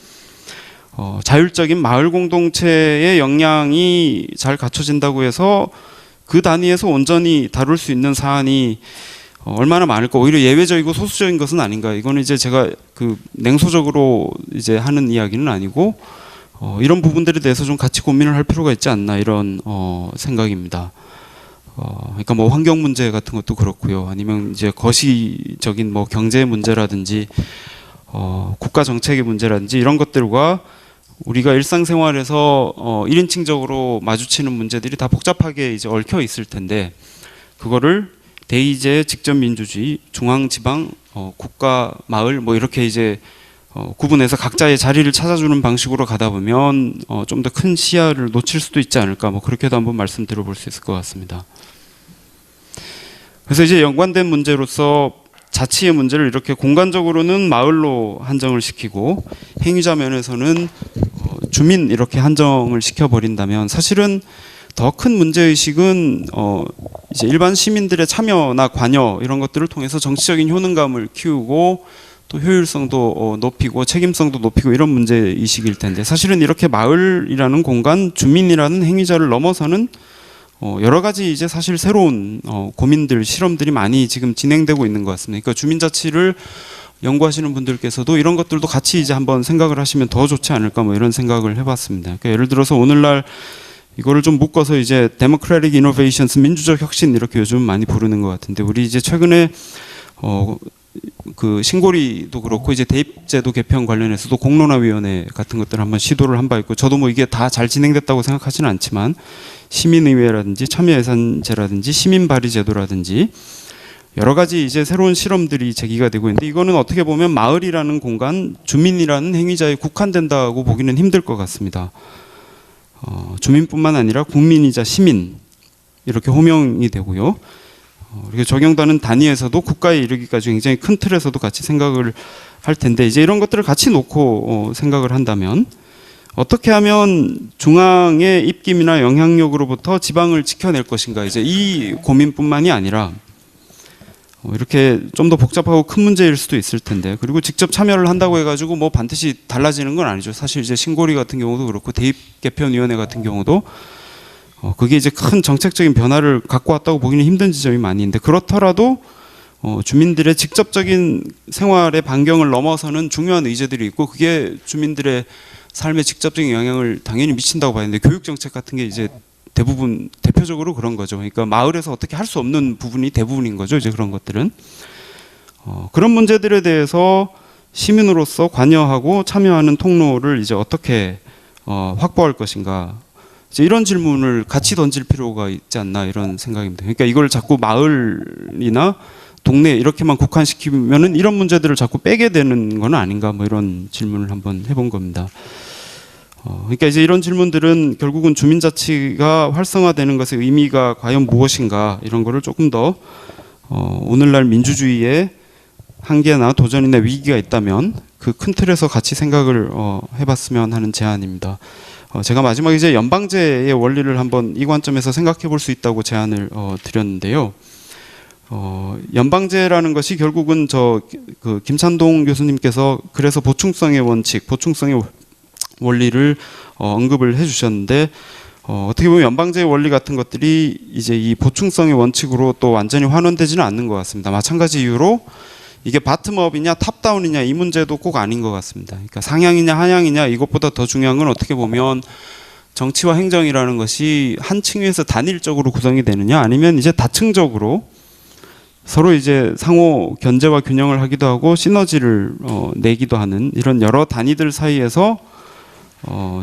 자율적인 마을 공동체의 역량이 잘 갖춰진다고 해서 그 단위에서 온전히 다룰 수 있는 사안이 얼마나 많을까, 오히려 예외적이고 소수적인 것은 아닌가. 이거는 이제 제가 그 냉소적으로 이제 하는 이야기는 아니고 이런 부분들에 대해서 좀 같이 고민을 할 필요가 있지 않나, 이런 생각입니다. 그러니까 뭐 환경 문제 같은 것도 그렇고요. 아니면 이제 거시적인 뭐 경제 문제라든지 국가 정책의 문제라든지 이런 것들과 우리가 일상생활에서 1인칭적으로 마주치는 문제들이 다 복잡하게 이제 얽혀 있을 텐데, 그거를 대의제, 직접민주주의, 중앙지방, 국가, 마을 뭐 이렇게 이제 구분해서 각자의 자리를 찾아주는 방식으로 가다 보면 좀 더 큰 시야를 놓칠 수도 있지 않을까, 뭐 그렇게도 한번 말씀드려볼 수 있을 것 같습니다. 그래서 이제 연관된 문제로서 자치의 문제를 이렇게 공간적으로는 마을로 한정을 시키고 행위자 면에서는 주민 이렇게 한정을 시켜버린다면, 사실은 더 큰 문제의식은 이제 일반 시민들의 참여나 관여 이런 것들을 통해서 정치적인 효능감을 키우고 또 효율성도 높이고 책임성도 높이고 이런 문제의식일 텐데, 사실은 이렇게 마을이라는 공간, 주민이라는 행위자를 넘어서는 여러 가지 이제 사실 새로운 고민들, 실험들이 많이 지금 진행되고 있는 것 같습니다. 그러니까 주민자치를 연구하시는 분들께서도 이런 것들도 같이 이제 한번 생각을 하시면 더 좋지 않을까, 뭐 이런 생각을 해봤습니다. 그러니까 예를 들어서 오늘날 이거를 좀 묶어서 이제 Democratic Innovations, 민주적 혁신 이렇게 요즘 많이 부르는 것 같은데, 우리 이제 최근에 그 신고리도 그렇고 이제 대입제도 개편 관련해서도 공론화위원회 같은 것들을 한번 시도를 한 바 있고, 저도 뭐 이게 다 잘 진행됐다고 생각하지는 않지만 시민의회라든지 참여예산제라든지 시민발의제도라든지 여러 가지 이제 새로운 실험들이 제기가 되고 있는데, 이거는 어떻게 보면 마을이라는 공간, 주민이라는 행위자에 국한된다고 보기는 힘들 것 같습니다. 주민뿐만 아니라 국민이자 시민 이렇게 호명이 되고요. 이렇게 적용되는 단위에서도 국가에 이르기까지 굉장히 큰 틀에서도 같이 생각을 할 텐데 이제 이런 것들을 같이 놓고 생각을 한다면 어떻게 하면 중앙의 입김이나 영향력으로부터 지방을 지켜낼 것인가 이제 이 고민뿐만이 아니라 이렇게 좀 더 복잡하고 큰 문제일 수도 있을 텐데 그리고 직접 참여를 한다고 해가지고 뭐 반드시 달라지는 건 아니죠. 사실 이제 신고리 같은 경우도 그렇고 대입 개편위원회 같은 경우도 그게 이제 큰 정책적인 변화를 갖고 왔다고 보기는 힘든 지점이 많이 있는데 그렇더라도 주민들의 직접적인 생활의 반경을 넘어서는 중요한 의제들이 있고 그게 주민들의 삶에 직접적인 영향을 당연히 미친다고 봐야 되는데 교육 정책 같은 게 이제 대부분 대표적으로 그런 거죠. 그러니까 마을에서 어떻게 할 수 없는 부분이 대부분인 거죠. 이제 그런 것들은 그런 문제들에 대해서 시민으로서 관여하고 참여하는 통로를 이제 어떻게 확보할 것인가. 이제 이런 질문을 같이 던질 필요가 있지 않나 이런 생각입니다. 그러니까 이걸 자꾸 마을이나 동네 이렇게만 국한시키면은 이런 문제들을 자꾸 빼게 되는 건 아닌가 뭐 이런 질문을 한번 해본 겁니다. 그러니까 이제 이런 질문들은 결국은 주민자치가 활성화되는 것의 의미가 과연 무엇인가 이런 거를 조금 더 오늘날 민주주의의 한계나 도전이나 위기가 있다면 그 큰 틀에서 같이 생각을 해봤으면 하는 제안입니다. 제가 마지막에 이제 연방제의 원리를 한번 이 관점에서 생각해 볼 수 있다고 제안을 드렸는데요. 연방제라는 것이 결국은 그 김찬동 교수님께서 그래서 보충성의 원칙, 보충성의 원리를 언급을 해주셨는데 어떻게 보면 연방제의 원리 같은 것들이 이제 이 보충성의 원칙으로 또 완전히 환원되지는 않는 것 같습니다. 마찬가지 이유로 이게 바텀업이냐 탑다운이냐 이 문제도 꼭 아닌 것 같습니다. 그러니까 상향이냐 하향이냐 이것보다 더 중요한 건 어떻게 보면 정치와 행정이라는 것이 한 층위에서 단일적으로 구성이 되느냐 아니면 이제 다층적으로 서로 이제 상호 견제와 균형을 하기도 하고 시너지를 내기도 하는 이런 여러 단위들 사이에서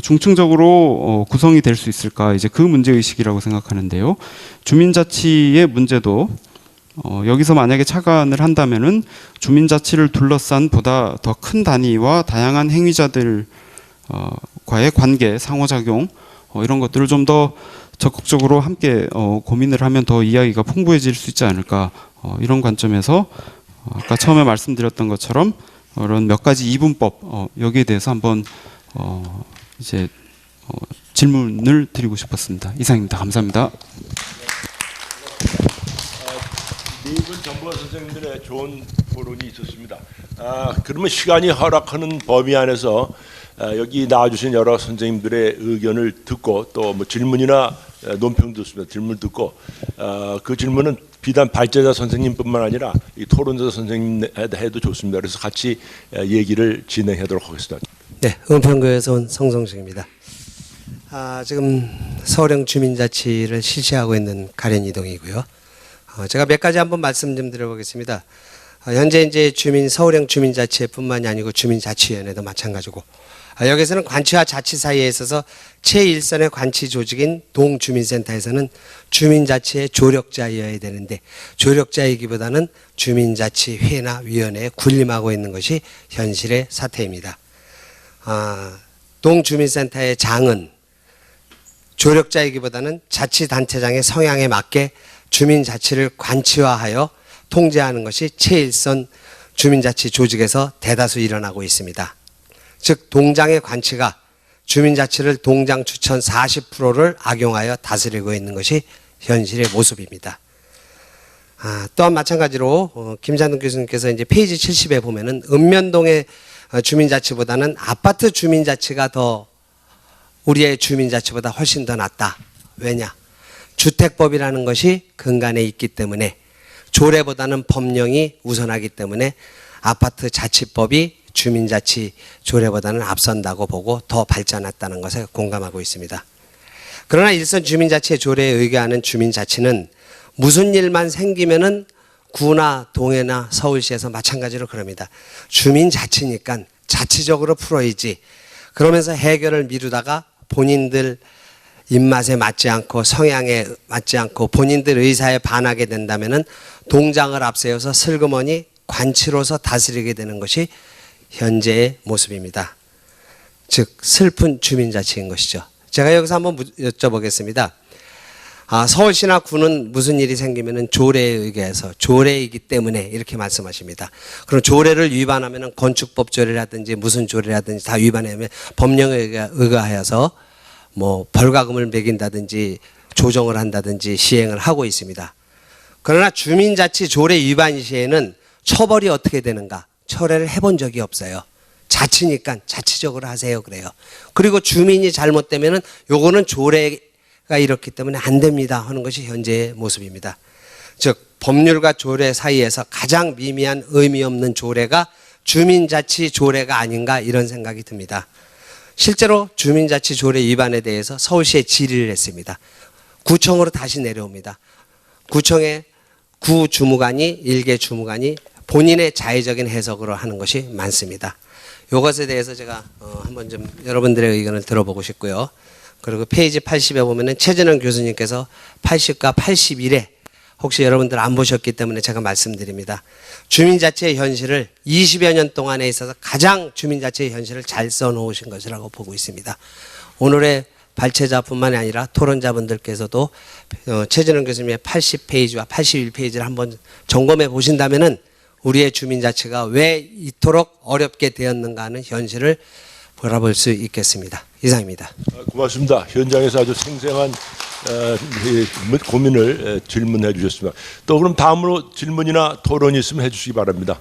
중층적으로 구성이 될 수 있을까 이제 그 문제의식이라고 생각하는데요. 주민자치의 문제도 여기서 만약에 착안을 한다면은 주민자치를 둘러싼 보다 더 큰 단위와 다양한 행위자들과의 관계, 상호작용 이런 것들을 좀 더 적극적으로 함께 고민을 하면 더 이야기가 풍부해질 수 있지 않을까 이런 관점에서 아까 처음에 말씀드렸던 것처럼 이런 몇 가지 이분법 여기에 대해서 한번 이제 질문을 드리고 싶었습니다. 이상입니다. 감사합니다. 네 분 전부 선생님들의 좋은 토론이 있었습니다. 그러면 시간이 허락하는 범위 안에서 여기 나와주신 여러 선생님들의 의견을 듣고 또 뭐 질문이나 논평도 있습니다. 질문 듣고 그 질문은 비단 발제자 선생님뿐만 아니라 이 토론자 선생님한테 해도 좋습니다. 그래서 같이 얘기를 진행하도록 하겠습니다. 네, 은평구에서 온 성성식입니다. 지금 서울형 주민자치를 실시하고 있는 가련이동이고요. 제가 몇 가지 한번 말씀 좀 드려보겠습니다. 현재 이제 서울형 주민자치뿐만이 아니고 주민자치위원회도 마찬가지고 여기서는 관치와 자치 사이에 있어서 최일선의 관치 조직인 동주민센터에서는 주민자치의 조력자여야 되는데 조력자이기보다는 주민자치회나 위원회에 군림하고 있는 것이 현실의 사태입니다. 동주민센터의 장은 조력자이기보다는 자치단체장의 성향에 맞게 주민자치를 관치화하여 통제하는 것이 최일선 주민자치 조직에서 대다수 일어나고 있습니다. 즉 동장의 관치가 주민자치를 동장 추천 40%를 악용하여 다스리고 있는 것이 현실의 모습입니다. 또한 마찬가지로 김찬동 교수님께서 이제 페이지 70에 보면은 읍면동의 주민자치보다는 아파트 주민자치가 더 우리의 주민자치보다 훨씬 더 낫다. 왜냐? 주택법이라는 것이 근간에 있기 때문에 조례보다는 법령이 우선하기 때문에 아파트 자치법이 주민자치 조례보다는 앞선다고 보고 더 발전했다는 것에 공감하고 있습니다. 그러나 일선 주민자치 조례에 의거하는 주민자치는 무슨 일만 생기면은 구나 동해나 서울시에서 마찬가지로 그럽니다. 주민자치니까 자치적으로 풀어야지. 그러면서 해결을 미루다가 본인들 입맛에 맞지 않고 성향에 맞지 않고 본인들 의사에 반하게 된다면은 동장을 앞세워서 슬그머니 관치로서 다스리게 되는 것이 현재의 모습입니다. 즉 슬픈 주민자치인 것이죠. 제가 여기서 한번 여쭤보겠습니다. 서울시나 구는 무슨 일이 생기면은 조례에 의해서 조례이기 때문에 이렇게 말씀하십니다. 그럼 조례를 위반하면은 건축법 조례라든지 무슨 조례라든지 다 위반하면 법령에 의거하여서 뭐 벌과금을 매긴다든지 조정을 한다든지 시행을 하고 있습니다. 그러나 주민자치 조례 위반 시에는 처벌이 어떻게 되는가? 처리를 해본 적이 없어요. 자치니까 자치적으로 하세요 그래요. 그리고 주민이 잘못되면은 요거는 조례가 이렇기 때문에 안 됩니다 하는 것이 현재의 모습입니다. 즉 법률과 조례 사이에서 가장 미미한 의미 없는 조례가 주민자치 조례가 아닌가 이런 생각이 듭니다. 실제로 주민자치 조례 위반에 대해서 서울시에 질의를 했습니다. 구청으로 다시 내려옵니다. 구청의 구 주무관이 일개 주무관이 본인의 자의적인 해석으로 하는 것이 많습니다. 이것에 대해서 제가 한번 좀 여러분들의 의견을 들어보고 싶고요. 그리고 페이지 80에 보면은 최진원 교수님께서 80과 81에 혹시 여러분들 안 보셨기 때문에 제가 말씀드립니다. 주민자치의 현실을 20여 년 동안에 있어서 가장 주민자치의 현실을 잘 써놓으신 것이라고 보고 있습니다. 오늘의 발췌자뿐만이 아니라 토론자분들께서도 최진원 교수님의 80페이지와 81페이지를 한번 점검해 보신다면은 우리의 주민자치가 왜 이토록 어렵게 되었는가 하는 현실을 바라볼 수 있겠습니다. 이상입니다. 고맙습니다. 현장에서 아주 생생한 고민을 질문해 주셨습니다. 또 그럼 다음으로 질문이나 토론이 있으면 해주시기 바랍니다.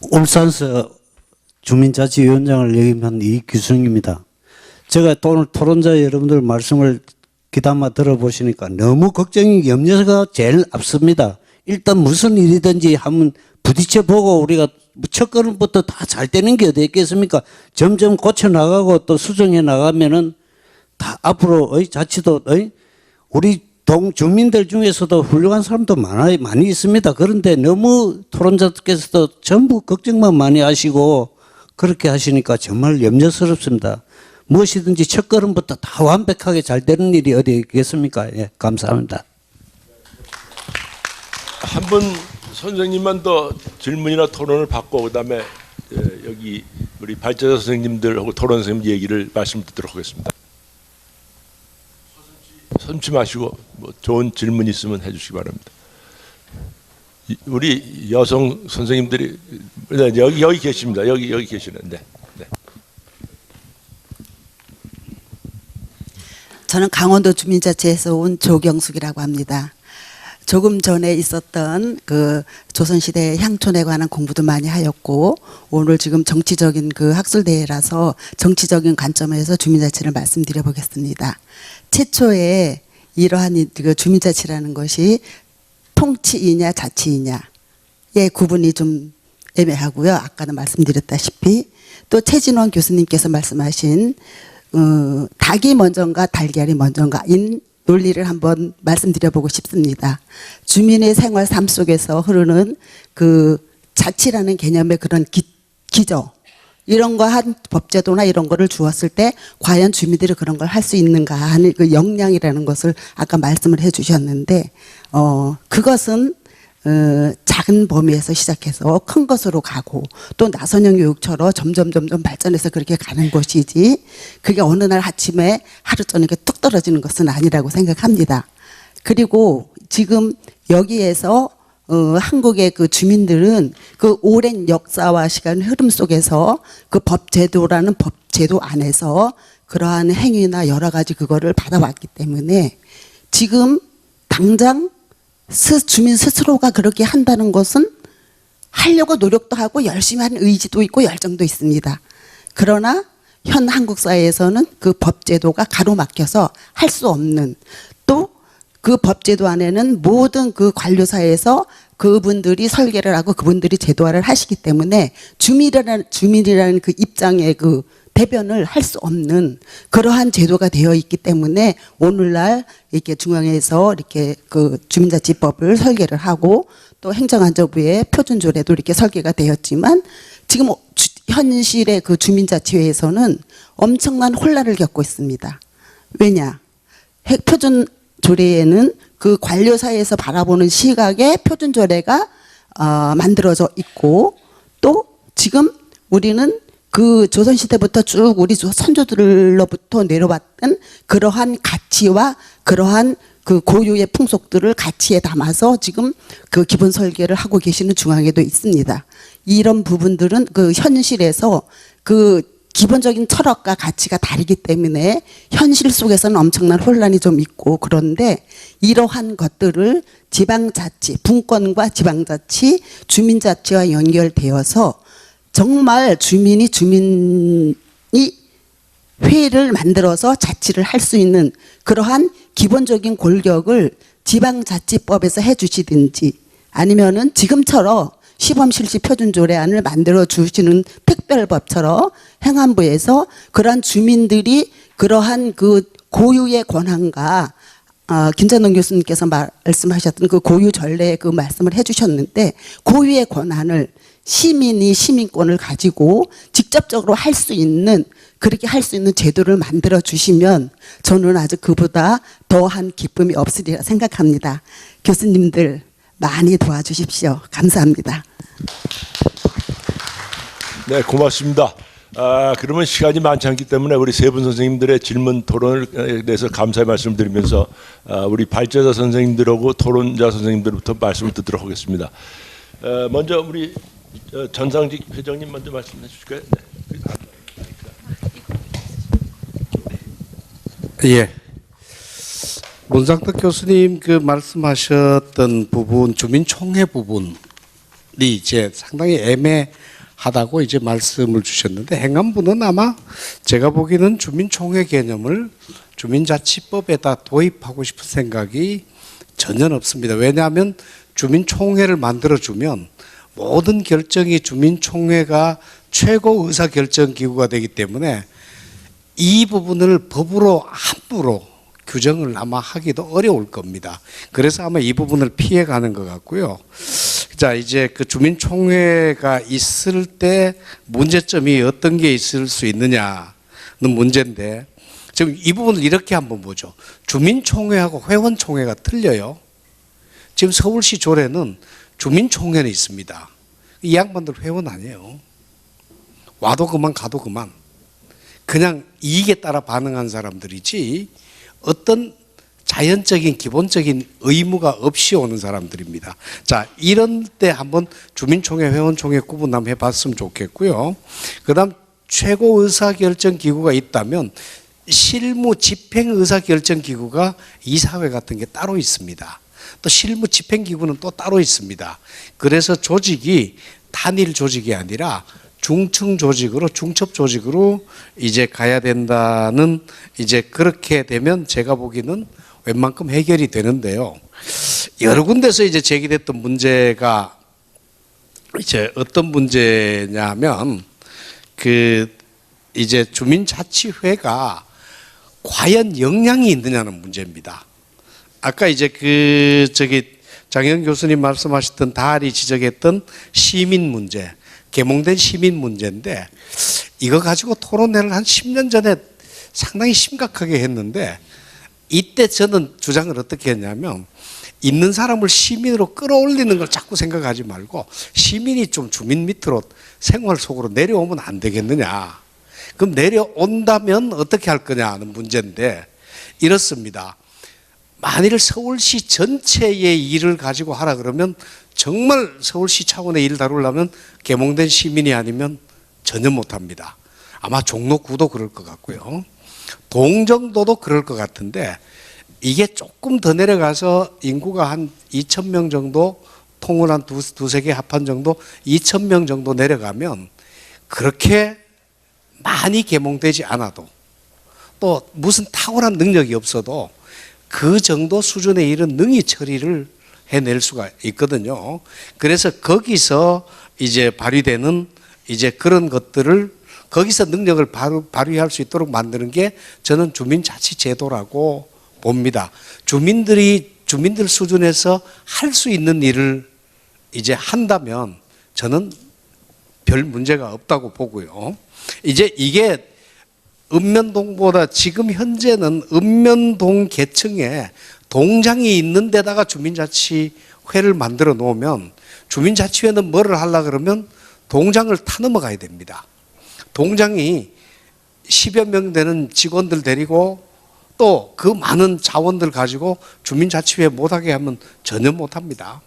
울산서 주민자치위원장을 역임한 이규승입니다. 제가 오늘 토론자 여러분들 말씀을 귀담아 들어보시니까 너무 걱정이 염려가 제일 앞섭니다. 일단 무슨 일이든지 한번 부딪혀 보고 우리가 첫걸음부터 다 잘 되는 게 어디 있겠습니까? 점점 고쳐 나가고 또 수정해 나가면은 다 앞으로 자치도 우리 주민들 중에서도 훌륭한 사람도 많이 있습니다. 그런데 너무 토론자께서도 전부 걱정만 많이 하시고 그렇게 하시니까 정말 염려스럽습니다. 무엇이든지 첫걸음부터 다 완벽하게 잘 되는 일이 어디 있겠습니까? 예, 감사합니다. 한 분 선생님만 더 질문이나 토론을 받고 그다음에 여기 우리 발제자 선생님들하고 토론 선생님 얘기를 말씀 듣도록 하겠습니다. 선취 마시고 뭐 좋은 질문 있으면 해주시기 바랍니다. 우리 여성 선생님들이 여기 계십니다. 여기 계시는데. 네. 저는 강원도 주민자치에서 온 조경숙이라고 합니다. 조금 전에 있었던 그 조선시대 향촌에 관한 공부도 많이 하였고 오늘 지금 정치적인 그 학술대회라서 정치적인 관점에서 주민자치를 말씀드려 보겠습니다. 최초에 이러한 그 주민자치라는 것이 통치이냐 자치이냐의 구분이 좀 애매하고요. 아까는 말씀드렸다시피 또 최진원 교수님께서 말씀하신 닭이 먼저인가 달걀이 먼저인가 인 논리를 한번 말씀드려보고 싶습니다. 주민의 생활 삶 속에서 흐르는 그 자치라는 개념의 그런 기저 이런 거 한 법제도나 이런 거를 주었을 때 과연 주민들이 그런 걸 할 수 있는가 하는 그 역량이라는 것을 아까 말씀을 해주셨는데 그것은 작은 범위에서 시작해서 큰 것으로 가고 또 나선형 교육처럼 점점 발전해서 그렇게 가는 것이지 그게 어느 날 아침에 하루 저녁에 뚝 떨어지는 것은 아니라고 생각합니다. 그리고 지금 여기에서 한국의 그 주민들은 그 오랜 역사와 시간 흐름 속에서 그 법제도라는 법제도 안에서 그러한 행위나 여러 가지 그거를 받아왔기 때문에 지금 당장 주민 스스로가 그렇게 한다는 것은 하려고 노력도 하고 열심히 하는 의지도 있고 열정도 있습니다. 그러나 현 한국 사회에서는 그 법제도가 가로막혀서 할 수 없는 또 그 법제도 안에는 모든 그 관료사에서 그분들이 설계를 하고 그분들이 제도화를 하시기 때문에 주민이라는 그 입장의 그 대변을 할 수 없는 그러한 제도가 되어 있기 때문에 오늘날 이렇게 중앙에서 이렇게 그 주민자치법을 설계를 하고 또 행정안전부의 표준조례도 이렇게 설계가 되었지만 지금 현실의 그 주민자치회에서는 엄청난 혼란을 겪고 있습니다. 왜냐? 표준조례에는 그 관료사에서 바라보는 시각의 표준조례가 만들어져 있고 또 지금 우리는 그 조선시대부터 쭉 우리 선조들로부터 내려왔던 그러한 가치와 그러한 그 고유의 풍속들을 가치에 담아서 지금 그 기본 설계를 하고 계시는 중앙에도 있습니다. 이런 부분들은 그 현실에서 그 기본적인 철학과 가치가 다르기 때문에 현실 속에서는 엄청난 혼란이 좀 있고, 그런데 이러한 것들을 지방자치, 분권과 지방자치, 주민자치와 연결되어서 정말 주민이 회를 만들어서 자치를 할 수 있는 그러한 기본적인 골격을 지방자치법에서 해주시든지, 아니면은 지금처럼 시범실시 표준조례안을 만들어 주시는 특별법처럼 행안부에서 그러한 주민들이 그러한 그 고유의 권한과 김찬동 교수님께서 말씀하셨던 그 고유 전례의 그 말씀을 해주셨는데, 고유의 권한을 시민이 시민권을 가지고 직접적으로 할 수 있는, 그렇게 할 수 있는 제도를 만들어 주시면 저는 아주 그보다 더한 기쁨이 없으리라 생각합니다. 교수님들 많이 도와주십시오. 감사합니다. 네, 고맙습니다. 그러면 시간이 많지 않기 때문에 우리 세 분 선생님들의 질문 토론을 대해서 감사의 말씀을 드리면서 우리 발제자 선생님들하고 토론자 선생님들부터 말씀을 듣도록 하겠습니다. 먼저 우리 전상직 회장님 먼저 말씀해 주실까요? 네. 예. 문상덕 교수님 그 말씀하셨던 부분, 주민총회 부분이 이제 상당히 애매하다고 이제 말씀을 주셨는데, 행안부는 아마 제가 보기에는 주민총회 개념을 주민자치법에다 도입하고 싶은 생각이 전혀 없습니다. 왜냐하면 주민총회를 만들어주면 모든 결정이 주민총회가 최고 의사결정기구가 되기 때문에 이 부분을 법으로 함부로 규정을 아마 하기도 어려울 겁니다. 그래서 아마 이 부분을 피해가는 것 같고요. 자, 이제 그 주민총회가 있을 때 문제점이 어떤 게 있을 수 있느냐는 문제인데, 지금 이 부분을 이렇게 한번 보죠. 주민총회하고 회원총회가 틀려요. 지금 서울시 조례는 주민총회는 있습니다. 이 양반들 회원 아니에요. 와도 그만 가도 그만. 그냥 이익에 따라 반응한 사람들이지 어떤 자연적인 기본적인 의무가 없이 오는 사람들입니다. 자, 이런 때 한번 주민총회, 회원총회 구분 한번 해봤으면 좋겠고요. 그 다음 최고 의사결정기구가 있다면 실무 집행 의사결정기구가 이사회 같은 게 따로 있습니다. 또 실무 집행기구는 또 따로 있습니다. 그래서 조직이 단일 조직이 아니라 중층 조직으로, 중첩 조직으로 이제 가야 된다는, 이제 그렇게 되면 제가 보기에는 웬만큼 해결이 되는데요. 여러 군데서 이제 제기됐던 문제가 이제 어떤 문제냐면, 그 이제 주민자치회가 과연 역량이 있느냐는 문제입니다. 아까 이제 그 장영 교수님 말씀하셨던 다알이 지적했던 시민 문제, 계몽된 시민 문제인데, 이거 가지고 토론회를 한 10년 전에 상당히 심각하게 했는데, 이때 저는 주장을 어떻게 했냐면, 있는 사람을 시민으로 끌어올리는 걸 자꾸 생각하지 말고 시민이 좀 주민 밑으로 생활 속으로 내려오면 안 되겠느냐. 그럼 내려온다면 어떻게 할 거냐 하는 문제인데, 이렇습니다. 만일 서울시 전체의 일을 가지고 하라 그러면 정말 서울시 차원의 일을 다루려면 계몽된 시민이 아니면 전혀 못합니다. 아마 종로구도 그럴 것 같고요. 동정도도 그럴 것 같은데, 이게 조금 더 내려가서 인구가 한 2,000명 정도, 통을 한 두세 개 합한 정도 2,000명 정도 내려가면 그렇게 많이 계몽되지 않아도, 또 무슨 탁월한 능력이 없어도 그 정도 수준의 일은 능히 처리를 해낼 수가 있거든요. 그래서 거기서 이제 발휘되는 이제 그런 것들을, 거기서 능력을 발휘할 수 있도록 만드는 게 저는 주민자치제도라고 봅니다. 주민들 수준에서 할 수 있는 일을 이제 한다면 저는 별 문제가 없다고 보고요. 이제 이게 읍면동보다 지금 현재는 읍면동 계층에 동장이 있는 데다가 주민자치회를 만들어 놓으면, 주민자치회는 뭐를 하려고 그러면 동장을 타넘어가야 됩니다. 동장이 10여 명 되는 직원들 데리고 또 그 많은 자원들 가지고 주민자치회 못하게 하면 전혀 못합니다.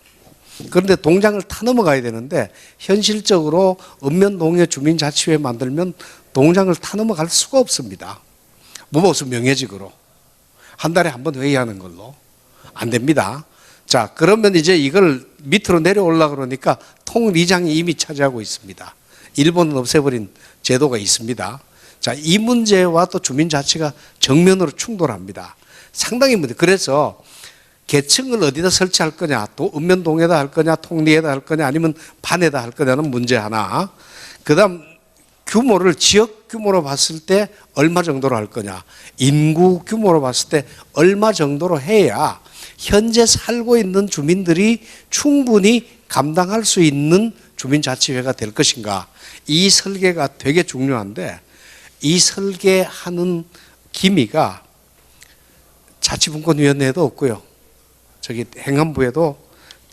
그런데 동장을 타 넘어가야 되는데 현실적으로 읍면동에 주민자치회 만들면 동장을 타 넘어갈 수가 없습니다. 무보수 명예직으로 한 달에 한 번 회의하는 걸로 안 됩니다. 자, 그러면 이제 이걸 밑으로 내려올라 그러니까 통리장이 이미 차지하고 있습니다. 일본은 없애버린 제도가 있습니다. 자, 이 문제와 또 주민자치가 정면으로 충돌합니다. 상당히 문제. 그래서 계층을 어디다 설치할 거냐, 또 읍면동에다 할 거냐, 통리에다 할 거냐, 아니면 반에다 할 거냐는 문제 하나. 그다음 규모를 지역 규모로 봤을 때 얼마 정도로 할 거냐, 인구 규모로 봤을 때 얼마 정도로 해야 현재 살고 있는 주민들이 충분히 감당할 수 있는 주민자치회가 될 것인가. 이 설계가 되게 중요한데 이 설계하는 기미가 자치분권위원회에도 없고요. 저기 행안부에도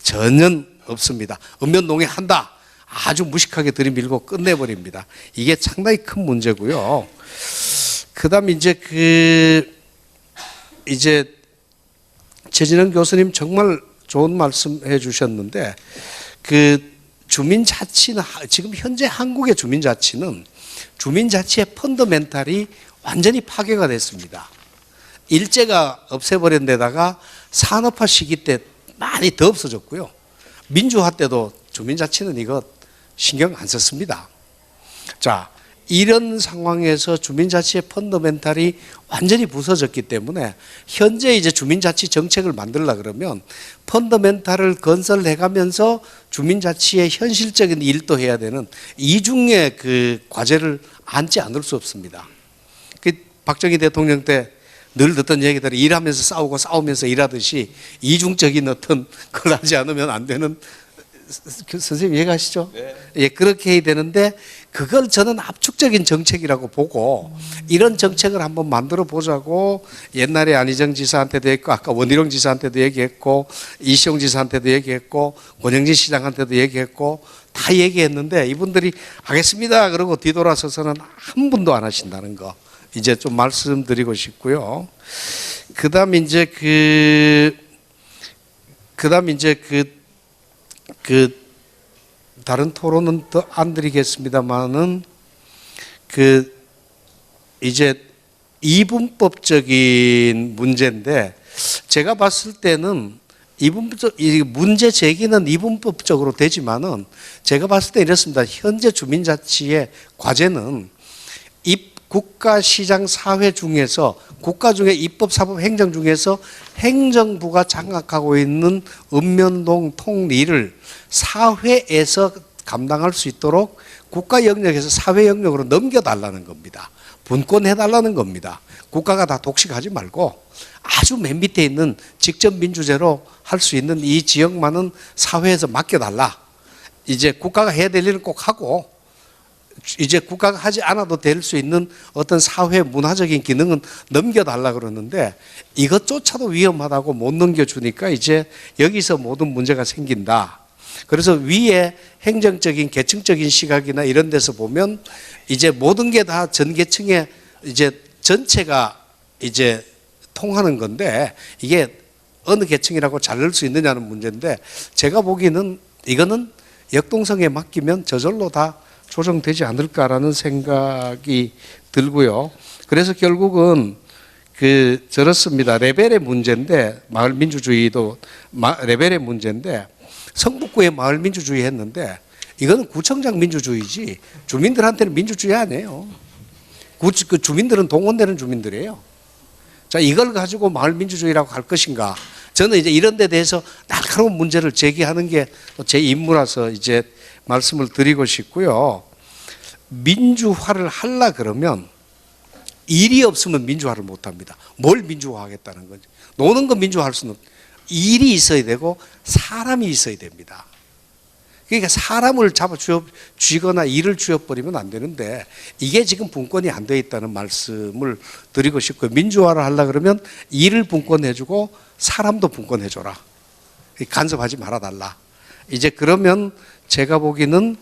전혀 없습니다. 읍면동에 한다. 아주 무식하게 들이밀고 끝내버립니다. 이게 상당히 큰 문제고요. 그다음에 이제 최진영 교수님 정말 좋은 말씀해 주셨는데 주민자치는 지금 현재 한국의 주민자치는 주민자치의 펀더멘탈이 완전히 파괴가 됐습니다. 일제가 없애버린 데다가 산업화 시기 때 많이 더 없어졌고요. 민주화 때도 주민자치는 이거 신경 안 썼습니다. 자, 이런 상황에서 주민자치의 펀더멘탈이 완전히 부서졌기 때문에 현재 이제 주민자치 정책을 만들려 그러면 펀더멘탈을 건설해가면서 주민자치의 현실적인 일도 해야 되는 이중의 그 과제를 안지 않을 수 없습니다. 박정희 대통령 때 늘 듣던 얘기들이 일하면서 싸우고 싸우면서 일하듯이 이중적인 어떤 걸 하지 않으면 안 되는, 선생님 이해가시죠? 네. 예, 그렇게 해야 되는데 그걸 저는 압축적인 정책이라고 보고 이런 정책을 한번 만들어 보자고 옛날에 안희정 지사한테도 했고 아까 원희룡 지사한테도 얘기했고 이시용 지사한테도 얘기했고 권영진 시장한테도 얘기했고 다 얘기했는데 이분들이 하겠습니다 그러고 뒤돌아서서는 한 분도 안 하신다는 거 이제 좀 말씀드리고 싶고요. 그다음 이제 다른 토론은 더 안 드리겠습니다만은 이제 이분법적인 문제인데 제가 봤을 때는 이 문제 제기는 이분법적으로 되지만은 제가 봤을 때 이렇습니다. 현재 주민자치의 과제는 국가, 시장, 사회 중에서 국가 중에 입법, 사법, 행정 중에서 행정부가 장악하고 있는 읍면동 통리를 사회에서 감당할 수 있도록 국가 영역에서 사회 영역으로 넘겨달라는 겁니다. 분권해달라는 겁니다. 국가가 다 독식하지 말고 아주 맨 밑에 있는 직접 민주제로 할 수 있는 이 지역만은 사회에서 맡겨달라. 이제 국가가 해야 될 일은 꼭 하고 이제 국가가 하지 않아도 될 수 있는 어떤 사회 문화적인 기능은 넘겨달라 그러는데 이것조차도 위험하다고 못 넘겨주니까 이제 여기서 모든 문제가 생긴다. 그래서 위에 행정적인 계층적인 시각이나 이런 데서 보면 이제 모든 게 다 전계층의 이제 전체가 이제 통하는 건데 이게 어느 계층이라고 자를 수 있느냐는 문제인데 제가 보기에는 이거는 역동성에 맡기면 저절로 다 조정되지 않을까라는 생각이 들고요. 그래서 결국은 저렇습니다. 레벨의 문제인데 마을 민주주의도 레벨의 문제인데 성북구에 마을 민주주의 했는데 이거는 구청장 민주주의지 주민들한테는 민주주의 아니에요. 주민들은 동원되는 주민들이에요. 자, 이걸 가지고 마을 민주주의라고 할 것인가? 저는 이제 이런 데 대해서 날카로운 문제를 제기하는 게 제 임무라서 이제 말씀을 드리고 싶고요. 민주화를 하려 그러면 일이 없으면 민주화를 못 합니다. 뭘 민주화하겠다는 건지. 노는 건 민주화할 수는 없고 일이 있어야 되고 사람이 있어야 됩니다. 그러니까 사람을 잡아 쥐거나 일을 쥐어버리면 안 되는데 이게 지금 분권이 안 돼 있다는 말씀을 드리고 싶고요. 민주화를 하려 그러면 일을 분권해주고 사람도 분권해줘라. 간섭하지 말아달라. 이제 그러면 제가 보기에는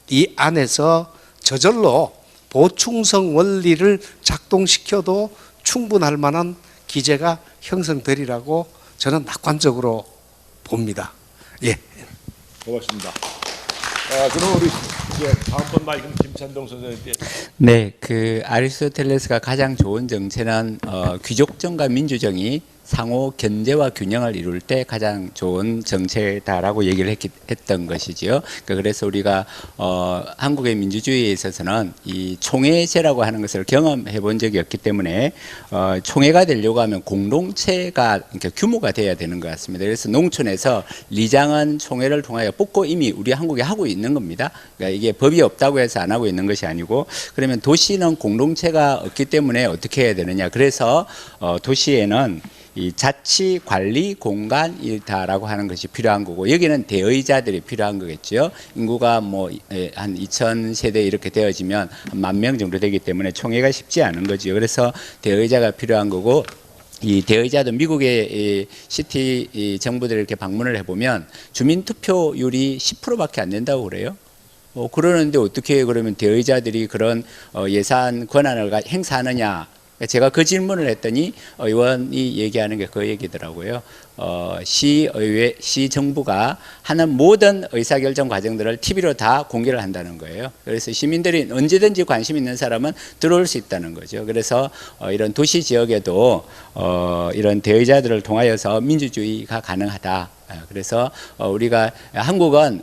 이 안에서 저절로 도충성 원리를 작동시켜도 충분할 만한 기제가 형성되리라고 저는 낙관적으로 봅니다. 예. 고맙습니다. 그럼 우리 이제 다음번 말씀 김찬동 선생님께. 네, 그 아리스토텔레스가 가장 좋은 정체는 귀족정과 민주정이 상호 견제와 균형을 이룰 때 가장 좋은 정체다라고 얘기를 했던 것이지요. 그래서 우리가 한국의 민주주의에 있어서는 이 총회제라고 하는 것을 경험해 본 적이 없기 때문에 총회가 되려고 하면 공동체가 그러니까 규모가 돼야 되는 것 같습니다. 그래서 농촌에서 리장은 총회를 통하여 뽑고 이미 우리 한국에 하고 있는 겁니다. 그러니까 이게 법이 없다고 해서 안 하고 있는 것이 아니고, 그러면 도시는 공동체가 없기 때문에 어떻게 해야 되느냐. 그래서 도시에는 이 자치 관리 공간이다라고 하는 것이 필요한 거고, 여기는 대의자들이 필요한 거겠죠. 인구가 뭐 한 2,000세대 이렇게 되어지면 한 10,000명 정도 되기 때문에 총회가 쉽지 않은 거죠. 그래서 대의자가 필요한 거고, 이 대의자도 미국의 시티 정부들 이렇게 방문을 해보면 주민 투표율이 10%밖에 안 된다고 그래요. 그러는데 어떻게 그러면 대의자들이 그런 예산 권한을 행사하느냐? 제가 그 질문을 했더니 의원이 얘기하는 게 그 얘기더라고요. 시의회, 시정부가 하는 모든 의사결정 과정들을 TV로 다 공개를 한다는 거예요. 그래서 시민들이 언제든지 관심 있는 사람은 들어올 수 있다는 거죠. 그래서 이런 도시 지역에도 이런 대의자들을 통하여서 민주주의가 가능하다. 그래서 우리가 한국은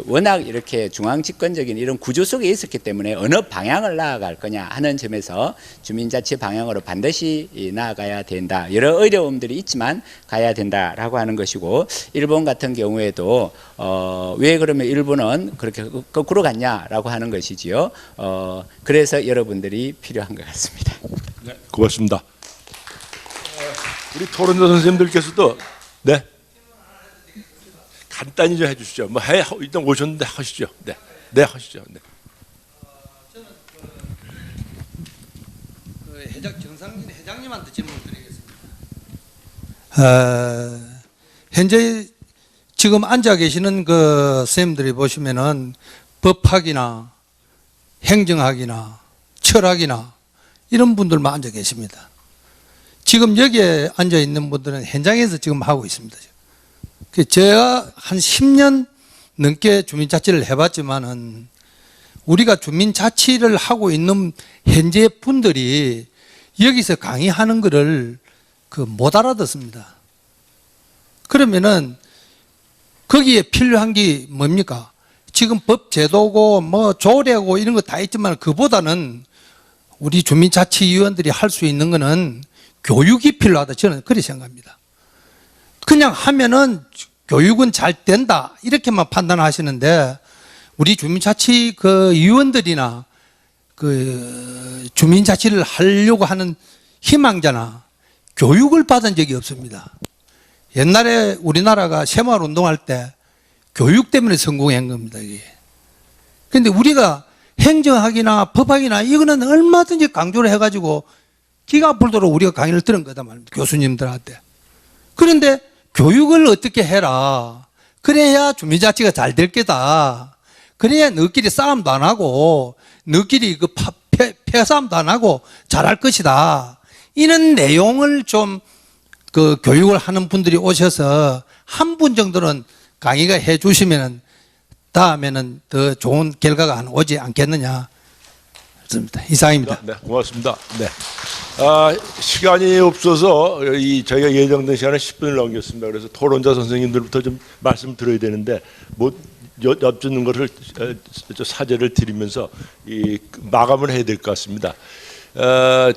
워낙 이렇게 중앙 집권적인 이런 구조 속에 있었기 때문에 어느 방향을 나아갈 거냐 하는 점에서 주민자치 방향으로 반드시 나아가야 된다. 여러 어려움들이 있지만 가야 된다라고 하는 것이고, 일본 같은 경우에도 왜 그러면 일본은 그렇게 거꾸로 갔냐라고 하는 것이지요. 그래서 여러분들이 필요한 것 같습니다. 네, 고맙습니다. 우리 토론자 선생님들께서도 네. 간단히 좀 해주시죠. 뭐 일단 오셨는데 하시죠. 네, 네 하시죠. 네. 정상진 회장님한테 질문드리겠습니다. 현재 지금 앉아 계시는 그 선생님들이 보시면은 법학이나 행정학이나 철학이나 이런 분들만 앉아 계십니다. 지금 여기에 앉아 있는 분들은 현장에서 지금 하고 있습니다. 제가 한 10년 넘게 주민자치를 해봤지만은 우리가 주민자치를 하고 있는 현재 분들이 여기서 강의하는 것을 못 알아듣습니다. 그러면은 거기에 필요한 게 뭡니까? 지금 법 제도고 뭐 조례고 이런 거 다 있지만 그보다는 우리 주민자치위원들이 할 수 있는 거는 교육이 필요하다. 저는 그렇게 생각합니다. 그냥 하면은 교육은 잘 된다 이렇게만 판단하시는데, 우리 주민자치 그 위원들이나 그 주민자치를 하려고 하는 희망자나 교육을 받은 적이 없습니다. 옛날에 우리나라가 새마을운동할 때 교육 때문에 성공한 겁니다. 이게. 그런데 우리가 행정학이나 법학이나 이거는 얼마든지 강조를 해가지고 기가 아플도록 우리가 강의를 들은 거다 말입니다. 교수님들한테. 그런데 교육을 어떻게 해라. 그래야 주민자치가 잘 될 거다. 그래야 너끼리 싸움도 안 하고 너끼리 패싸움도 안 하고 잘할 것이다. 이런 내용을 좀 그 교육을 하는 분들이 오셔서 한 분 정도는 강의가 해 주시면은 다음에는 더 좋은 결과가 오지 않겠느냐. 그렇습니다. 이상입니다. 네, 고맙습니다. 네. 시간이 없어서 저희가 예정된 시간을 10분을 넘겼습니다. 그래서 토론자 선생님들부터 좀 말씀 드려야 되는데 뭐 여쭙는 것을 사죄를 드리면서 마감을 해야 될 것 같습니다.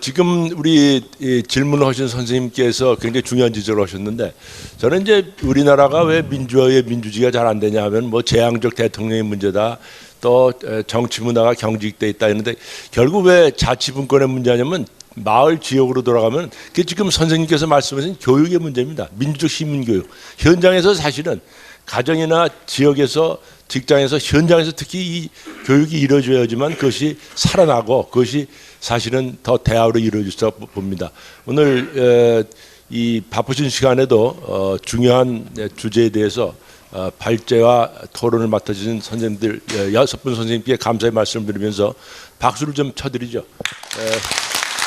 지금 우리 질문하신 선생님께서 굉장히 중요한 지적을 하셨는데, 저는 이제 우리나라가 왜 민주화의 민주주의가 잘 안 되냐 하면 뭐 재앙적 대통령의 문제다, 또 정치 문화가 경직돼 있다 했는데, 결국 왜 자치분권의 문제냐면 마을 지역으로 돌아가면 그게 지금 선생님께서 말씀하신 교육의 문제입니다. 민주적 시민교육. 현장에서 사실은 가정이나 지역에서 직장에서 현장에서 특히 이 교육이 이루어져야지만 그것이 살아나고 그것이 사실은 더 대화로 이루어질 수 봅니다. 오늘 이 바쁘신 시간에도 중요한 주제에 대해서 발제와 토론을 맡아주신 선생님들 6분 선생님께 감사의 말씀을 드리면서 박수를 좀 쳐드리죠.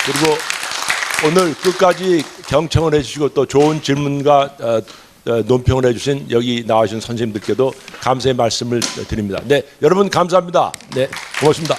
그리고 오늘 끝까지 경청을 해주시고 또 좋은 질문과 논평을 해주신 여기 나와주신 선생님들께도 감사의 말씀을 드립니다. 네, 여러분 감사합니다. 네, 고맙습니다.